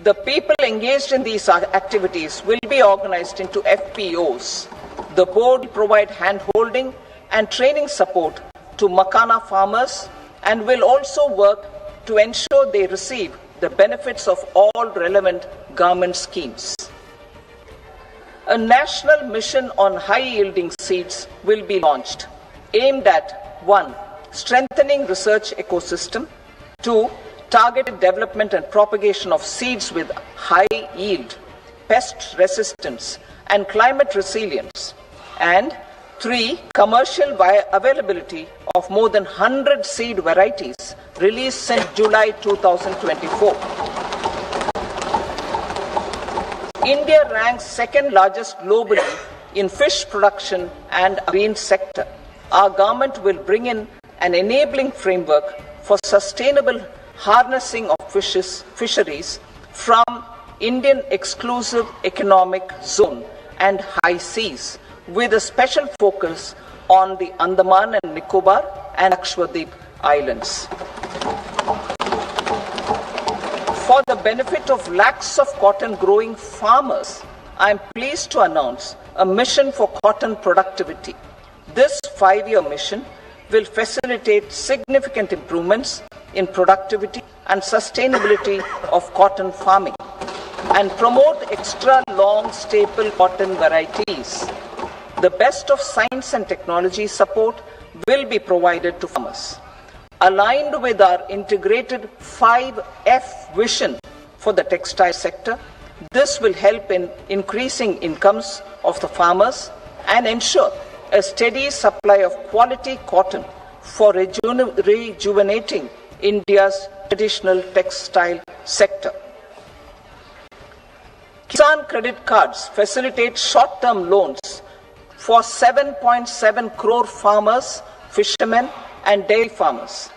The people engaged in these activities will be organized into FPOs. The board will provide hand-holding and training support to Makhana farmers and will also work to ensure they receive the benefits of all relevant government schemes. A national mission on high-yielding seeds will be launched, aimed at 1. Strengthening research ecosystem, 2. Targeted development and propagation of seeds with high yield, pest resistance, and climate resilience, and 3. Commercial availability of more than 100 seed varieties released since July 2024. India ranks second largest globally in fish production and marine sector. Our government will bring in an enabling framework for sustainable harnessing of fisheries from Indian exclusive economic zone and high seas, with a special focus on the Andaman and Nicobar and Lakshadweep Islands. For the benefit of lakhs of cotton growing farmers, I am pleased to announce a mission for cotton productivity. This 5-year mission will facilitate significant improvements in productivity and sustainability of cotton farming and promote extra long staple cotton varieties. The best of science and technology support will be provided to farmers. Aligned with our integrated 5F vision for the textile sector, this will help in increasing incomes of the farmers and ensure a steady supply of quality cotton for rejuvenating India's traditional textile sector. Kisan credit cards facilitate short-term loans for 7.7 crore farmers, fishermen, and dairy farmers.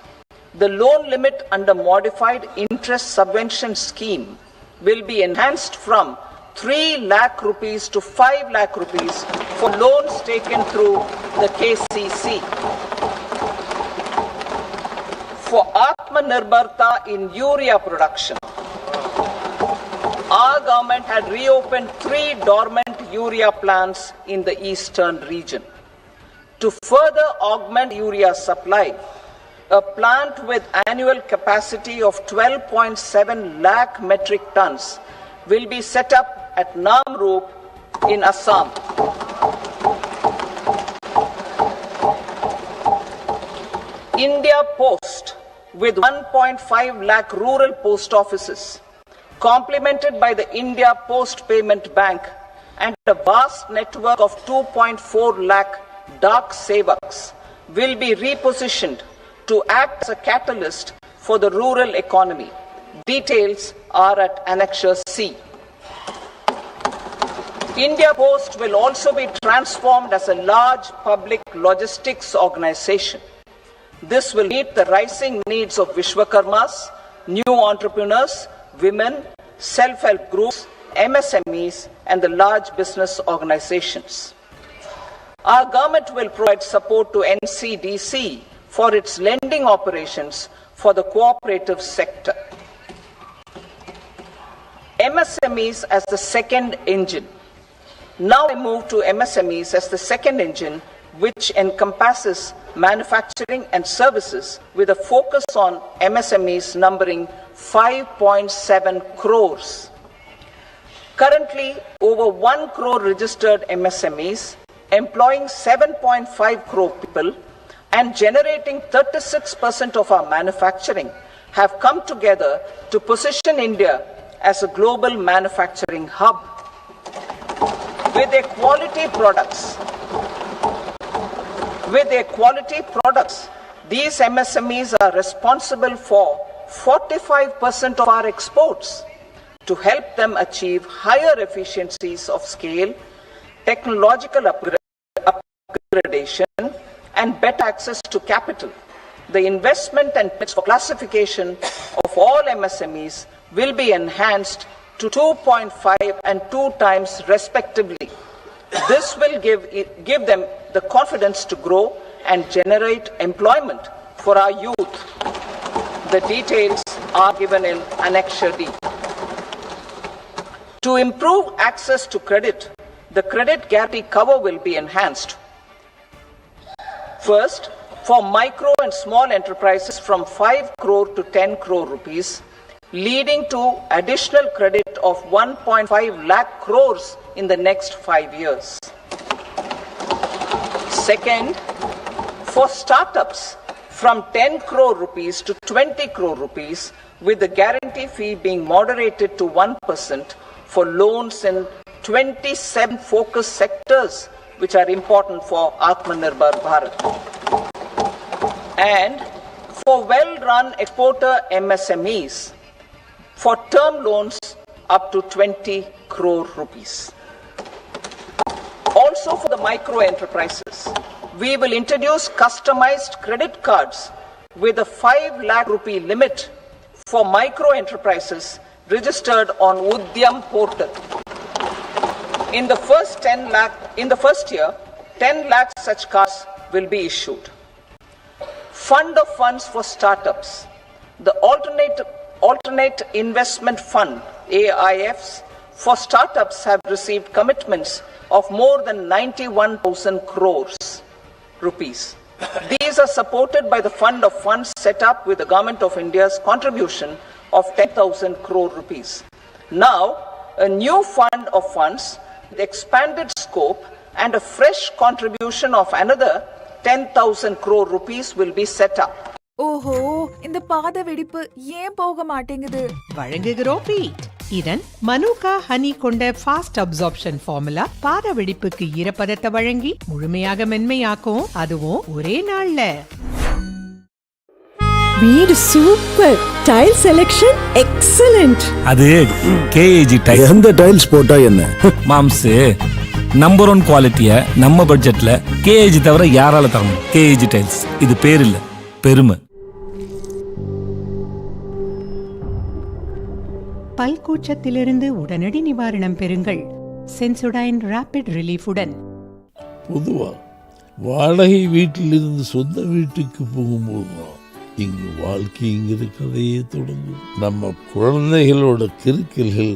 The loan limit under modified interest subvention scheme will be enhanced from 3 lakh rupees to 5 lakh rupees for loans taken through the KCC. For Atmanirbharta in urea production, our government had reopened 3 dormant urea plants in the eastern region. To further augment urea supply, a plant with annual capacity of 12.7 lakh metric tons will be set up at Namrup in Assam. India Post, with 1.5 lakh rural post offices, complemented by the India Post Payment Bank and a vast network of 2.4 lakh Dak Sevaks, will be repositioned to act as a catalyst for the rural economy. Details are at Annexure C. India Post will also be transformed as a large public logistics organization. This will meet the rising needs of Vishwakarmas, new entrepreneurs, women, self-help groups, MSMEs and the large business organizations. Our government will provide support to NCDC for its lending operations for the cooperative sector. MSMEs as the second engine. Now I move to MSMEs as the second engine, which encompasses manufacturing and services with a focus on MSMEs numbering 5.7 crores. Currently, over 1 crore registered MSMEs, employing 7.5 crore people and generating 36% of our manufacturing, have come together to position India as a global manufacturing hub. With their quality products, these MSMEs are responsible for 45% of our exports. To help them achieve higher efficiencies of scale, technological upgradation, and better access to capital, the investment and for classification of all MSMEs will be enhanced to 2.5 and 2 times respectively. This will give them the confidence to grow and generate employment for our youth. The details are given in Annexure D. To improve access to credit, the credit guarantee cover will be enhanced. First, for micro and small enterprises from 5 crore to 10 crore rupees, leading to additional credit of 1.5 lakh crores in the next 5 years. Second, for startups from 10 crore rupees to 20 crore rupees, with the guarantee fee being moderated to 1% for loans in 27 focus sectors which are important for Atmanirbhar Bharat. And for well-run exporter MSMEs, for term loans up to 20 crore rupees. Also for the micro enterprises, we will introduce customized credit cards with a 5 lakh rupee limit for micro enterprises registered on Udyam portal. In the first year, 10 lakh such cards will be issued. Fund of funds for startups. The alternate investment fund, AIFs, for startups have received commitments of more than 91,000 crores rupees. These are supported by the fund of funds set up with the Government of India's contribution of 10,000 crore rupees. Now, a new fund of funds with expanded scope and a fresh contribution of another 10,000 crore rupees will be set up. ஓஹோ, இந்த பாத வெடிப்பு ஏன் போக மாட்டேங்குது? வழங்குகிறோம் beat. இதன் Manuka honey கொண்ட ஃபாஸ்ட் அப்சார்ப்ஷன் ஃபார்முலா பாத வெடிப்புக்கு ஈரப்பதத்தை வழங்கி முழுமையாக மென்மையாக்கும், அதுவும் ஒரே நாள்ல. வீடு சூப்பர், டைல் செலக்ஷன் எக்ஸலென்ட். அது கேஏஜி டைல். எந்த டைல்ஸ் போட்டா என்ன மாம்ஸ், நம்பர் 1 குவாலிட்டியை நம்ம பட்ஜெட்ல கேஏஜி தவிர யாரால தர முடியும்? KAG tiles. இது பேர் இல்ல, பெருமை. பல்கூச்சத்திலிருந்து உடனடி நிவாரணம் பெறுங்கள் சென்சோடைன் ராபிட் ரிலீஃபுடன். பொதுவா வாடகை வீட்டிலிருந்து சொந்த வீட்டுக்கு போகும்போது இங்கு வாழ்க்கைங்கிற கதையே தொடங்கும். நம்ம குழந்தைகளோட கிறுக்கல்கள்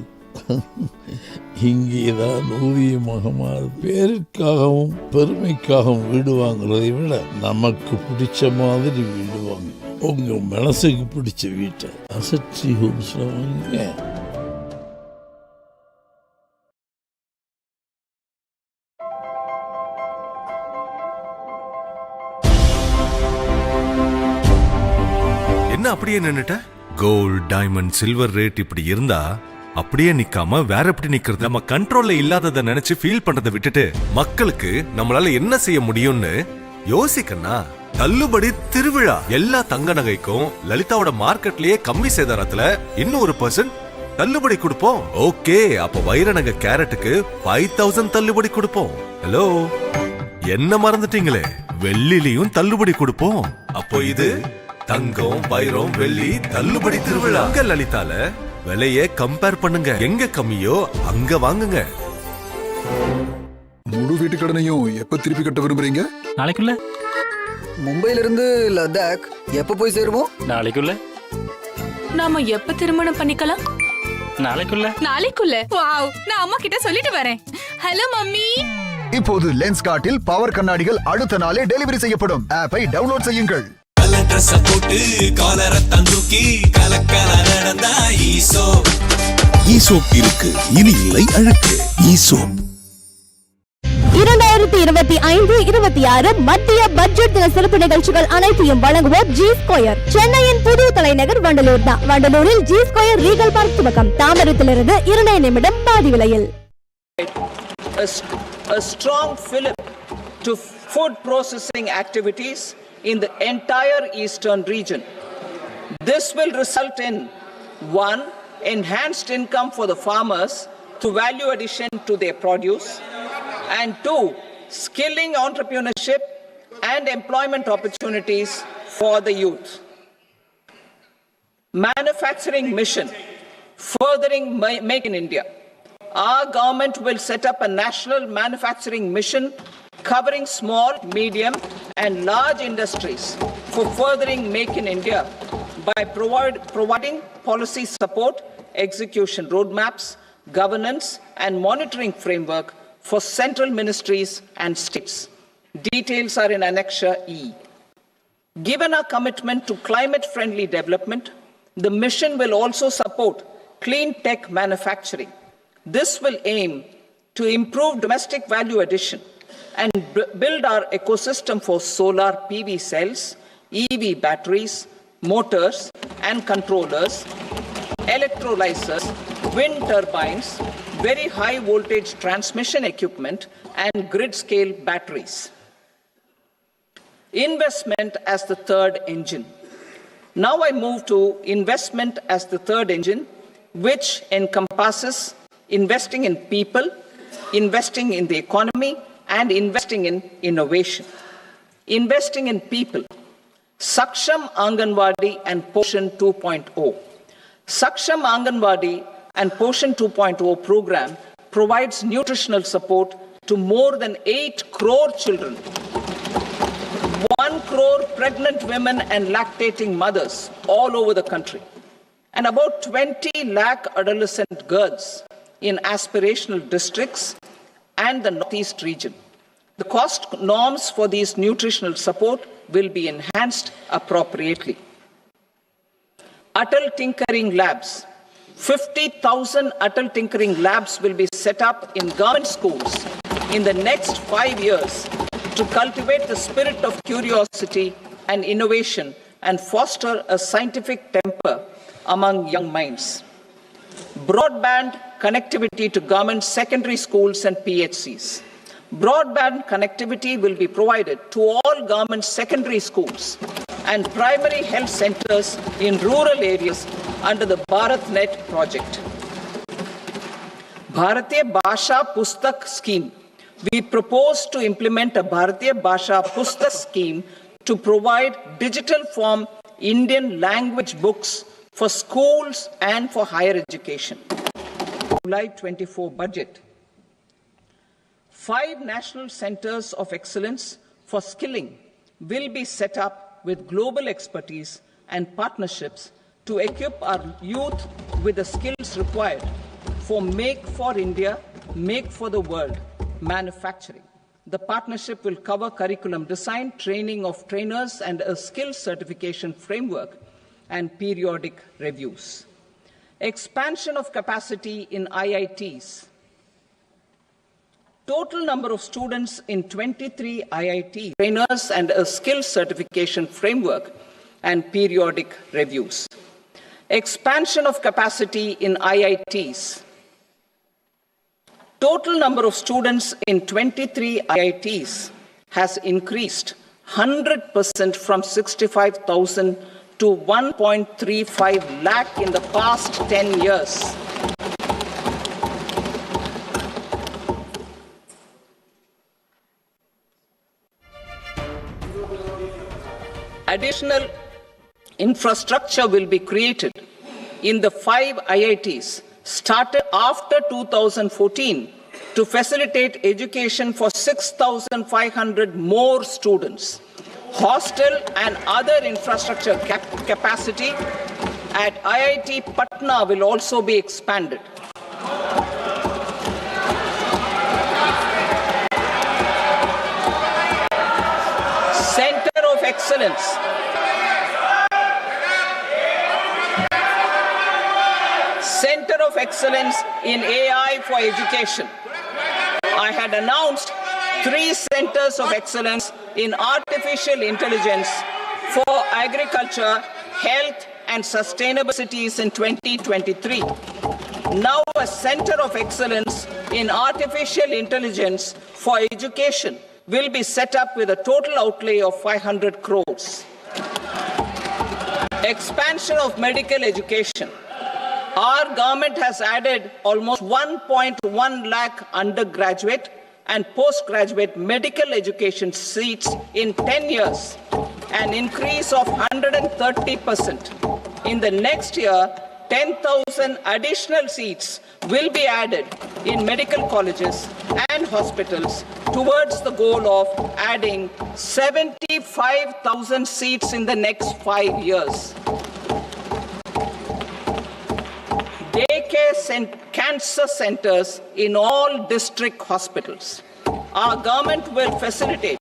இங்கேதான் ஓவியமாக மாறும். பேருக்காகவும் பெருமைக்காகவும் வீடு வாங்குறதை விட நமக்கு பிடிச்ச மாதிரி வீடு வாங்க. உங்க மனசுக்கு பிடிச்ச வீட்டை அசட்சி ஹோம்ஸ்ல வாங்குங்க. என்ன அப்படியே நின்னுட்ட? கோல்ட், டைமண்ட், சில்வர் ரேட் இப்படி இருந்தா அப்படியே நிக்காம வேற எப்படி நிக்கிறது? நம்ம கண்ட்ரோல்ல இல்லாததை நினைச்சு ஃபீல் பண்றதை விட்டுட்டு மக்களுக்கு நம்மளால என்ன செய்ய முடியும்னு யோசிக்கனா. தள்ளுபடி திருவிழா. எல்லா தங்க நகைக்கும் லலிதாவோட மார்க்கெட்லயே கம்மி சேதாரத்துல இன்னும் 1% தள்ளுபடி கொடுப்போம். ஓகே, அப்ப வைர நகை கேரட்டுக்கு 5000 தள்ளுபடி கொடுப்போம். ஹலோ, என்ன மறந்துட்டீங்களே? வெள்ளிலையும் தள்ளுபடி கொடுப்போம். அப்போ இது தங்கம், வைரம், வெள்ளி தள்ளுபடி திருவிழா. லலிதால விலைய கம்பேர் பண்ணுங்க. எங்க கம்மியோ அங்க வாங்குங்க. முழு வீட்டு கடனையும் எப்ப திருப்பி கட்ட விரும்புறீங்க? நாளைக்குள்ள. மும்பைல இருந்து லடாக் எப்ப போய் சேருவோம்? நாளைக்குள்ள. நாம எப்ப திருமணம் பண்ணிக்கலாம்? நாளைக்குள்ள. நாளைக்குள்ள. வாவ், நான் அம்மா கிட்ட சொல்லிட்டு வரேன். Hello mummy. இப்போது லென்ஸ் கார்ட்டில் பவர் கண்ணாடிகள் அடுத்த நாளே டெலிவரி செய்யப்படும். ஆப்பை டவுன்லோட் செய்யுங்கள். கலர் ட்ரெஸ் போட்டு காலரை தந்தூக்கி கலக்கல நடந்தா ஈசோப். ஈசோப் இருக்கு, இனி இல்லை அழுக்கு. ஈசோப். 2025-26 மத்திய பட்ஜெட் தின சிறப்பு நிகழ்ச்சிகள் அனைத்தையும் வழங்குவோர் ஜி ஸ்கொயர். சென்னையின் புது தலைநகர் வண்டலூர் தான். வண்டலூரில் ஜி ஸ்கொயர் ரீகல் பார்க் துவக்கம். தாமரத்திலிருந்து 2 நிமிடம் பாதி விலையில். A strong fillip to food processing activities in the entire eastern region. This will result in 1. Enhanced income for the farmers through value addition to their produce, and 2. Skilling entrepreneurship and employment opportunities for the youth. Manufacturing mission, furthering Make in India. Our government will set up a national manufacturing mission covering small, medium and large industries for furthering Make in India by providing policy support, execution roadmaps, governance and monitoring framework for central ministries and states. Details are in Annexure E. Given our commitment to climate-friendly development, the mission will also support clean tech manufacturing. This will aim to improve domestic value addition and build our ecosystem for solar PV cells, EV batteries, motors and controllers, electrolyzers, wind turbines, very high voltage transmission equipment and grid scale batteries. Investment as the third engine. Now I move to investment as the third engine, which encompasses investing in people, investing in the economy and investing in innovation. Investing in people. Saksham Anganwadi and Poshan 2.0. Saksham Anganwadi and Poshan 2.0 program provides nutritional support to more than 8 crore children, 1 crore pregnant women and lactating mothers all over the country, and about 20 lakh adolescent girls in aspirational districts and the Northeast region. The cost norms for these nutritional support will be enhanced appropriately. Atal Tinkering Labs. 50,000 Atal Tinkering Labs will be set up in government schools in the next 5 years to cultivate the spirit of curiosity and innovation and foster a scientific temper among young minds. Broadband connectivity to government secondary schools and PHCs. Broadband connectivity will be provided to all government secondary schools and primary health centers in rural areas under the BharatNet project. Bharatiya Bhasha Pustak scheme. We propose to implement a Bharatiya Bhasha Pustak scheme to provide digital form Indian language books for schools and for higher education. July 24 budget. 5 national centers of excellence for skilling will be set up with global expertise and partnerships to equip our youth with the skills required for Make for India, Make for the World manufacturing. The partnership will cover curriculum design, training of trainers and a skills certification framework and periodic reviews. Expansion of capacity in IITs. Total number of students in 23 IIT trainers and a skills certification framework and periodic reviews. Expansion of capacity in IITs. Total number of students in 23 IITs has increased 100% from 65,000 to 1.35 lakh in the past 10 years. Additional infrastructure will be created in the 5 IITs started after 2014 to facilitate education for 6,500 more students. Hostel and other infrastructure capacity at IIT Patna will also be expanded. Center of Excellence. Center of Excellence in AI for Education. I had announced 3 centers of excellence in artificial intelligence for agriculture, health, and sustainable cities in 2023. Now a center of excellence in artificial intelligence for education will be set up with a total outlay of 500 crores. Expansion of medical education. Our government has added almost 1.1 lakh undergraduate and postgraduate medical education seats in 10 years, an increase of 130%. In the next year, 10,000 additional seats will be added in medical colleges and hospitals towards the goal of adding 75,000 seats in the next 5 years. Daycare cancer centers in all district hospitals. Our government will facilitate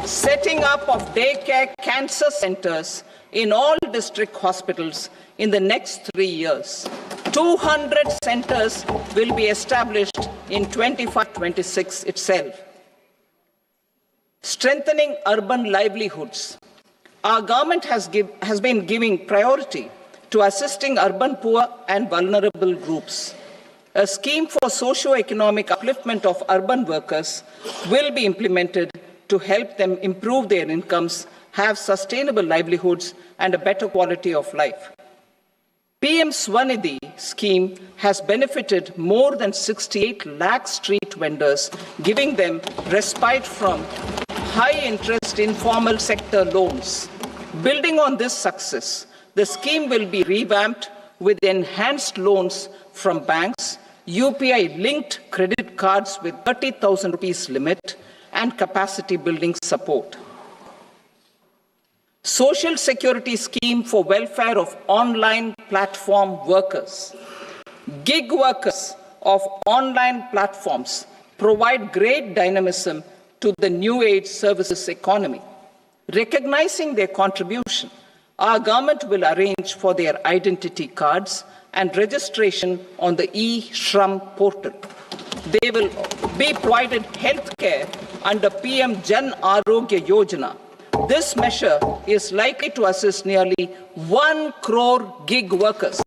setting up of daycare cancer centers in all district hospitals in the next 3 years. 200 centers will be established in 25-26 itself. Strengthening urban livelihoods. Our government has been giving priority to assisting urban poor and vulnerable groups. A scheme for socio-economic upliftment of urban workers will be implemented to help them improve their incomes, have sustainable livelihoods, and a better quality of life. PM Swanidhi scheme has benefited more than 68 lakh street vendors, giving them respite from high-interest informal sector loans. Building on this success, the scheme will be revamped with enhanced loans from banks, UPI-linked credit cards with 30,000 rupees limit, and capacity building support. Social Security scheme for welfare of online platform workers. Gig workers of online platforms provide great dynamism to the new age services economy. Recognizing their contribution, our government will arrange for their identity cards and registration on the e-Shram portal. They will be provided health care under PM Jan Arogya Yojana. This measure is likely to assist nearly 1 crore gig workers.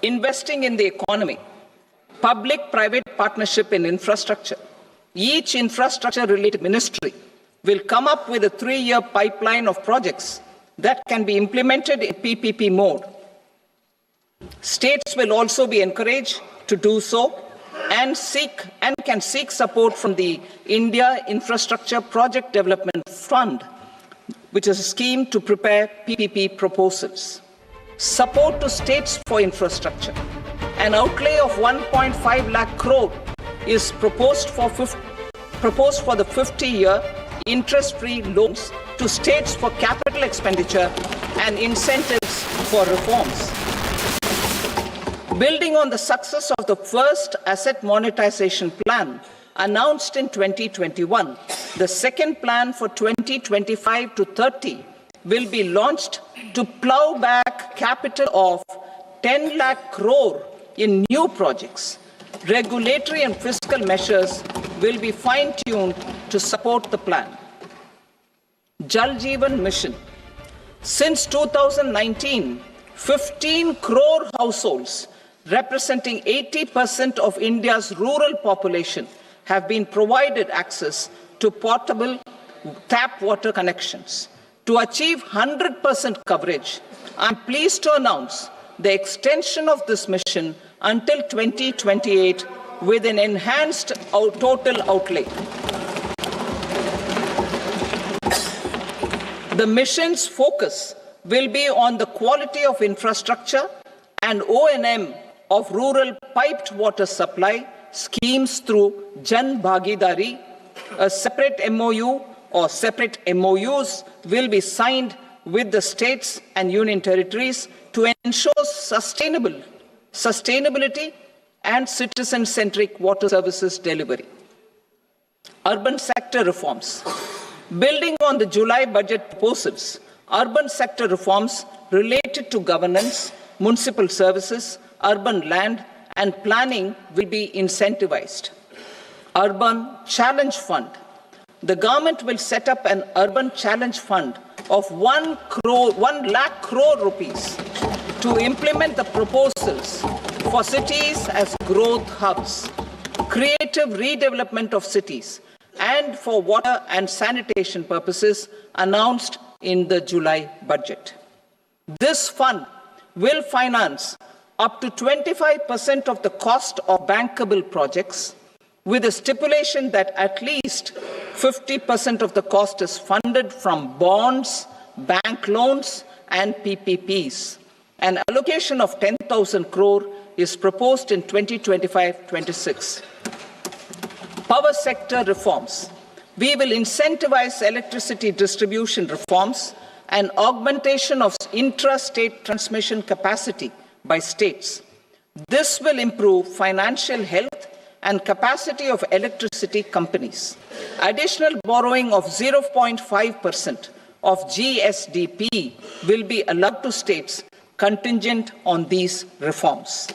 Investing in the economy. Public-private partnership in infrastructure. Each infrastructure-related ministry will come up with a 3-year pipeline of projects that can be implemented in PPP mode. States will also be encouraged to do so and can seek support from the India Infrastructure Project Development Fund, which is a scheme to prepare PPP proposals. Support to states for infrastructure. An outlay of 1.5 lakh crore is proposed for the 50-year interest-free loans to states for capital expenditure and incentives for reforms. Building on the success of the first asset monetization plan announced in 2021, the second plan for 2025 to 30 will be launched to plow back capital of 10 lakh crore in new projects. Regulatory and fiscal measures will be fine-tuned to support the plan. Jal Jeevan Mission. Since 2019, 15 crore households representing 80% of India's rural population have been provided access to portable tap water connections. To achieve 100% coverage, I am pleased to announce the extension of this mission until 2028 with an enhanced total outlay. The mission's focus will be on the quality of infrastructure and O&M of rural piped water supply schemes through Jan Bhagidari. A separate MOU or separate MOUs will be signed with the states and union territories to ensure sustainability and citizen-centric water services delivery. Urban sector reforms. Building on the July budget proposals, urban sector reforms related to governance, municipal services, urban land and planning will be incentivized. Urban Challenge Fund. The government will set up an Urban Challenge Fund of 1 lakh crore rupees to implement the proposals for cities as growth hubs, creative redevelopment of cities, and for water and sanitation purposes announced in the July budget. This fund will finance up to 25% of the cost of bankable projects, with a stipulation that at least 50% of the cost is funded from bonds, bank loans, and PPPs. An allocation of 10,000 crore is proposed in 2025-26. Power sector reforms. We will incentivize electricity distribution reforms and augmentation of intra-state transmission capacity by states. This will improve financial health and capacity of electricity companies. Additional borrowing of 0.5% of GSDP will be allowed to states contingent on these reforms.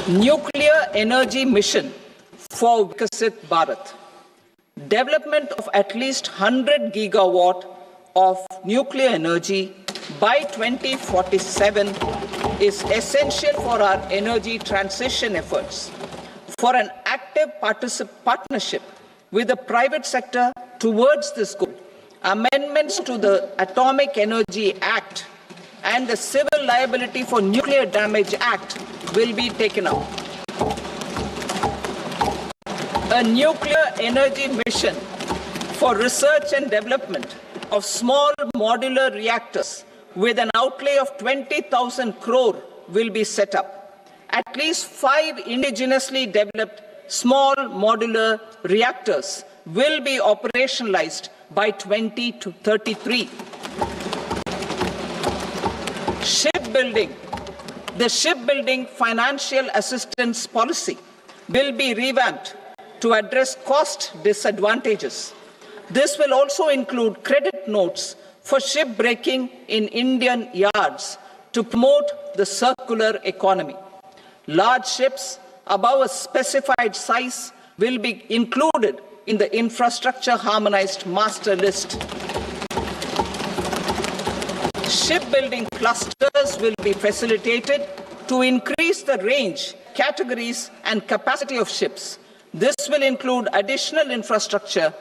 Nuclear energy mission for Vikasit Bharat. Development of at least 100 gigawatt of nuclear energy by 2047 is essential for our energy transition efforts. For an active partnership with the private sector towards this goal, amendments to the Atomic Energy Act and the Civil Liability for Nuclear Damage Act will be taken up. A nuclear energy mission for research and development of small modular reactors with an outlay of 20,000 crore will be set up. At least 5 indigenously developed small modular reactors will be operationalized by 2033. Shipbuilding. The shipbuilding financial assistance policy will be revamped to address cost disadvantages. This will also include credit notes for shipbreaking in Indian yards to promote the circular economy. Large ships above a specified size will be included in the infrastructure harmonized master list. Shipbuilding clusters will be facilitated to increase the range, categories, and capacity of ships. This will include additional infrastructure,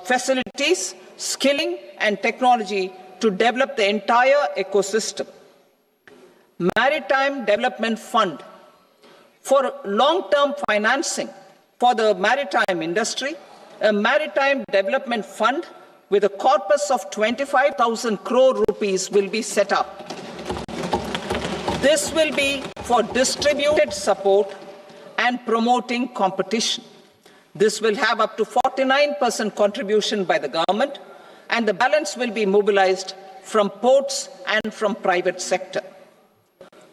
facilities, skilling, and technology to develop the entire ecosystem. Maritime Development Fund. For long-term financing for the maritime industry, a Maritime Development Fund with a corpus of 25,000 crore rupees will be set up. This will be for distributed support and promoting competition. This will have up to 49% contribution by the government, and the balance will be mobilized from ports and from private sector.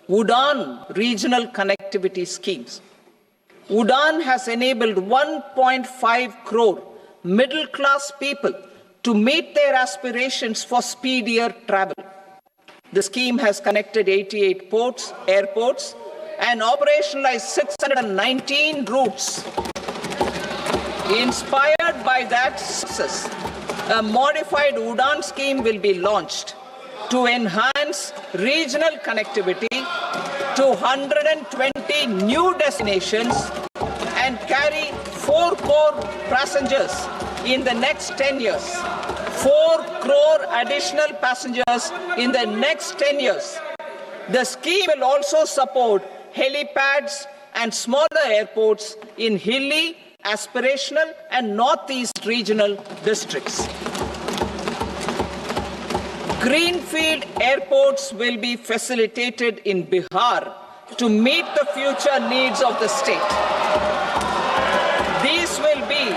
UDAN regional connectivity schemes. UDAN has enabled 1.5 crore middle-class people to meet their aspirations for speedier travel. The scheme has connected 88 ports, airports, and operationalized 619 routes. Inspired by that success, a modified UDAN scheme will be launched to enhance regional connectivity to 120 new destinations and carry 4 crore passengers in the next 10 years. 4 crore additional passengers in the next 10 years. The scheme will also support helipads, and smaller airports in hilly, aspirational, and northeast regional districts. Greenfield airports will be facilitated in Bihar to meet the future needs of the state. These will be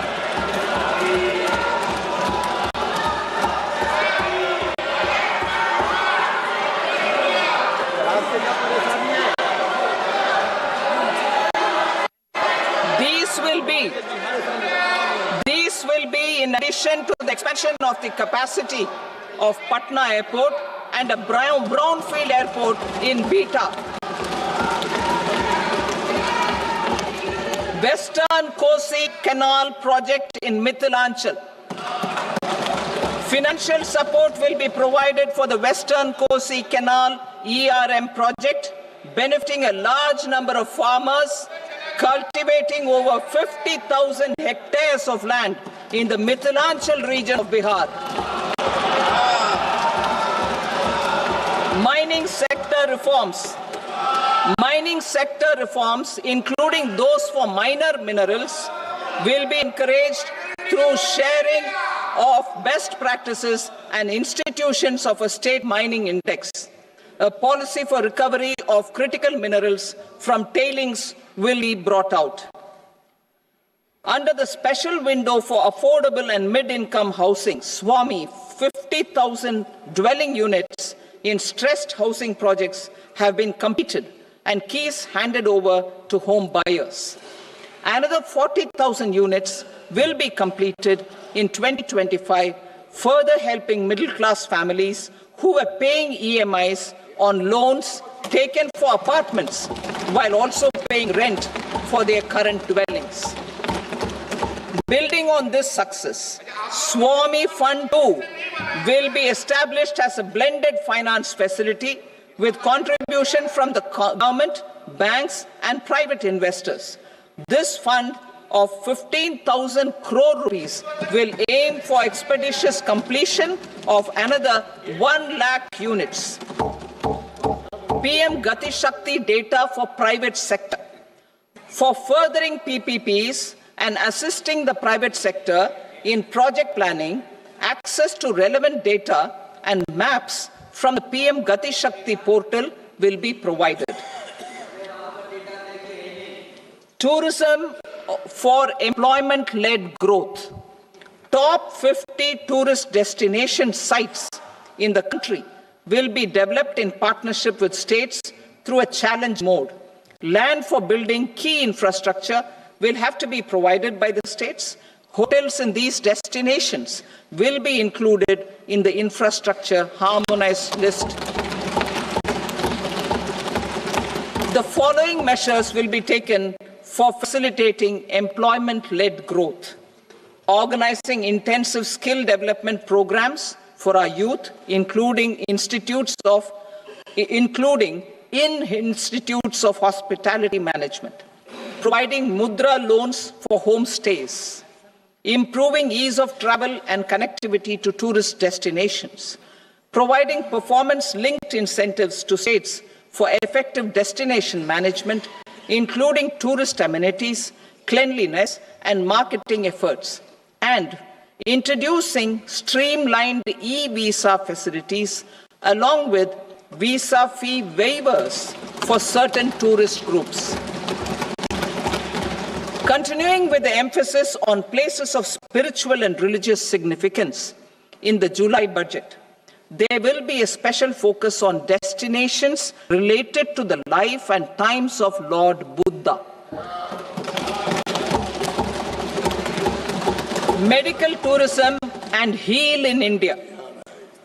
in addition to the expansion of the capacity of Patna Airport and a brownfield airport in Beta. Western Kosi Canal project in Mithilanchal. Financial support will be provided for the Western Kosi Canal ERM project, benefiting a large number of farmers, cultivating over 50,000 hectares of land in the Mithilanchal region of Bihar. Mining sector reforms, including those for minor minerals, will be encouraged through sharing of best practices and institutions of a state mining index. A policy for recovery of critical minerals from tailings will be brought out. Under the special window for affordable and mid-income housing, SWAMI, 50,000 dwelling units in stressed housing projects have been completed and keys handed over to home buyers. Another 40,000 units will be completed in 2025, further helping middle-class families who were paying EMIs on loans taken for apartments while also paying rent for their current dwellings. Building on this success, SWAMI Fund 2 will be established as a blended finance facility with contribution from the government, banks, and private investors. This fund of 15,000 crore rupees will aim for expeditious completion of another 1 lakh units. PM Gati Shakti data for private sector. For furthering PPPs and assisting the private sector in project planning, access to relevant data and maps from the PM Gati Shakti portal will be provided. Tourism for employment-led growth. Top 50 tourist destination sites in the country will be developed in partnership with states through a challenge mode. Land for building key infrastructure will have to be provided by the states. Hotels in these destinations will be included in the infrastructure harmonized list. The following measures will be taken for facilitating employment-led growth. Organizing intensive skill development programs for our youth, including in institutes of hospitality management. Providing mudra loans for homestays. Improving ease of travel and connectivity to tourist destinations. Providing performance-linked incentives to states for effective destination management, including tourist amenities, cleanliness, and marketing efforts. And introducing streamlined e-visa facilities along with visa fee waivers for certain tourist groups. Continuing with the emphasis on places of spiritual and religious significance, in the July budget, there will be a special focus on destinations related to the life and times of Lord Buddha. Medical tourism and heal in India.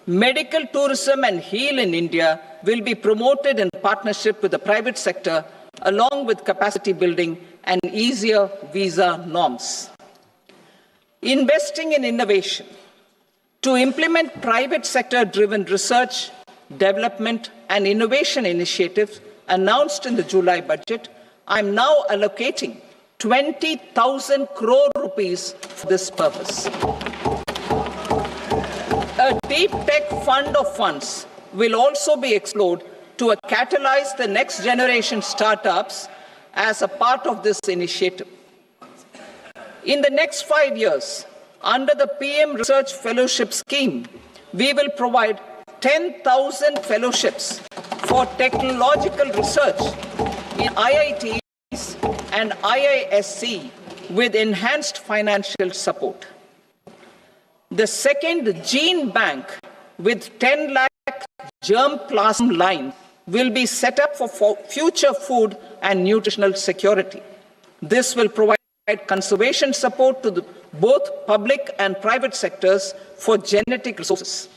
Medical tourism and heal in India will be promoted in partnership with the private sector, along with capacity building and easier visa norms. Investing in innovation. To implement private sector-driven research, development, and innovation initiatives announced in the July budget, I am now allocating 20,000 crore rupees for this purpose. A deep tech fund of funds will also be explored to catalyze the next generation startups as a part of this initiative. In the next 5 years, under the PM Research Fellowship Scheme, we will provide 10,000 fellowships for technological research in IITs and IISc with enhanced financial support. The second gene bank with 10 lakh germ plasm lines will be set up for future food and nutritional security. This will provide conservation support to both public and private sectors for genetic resources.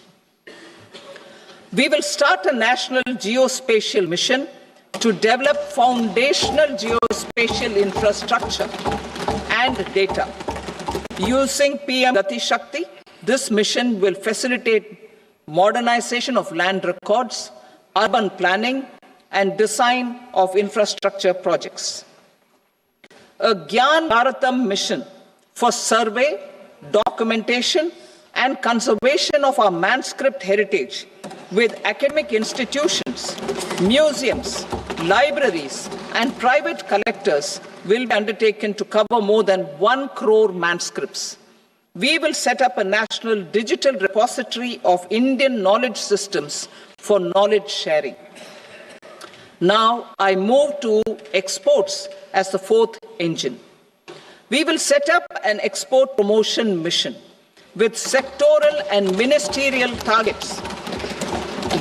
We will start a national geospatial mission to develop foundational geospatial infrastructure and data. Using PM Gati Shakti, this mission will facilitate modernization of land records, urban planning, and design of infrastructure projects. A Gyan Bharatam mission for survey, documentation, and conservation of our manuscript heritage with academic institutions, museums, libraries, and private collectors will be undertaken to cover more than 1 crore manuscripts. We will set up a national digital repository of Indian knowledge systems for knowledge sharing. Now I move to exports as the fourth engine. We will set up an export promotion mission with sectoral and ministerial targets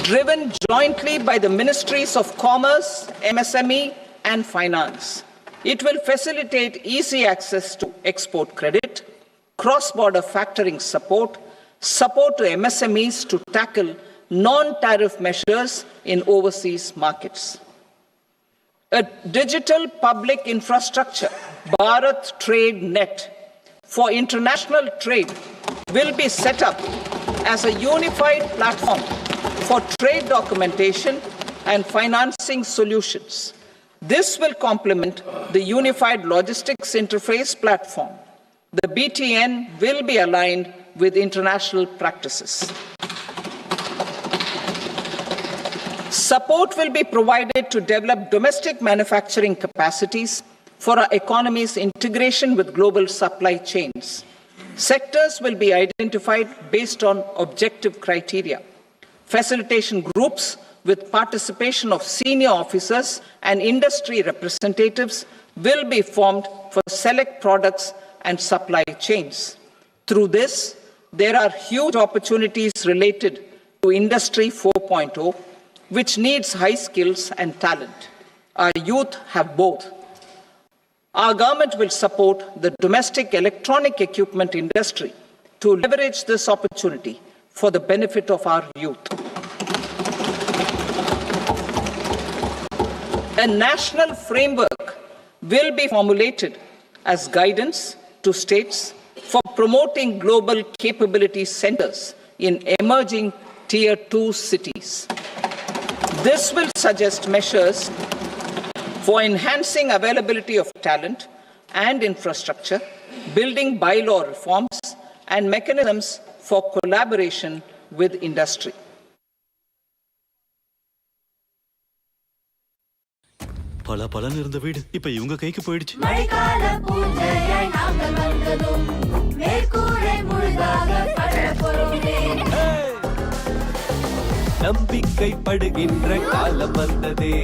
driven jointly by the Ministries of Commerce, MSME, and Finance. It will facilitate easy access to export credit, cross-border factoring support, support to MSMEs to tackle non-tariff measures in overseas markets. A digital public infrastructure, Bharat Trade Net, for international trade will be set up as a unified platform for trade documentation and financing solutions. This will complement the Unified Logistics Interface platform. The BTN will be aligned with international practices. Support will be provided to develop domestic manufacturing capacities for our economy's integration with global supply chains. Sectors will be identified based on objective criteria. Facilitation groups with participation of senior officers and industry representatives will be formed for select products and supply chains. Through this, there are huge opportunities related to Industry 4.0, which needs high skills and talent. Our youth have both. Our government will support the domestic electronic equipment industry to leverage this opportunity for the benefit of our youth. A national framework will be formulated as guidance to states for promoting global capability centers in emerging Tier 2 cities. This will suggest measures for enhancing availability of talent and infrastructure, building bylaw reforms, and mechanisms for collaboration with industry. பல பலன் இருந்த வீடு இப்ப இவங்க கைக்கு போயிடுச்சு. நம்பிக்கைப்படுகின்ற காலம் வந்ததே,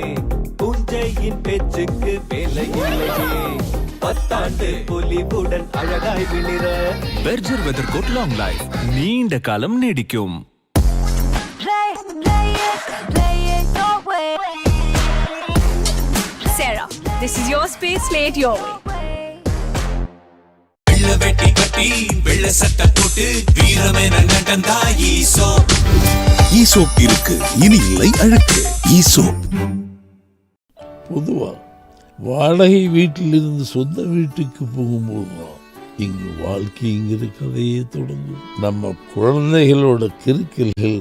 பூஞ்சையின் பேச்சுக்கு வேலை இல்லையே, 10 ஆண்டு பொலிவுடன் அழகாய் விளிர. Berger weather coat long life, நீண்ட காலம் நீடிக்கும். Sarah, this is your space, play it your way. வெள்ள வெட்டி கட்டி வெள்ள சட்டை போட்டு வீரமே நடந்தா ஈசோ. ஈசோப் இருக்கு, இனி இல்லை அழுக்கு. ஈசோப். பொதுவா வாடகை வீட்டிலிருந்து சொந்த வீட்டுக்கு போகும்போதுதான் இங்கு வாழ்க்கைங்கிற கதையே தொடங்கும். நம்ம குழந்தைகளோட கிறுக்கல்கள்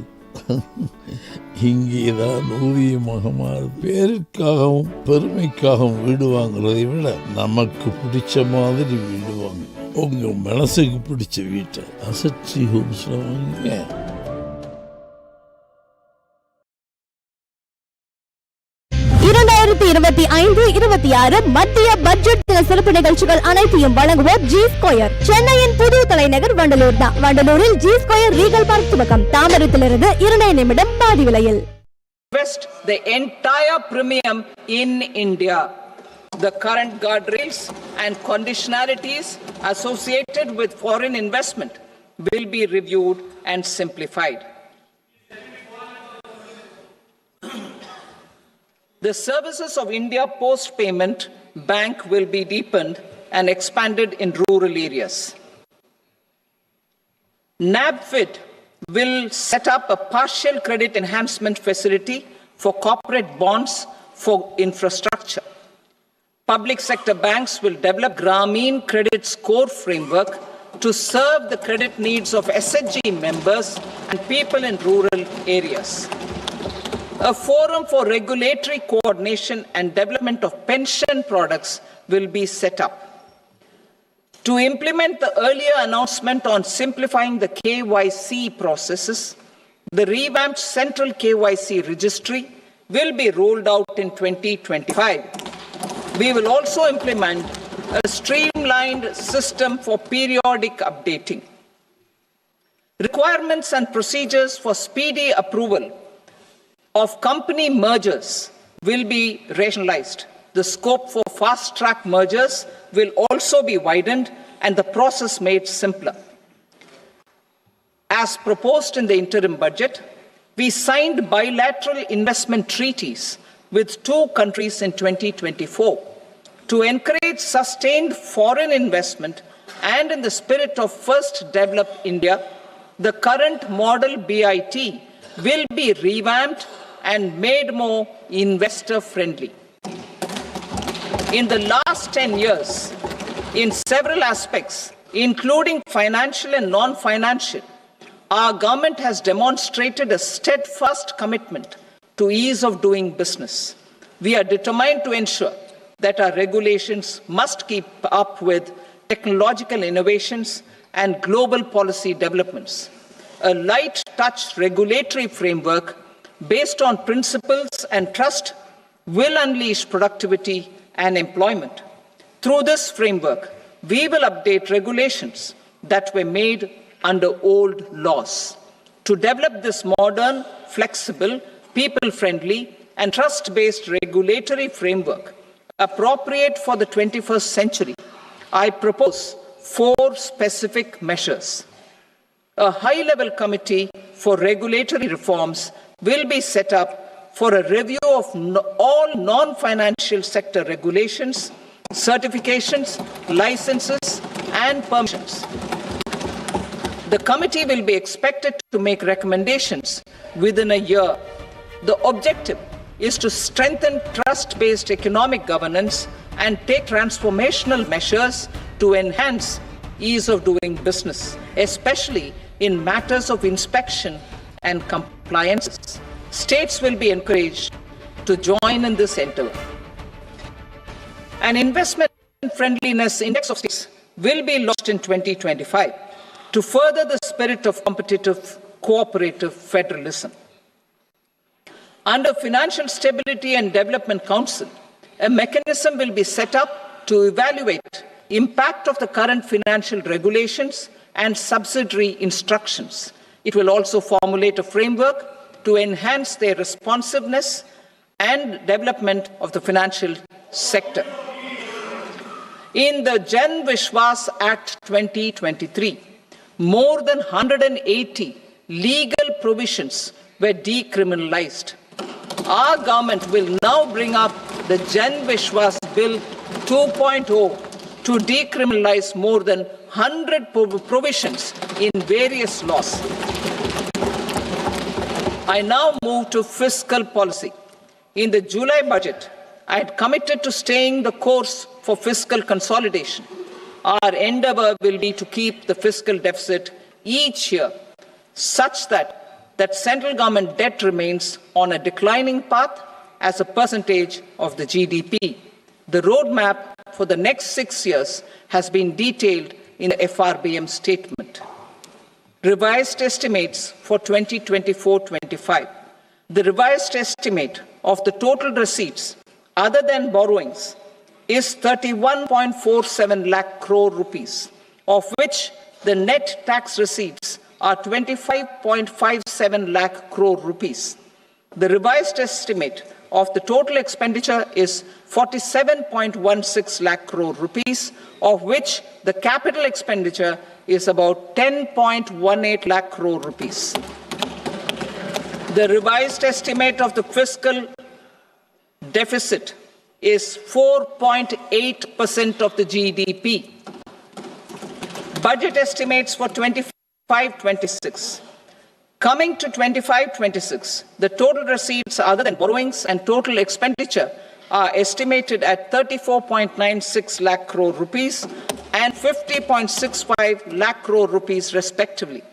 இங்கேதான் ஓவியமாக மாறுது. பேருக்காகவும் பெருமைக்காகவும் வீடு வாங்குறதை விட நமக்கு பிடிச்ச மாதிரி வீடு வாங்க. உங்க மனசுக்கு பிடிச்ச வீட்டை அசச்சி ஹோம்ஸ்ல வாங்குங்க. 25-26 மத்திய பட்ஜெட் தின சிறப்பு நிகழ்ச்சிகள் அனைத்தையும் வழங்குவோர் ஜி ஸ்கொயர். சென்னையின் புது தலைநகர் வண்டலூர் தான். வண்டலூரில் ஜி ஸ்கொயர் ரீகல் பார்க் துவக்கம். தாமரத்திலிருந்து 2 நிமிடம் பாதி விலையில். Invest the entire premium in India. The current guardrails and conditionalities associated with foreign investment will be reviewed and simplified. The services of India Post Payment Bank will be deepened and expanded in rural areas. NABFID will set up a partial credit enhancement facility for corporate bonds for infrastructure. Public sector banks will develop Grameen Credit Score Framework to serve the credit needs of SHG members and people in rural areas. A forum for regulatory coordination and development of pension products will be set up. To implement the earlier announcement on simplifying the KYC processes, the revamped Central KYC registry will be rolled out in 2025. We will also implement a streamlined system for periodic updating. Requirements and procedures for speedy approval of company mergers will be rationalized. The scope for fast-track mergers will also be widened and the process made simpler. As proposed in the interim budget, we signed bilateral investment treaties with 2 countries in 2024 to encourage sustained foreign investment, and in the spirit of First Develop India, the current model BIT will be revamped and made more investor-friendly. In the last 10 years, in several aspects, including financial and non-financial, our government has demonstrated a steadfast commitment to ease of doing business. We are determined to ensure that our regulations must keep up with technological innovations and global policy developments. A light touch regulatory framework based on principles and trust will unleash productivity and employment. Through this framework, we will update regulations that were made under old laws. To develop this modern, flexible, people-friendly, and trust-based regulatory framework appropriate for the 21st century, I propose 4 specific measures. A high-level committee for regulatory reforms will be set up for a review of all non-financial sector regulations, certifications, licenses, and permissions. The committee will be expected to make recommendations within a year. The objective is to strengthen trust-based economic governance and take transformational measures to enhance ease of doing business, especially in matters of inspection and compliance. States will be encouraged to join in this endeavor. An investment friendliness index of states will be launched in 2025 to further the spirit of competitive, cooperative federalism. Under Financial Stability and Development Council, a mechanism will be set up to evaluate impact of the current financial regulations and subsidiary instructions. It will also formulate a framework to enhance their responsiveness and development of the financial sector. In the Jan Vishwas Act 2023, more than 180 legal provisions were decriminalized. Our government will now bring up the Jan Vishwas Bill 2.0 to decriminalize more than 100 provisions in various laws. I now move to fiscal policy. In the July budget, I had committed to staying the course for fiscal consolidation. Our endeavor will be to keep the fiscal deficit each year such that central government debt remains on a declining path as a percentage of the GDP. The roadmap for the next 6 years has been detailed in the FRBM statement. Revised estimates for 2024-25. The revised estimate of the total receipts other than borrowings is 31.47 lakh crore rupees, of which the net tax receipts are 25.57 lakh crore rupees. The revised estimate of the total expenditure is 47.16 lakh crore rupees, of which the capital expenditure is about 10.18 lakh crore rupees. The revised estimate of the fiscal deficit is 4.8% of the GDP. Budget estimates for 25-26. Coming to 25-26, the total receipts other than borrowings and total expenditure are estimated at 34.96 lakh crore rupees and 50.65 lakh crore rupees respectively.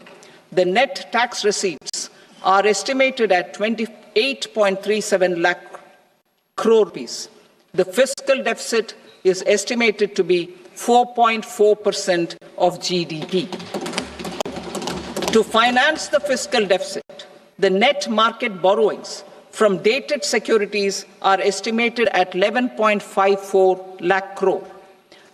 The net tax receipts are estimated at 28.37 lakh crore rupees. The fiscal deficit is estimated to be 4.4% of GDP. To finance the fiscal deficit, the net market borrowings from dated securities are estimated at 11.54 lakh crore.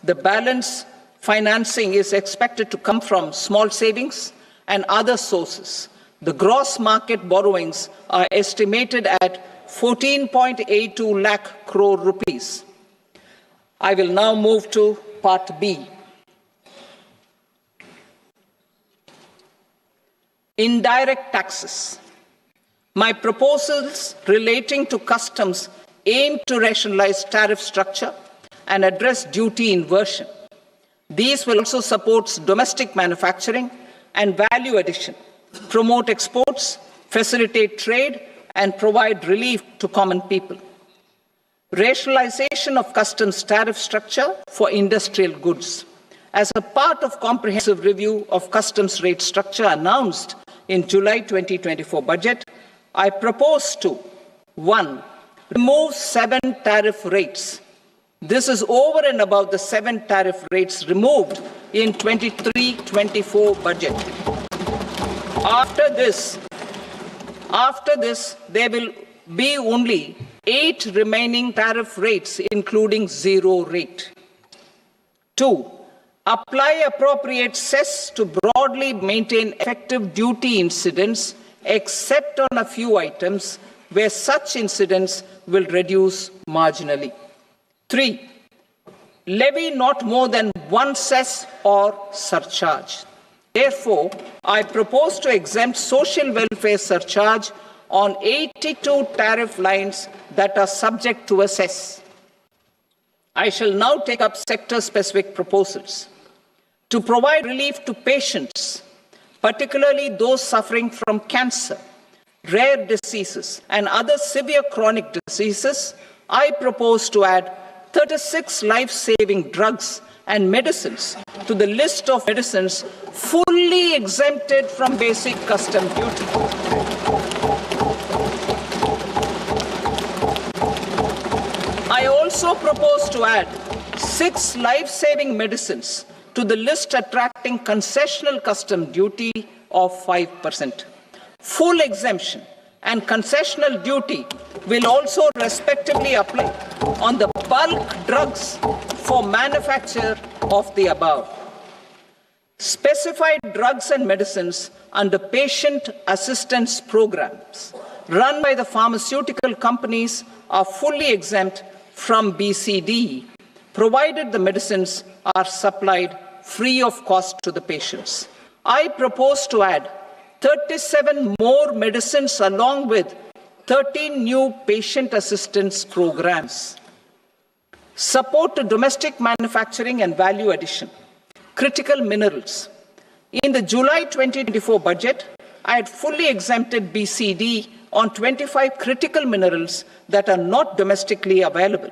The balance financing is expected to come from small savings and other sources. The gross market borrowings are estimated at 14.82 lakh crore rupees. I will now move to Part B. Indirect taxes. My proposals relating to customs aim to rationalize tariff structure and address duty inversion. These will also support domestic manufacturing and value addition, promote exports, facilitate trade, and provide relief to common people. Rationalization of customs tariff structure for industrial goods. As a part of comprehensive review of customs rate structure announced in July 2024 budget, I propose to 1. Remove 7 tariff rates. This is over and above the 7 tariff rates removed in 23-24 budget. After this, there will be only 8 remaining tariff rates, including 0 rate. 2. Apply appropriate cess to broadly maintain effective duty incidence, except on a few items where such incidence will reduce marginally. 3. Levy not more than 1 cess or surcharge. Therefore, I propose to exempt social welfare surcharge on 82 tariff lines that are subject to a cess. I shall now take up sector-specific proposals. To provide relief to patients, particularly those suffering from cancer, rare diseases, and other severe chronic diseases, I propose to add 36 life-saving drugs and medicines to the list of medicines fully exempted from basic custom duty. I also propose to add 6 life-saving medicines to the list attracting concessional custom duty of 5%. Full exemption and concessional duty will also respectively apply on the bulk drugs for manufacture of the above. Specified drugs and medicines under patient assistance programs run by the pharmaceutical companies are fully exempt from BCD, provided the medicines are supplied free of cost to the patients. I propose to add 37 more medicines along with 13 new patient assistance programs. Support to domestic manufacturing and value addition. Critical minerals. In the July 2024 budget, I had fully exempted BCD on 25 critical minerals that are not domestically available.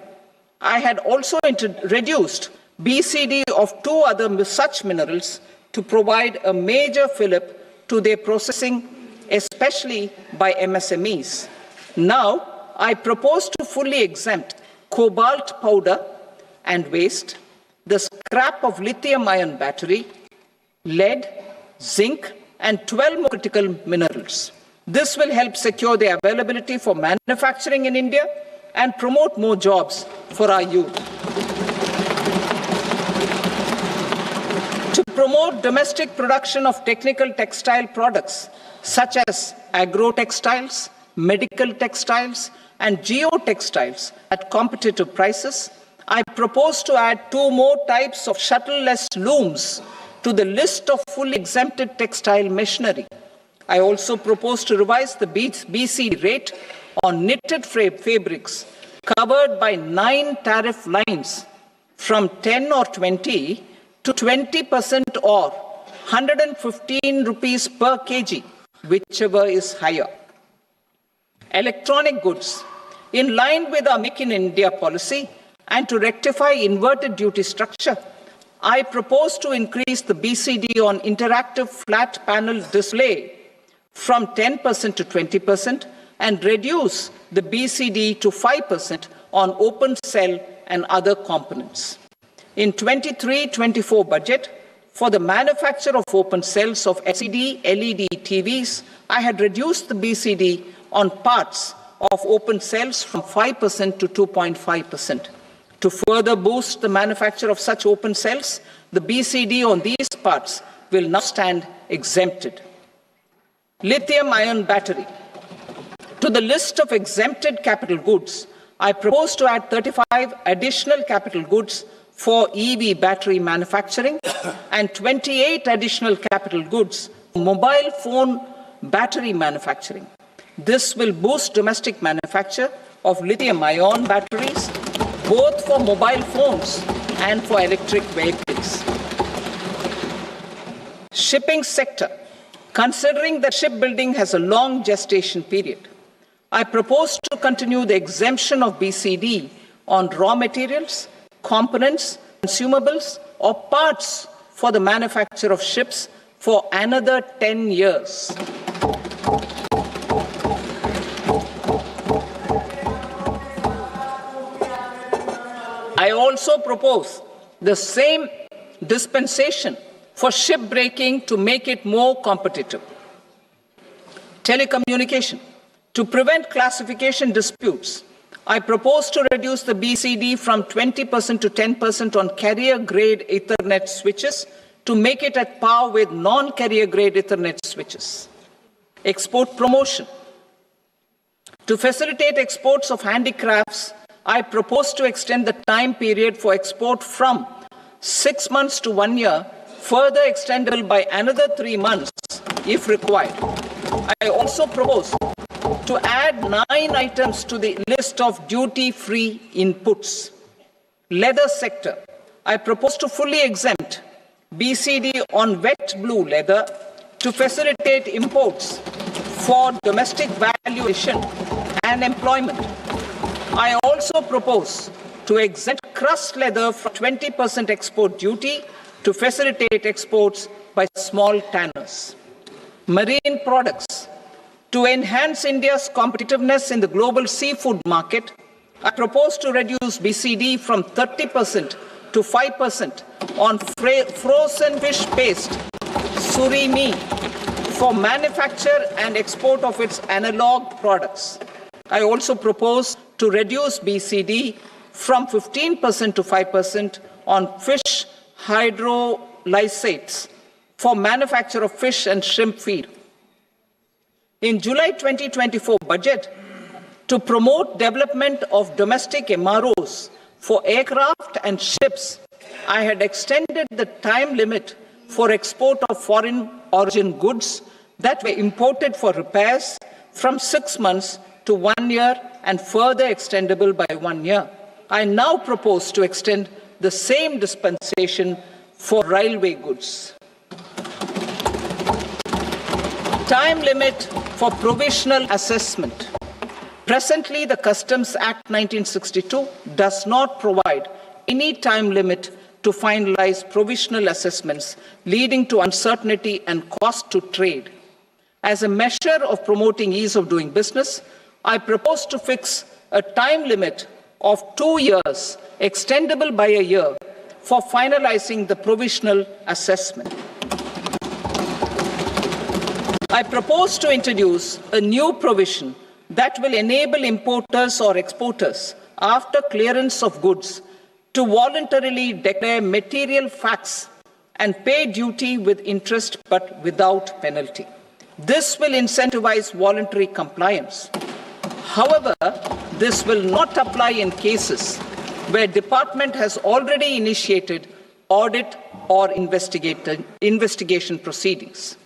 I had also reduced BCD of 2 other such minerals to provide a major fillip to their processing, especially by MSMEs. Now, I propose to fully exempt cobalt powder and waste, the scrap of lithium-ion battery, lead, zinc, and 12 more critical minerals. This will help secure their availability for manufacturing in India and promote more jobs for our youth. To promote domestic production of technical textile products such as agro-textiles, medical textiles, and geotextiles at competitive prices, I propose to add 2 more types of shuttle-less looms to the list of fully exempted textile machinery. I also propose to revise the BCD rate on knitted fabrics covered by 9 tariff lines from 10 or 20 to 20% or 115 rupees per kg, whichever is higher. Electronic goods. In line with our Make in India policy and to rectify inverted duty structure, I propose to increase the BCD on interactive flat panel display from 10% to 20% and reduce the BCD to 5% on open cell and other components. In 23-24 budget, for the manufacture of open cells of LCD, LED TVs, I had reduced the BCD on parts of open cells from 5% to 2.5%. To further boost the manufacture of such open cells, the BCD on these parts will now stand exempted. Lithium-ion battery. To the list of exempted capital goods, I propose to add 35 additional capital goods for EV battery manufacturing and 28 additional capital goods for mobile phone battery manufacturing. This will boost domestic manufacture of lithium-ion batteries, both for mobile phones and for electric vehicles. Shipping sector. Considering that shipbuilding has a long gestation period, I propose to continue the exemption of BCD on raw materials, components, consumables, or parts for the manufacture of ships for another 10 years. I also propose the same dispensation for shipbreaking to make it more competitive. Telecommunication. To prevent classification disputes, I propose to reduce the BCD from 20% to 10% on carrier-grade Ethernet switches to make it at par with non-carrier-grade Ethernet switches. Export promotion. To facilitate exports of handicrafts, I propose to extend the time period for export from 6 months to 1 year, further extendable by another 3 months if required. I also propose to add 9 items to the list of duty-free inputs. Leather sector. I propose to fully exempt BCD on wet blue leather to facilitate imports for domestic value addition and employment. I also propose to exempt crust leather from 20% export duty to facilitate exports by small tanners. Marine products. To enhance India's competitiveness in the global seafood market, I propose to reduce BCD from 30% to 5% on frozen fish paste, surimi, for manufacture and export of its analog products. I also propose to reduce BCD from 15% to 5% on fish hydrolysates for manufacture of fish and shrimp feed. In July 2024 budget, to promote development of domestic MROs for aircraft and ships, I had extended the time limit for export of foreign origin goods that were imported for repairs from 6 months to 1 year and further extendable by 1 year. I now propose to extend the same dispensation for railway goods. Time limit for provisional assessment. Presently, the Customs Act 1962 does not provide any time limit to finalize provisional assessments, leading to uncertainty and cost to trade. As a measure of promoting ease of doing business, I propose to fix a time limit of 2 years, extendable by a year, for finalizing the provisional assessment. I propose to introduce a new provision that will enable importers or exporters, after clearance of goods, to voluntarily declare material facts and pay duty with interest but without penalty. This will incentivize voluntary compliance. However, this will not apply in cases where department has already initiated audit or investigation proceedings.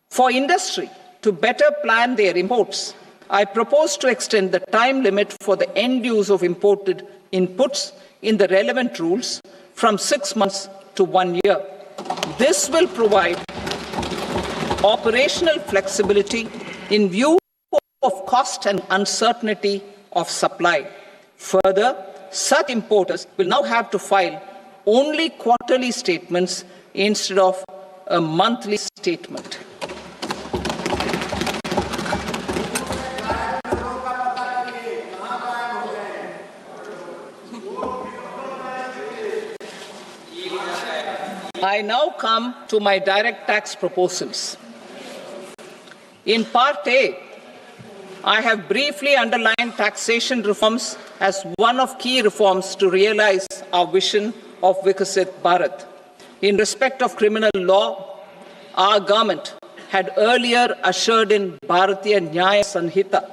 For industry to better plan their imports, I propose to extend the time limit for the end use of imported inputs in the relevant rules from 6 months to 1 year. This will provide operational flexibility in view of cost and uncertainty of supply. Further, such importers will now have to file only quarterly statements instead of a monthly statement. I now come to my direct tax proposals. In Part A, I have briefly underlined taxation reforms as one of key reforms to realize our vision of Vikasit Bharat. In respect of criminal law, our government had earlier ushered in Bharatiya Nyaya Sanhita,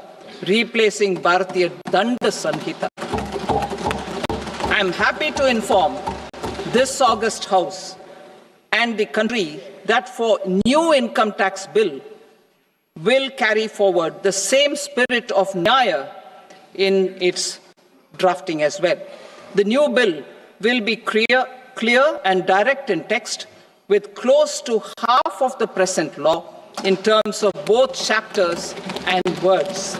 replacing Bharatiya Danda Sanhita. I am happy to inform this august House and the country that for new income tax bill will carry forward the same spirit of Nyaya in its drafting as well. The new bill will be clear and direct in text, with close to half of the present law in terms of both chapters and words.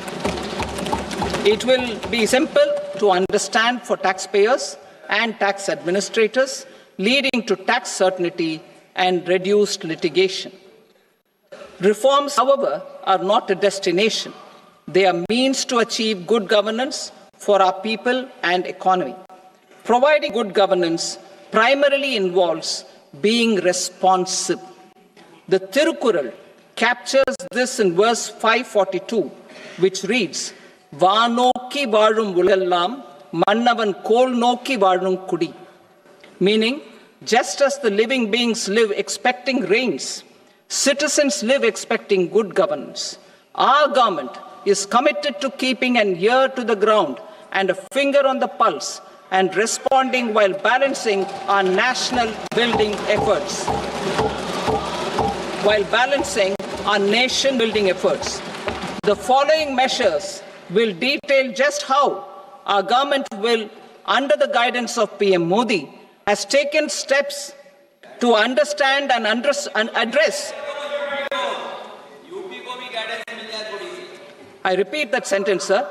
It will be simple to understand for taxpayers and tax administrators, leading to tax certainty and reduced litigation. Reforms, however, are not a destination. They are means to achieve good governance for our people and economy. Providing good governance primarily involves being responsive. The Tirukkural captures this in verse 542, which reads, "Vaanokki vaazhum ulallam, mannavan kol nokki vaazhum kudi," meaning, just as the living beings live expecting rains, citizens live expecting good governance. Our government is committed to keeping an ear to the ground and a finger on the pulse and responding while balancing our national building efforts. The following measures will detail just how our government will, under the guidance of PM Modi, has taken steps to understand and address. I repeat that sentence, sir.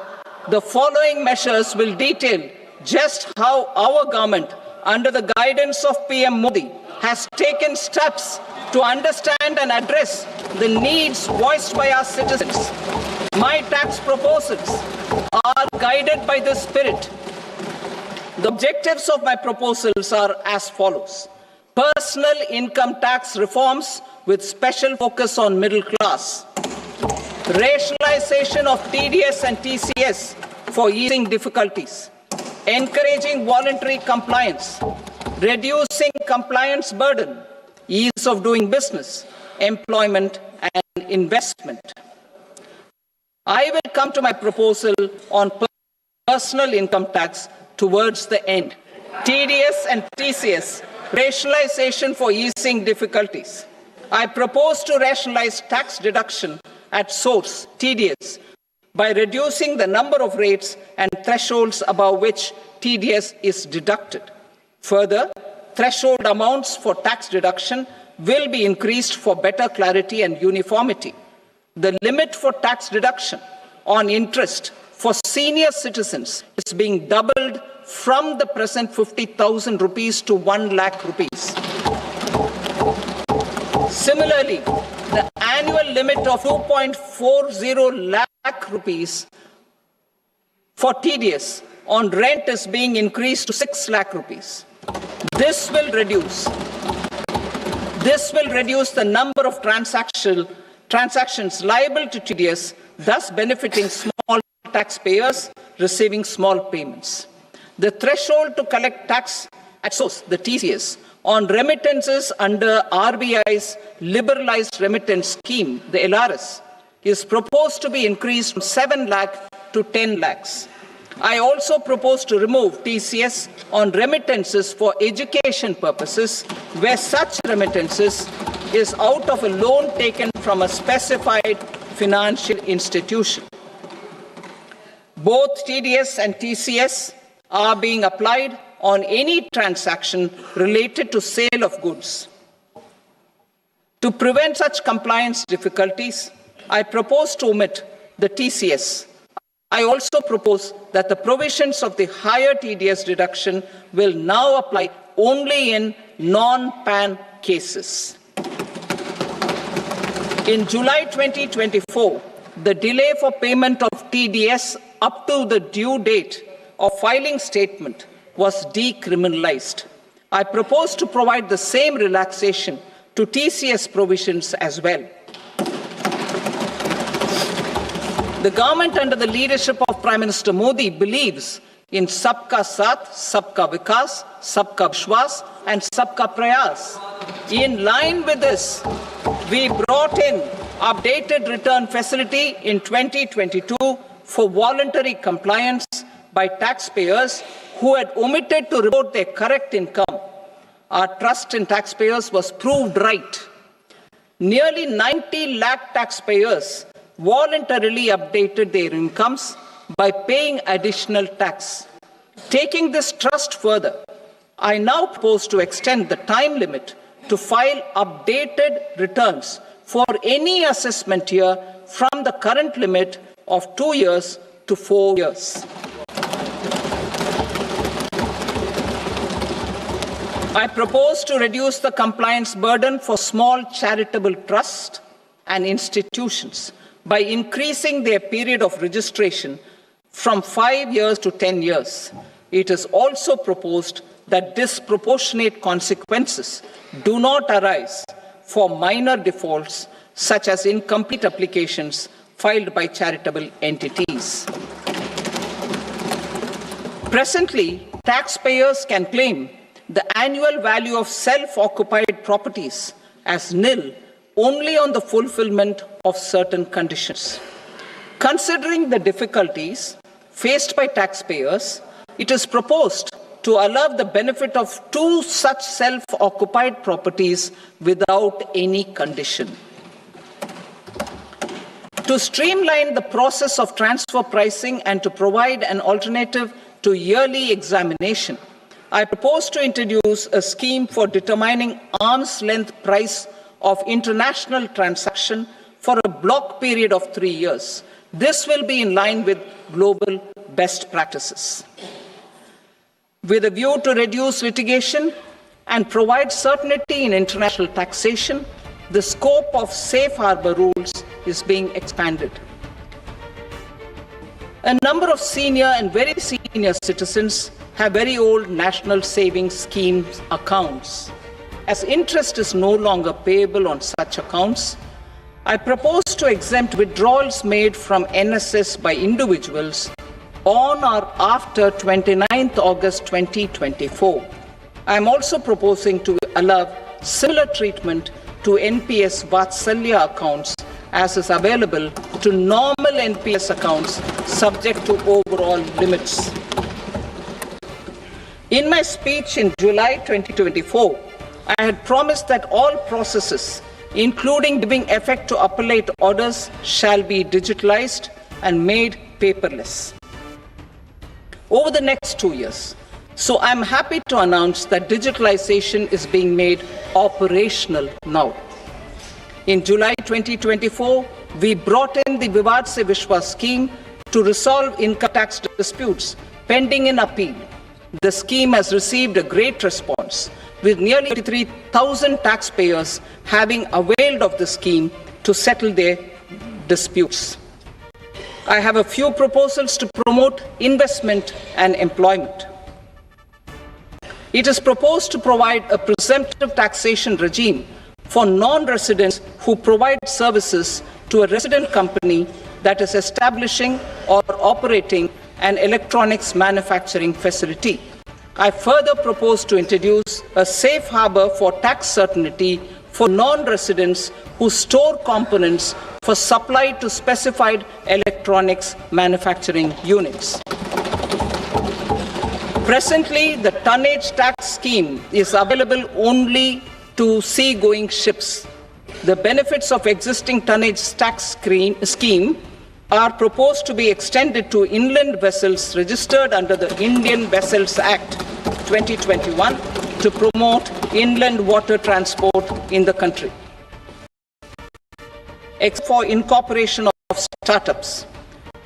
The following measures will detail just how our government, under the guidance of PM Modi, has taken steps to understand and address the needs voiced by our citizens. My tax proposals are guided by this spirit. The objectives of my proposals are as follows. Personal income tax reforms with special focus on middle class. Rationalization of TDS and TCS for easing difficulties. Encouraging voluntary compliance. Reducing compliance burden. Ease of doing business. Employment and investment. I will come to my proposal on personal income tax towards the end. TDS and TCS, rationalization for easing difficulties. I propose to rationalize tax deduction at source, TDS, by reducing the number of rates and thresholds above which TDS is deducted. Further, threshold amounts for tax deduction will be increased for better clarity and uniformity. The limit for tax deduction on interest for senior citizens is being doubled from the present 50,000 rupees to 1 lakh rupees. Similarly, the annual limit of 2.40 lakh rupees for TDS on rent is being increased to 6 lakh rupees. This will reduce the number of transactions liable to TDS thus benefiting small taxpayers receiving small payments. The threshold to collect tax at source, the TCS, on remittances under RBI's liberalized remittance scheme, the LRS, is proposed to be increased from 7 lakh to 10 lakhs. I also propose to remove TCS on remittances for education purposes, where such remittances is out of a loan taken from a specified financial institution. Both TDS and TCS are being applied on any transaction related to sale of goods. To prevent such compliance difficulties, I propose to omit the TCS. I also propose that the provisions of the higher TDS deduction will now apply only in non-PAN cases. In July 2024, the delay for payment of TDS up to the due date of filing statement was decriminalized. I propose to provide the same relaxation to TCS provisions as well. The government under the leadership of Prime Minister Modi believes in Sabka Saath, Sabka Vikas, Sabka Vishwas and Sabka Prayas. In line with this, we brought in updated return facility in 2022 for voluntary compliance by taxpayers who had omitted to report their correct income. Our trust in taxpayers was proved right. Nearly 90 lakh taxpayers voluntarily updated their incomes by paying additional tax. Taking this trust further, I now propose to extend the time limit to file updated returns for any assessment year from the current limit of 2 years to 4 years. I propose to reduce the compliance burden for small charitable trusts and institutions by increasing their period of registration from 5 years to 10 years. It is also proposed that disproportionate consequences do not arise for minor defaults such as incomplete applications filed by charitable entities. Presently, taxpayers can claim the annual value of self-occupied properties as nil only on the fulfillment of certain conditions. Considering the difficulties faced by taxpayers, it is proposed to allow the benefit of 2 such self-occupied properties without any condition. To streamline the process of transfer pricing and to provide an alternative to yearly examination, I propose to introduce a scheme for determining arm's length price of international transaction for a block period of 3 years. This will be in line with global best practices. With a view to reduce litigation and provide certainty in international taxation, the scope of safe harbor rules is being expanded. A number of senior and very senior citizens have very old national savings schemes accounts. As interest is no longer payable on such accounts, I propose to exempt withdrawals made from NSS by individuals on or after 29th August 2024. I am also proposing to allow similar treatment to NPS Vatsalya accounts as is available to normal NPS accounts subject to overall limits. In my speech in July 2024, I had promised that all processes, including giving effect to appellate orders, shall be digitalized and made paperless over the next 2 years. So I'm happy to announce that digitalization is being made operational now. In July 2024, we brought in the Vivad Se Vishwas scheme to resolve income tax disputes pending in appeal. The scheme has received a great response, with nearly 33,000 taxpayers having availed of the scheme to settle their disputes. I have a few proposals to promote investment and employment. It is proposed to provide a presumptive taxation regime for non-residents who provide services to a resident company that is establishing or operating an electronics manufacturing facility. I further propose to introduce a safe harbor for tax certainty for non-residents who store components for supply to specified electronics manufacturing units. Presently, the tonnage tax scheme is available only to sea-going ships. The benefits of existing tonnage tax scheme are proposed to be extended to inland vessels registered under the Indian Vessels Act 2021 to promote inland water transport in the country. Except for incorporation of startups,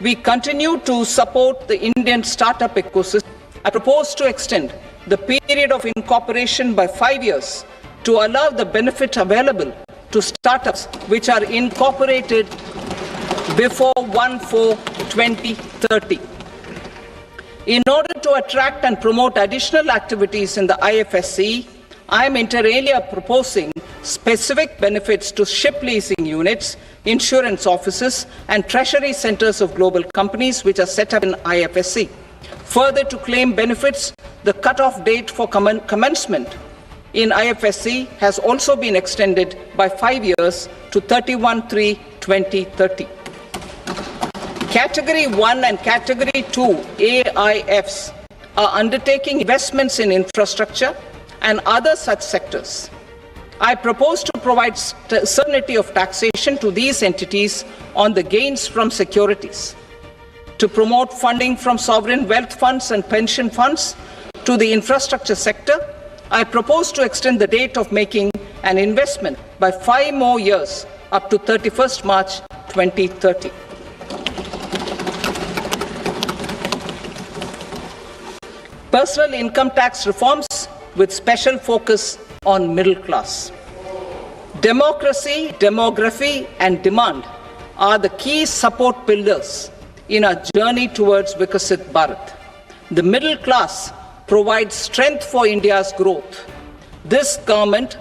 we continue to support the Indian startup ecosystem. I propose to extend the period of incorporation by 5 years to allow the benefit available to startups which are incorporated before 1/4/2030. In order to attract and promote additional activities in the IFSC, I am inter alia proposing specific benefits to ship leasing units, insurance offices, and treasury centers of global companies which are set up in IFSC. Further, to claim benefits, the cut-off date for commencement in IFSC has also been extended by 5 years to 31/3/2030. Category 1 and Category 2 AIFs are undertaking investments in infrastructure and other such sectors. I propose to provide certainty of taxation to these entities on the gains from securities, to promote funding from sovereign wealth funds and pension funds to the infrastructure sector. I propose to extend the date of making an investment by 5 more years up to 31st March 2030. Personal income tax reforms with special focus on middle class. Democracy, demography, and demand are the key support pillars in our journey towards Vikasit Bharat. The middle class provides strength for India's growth. This government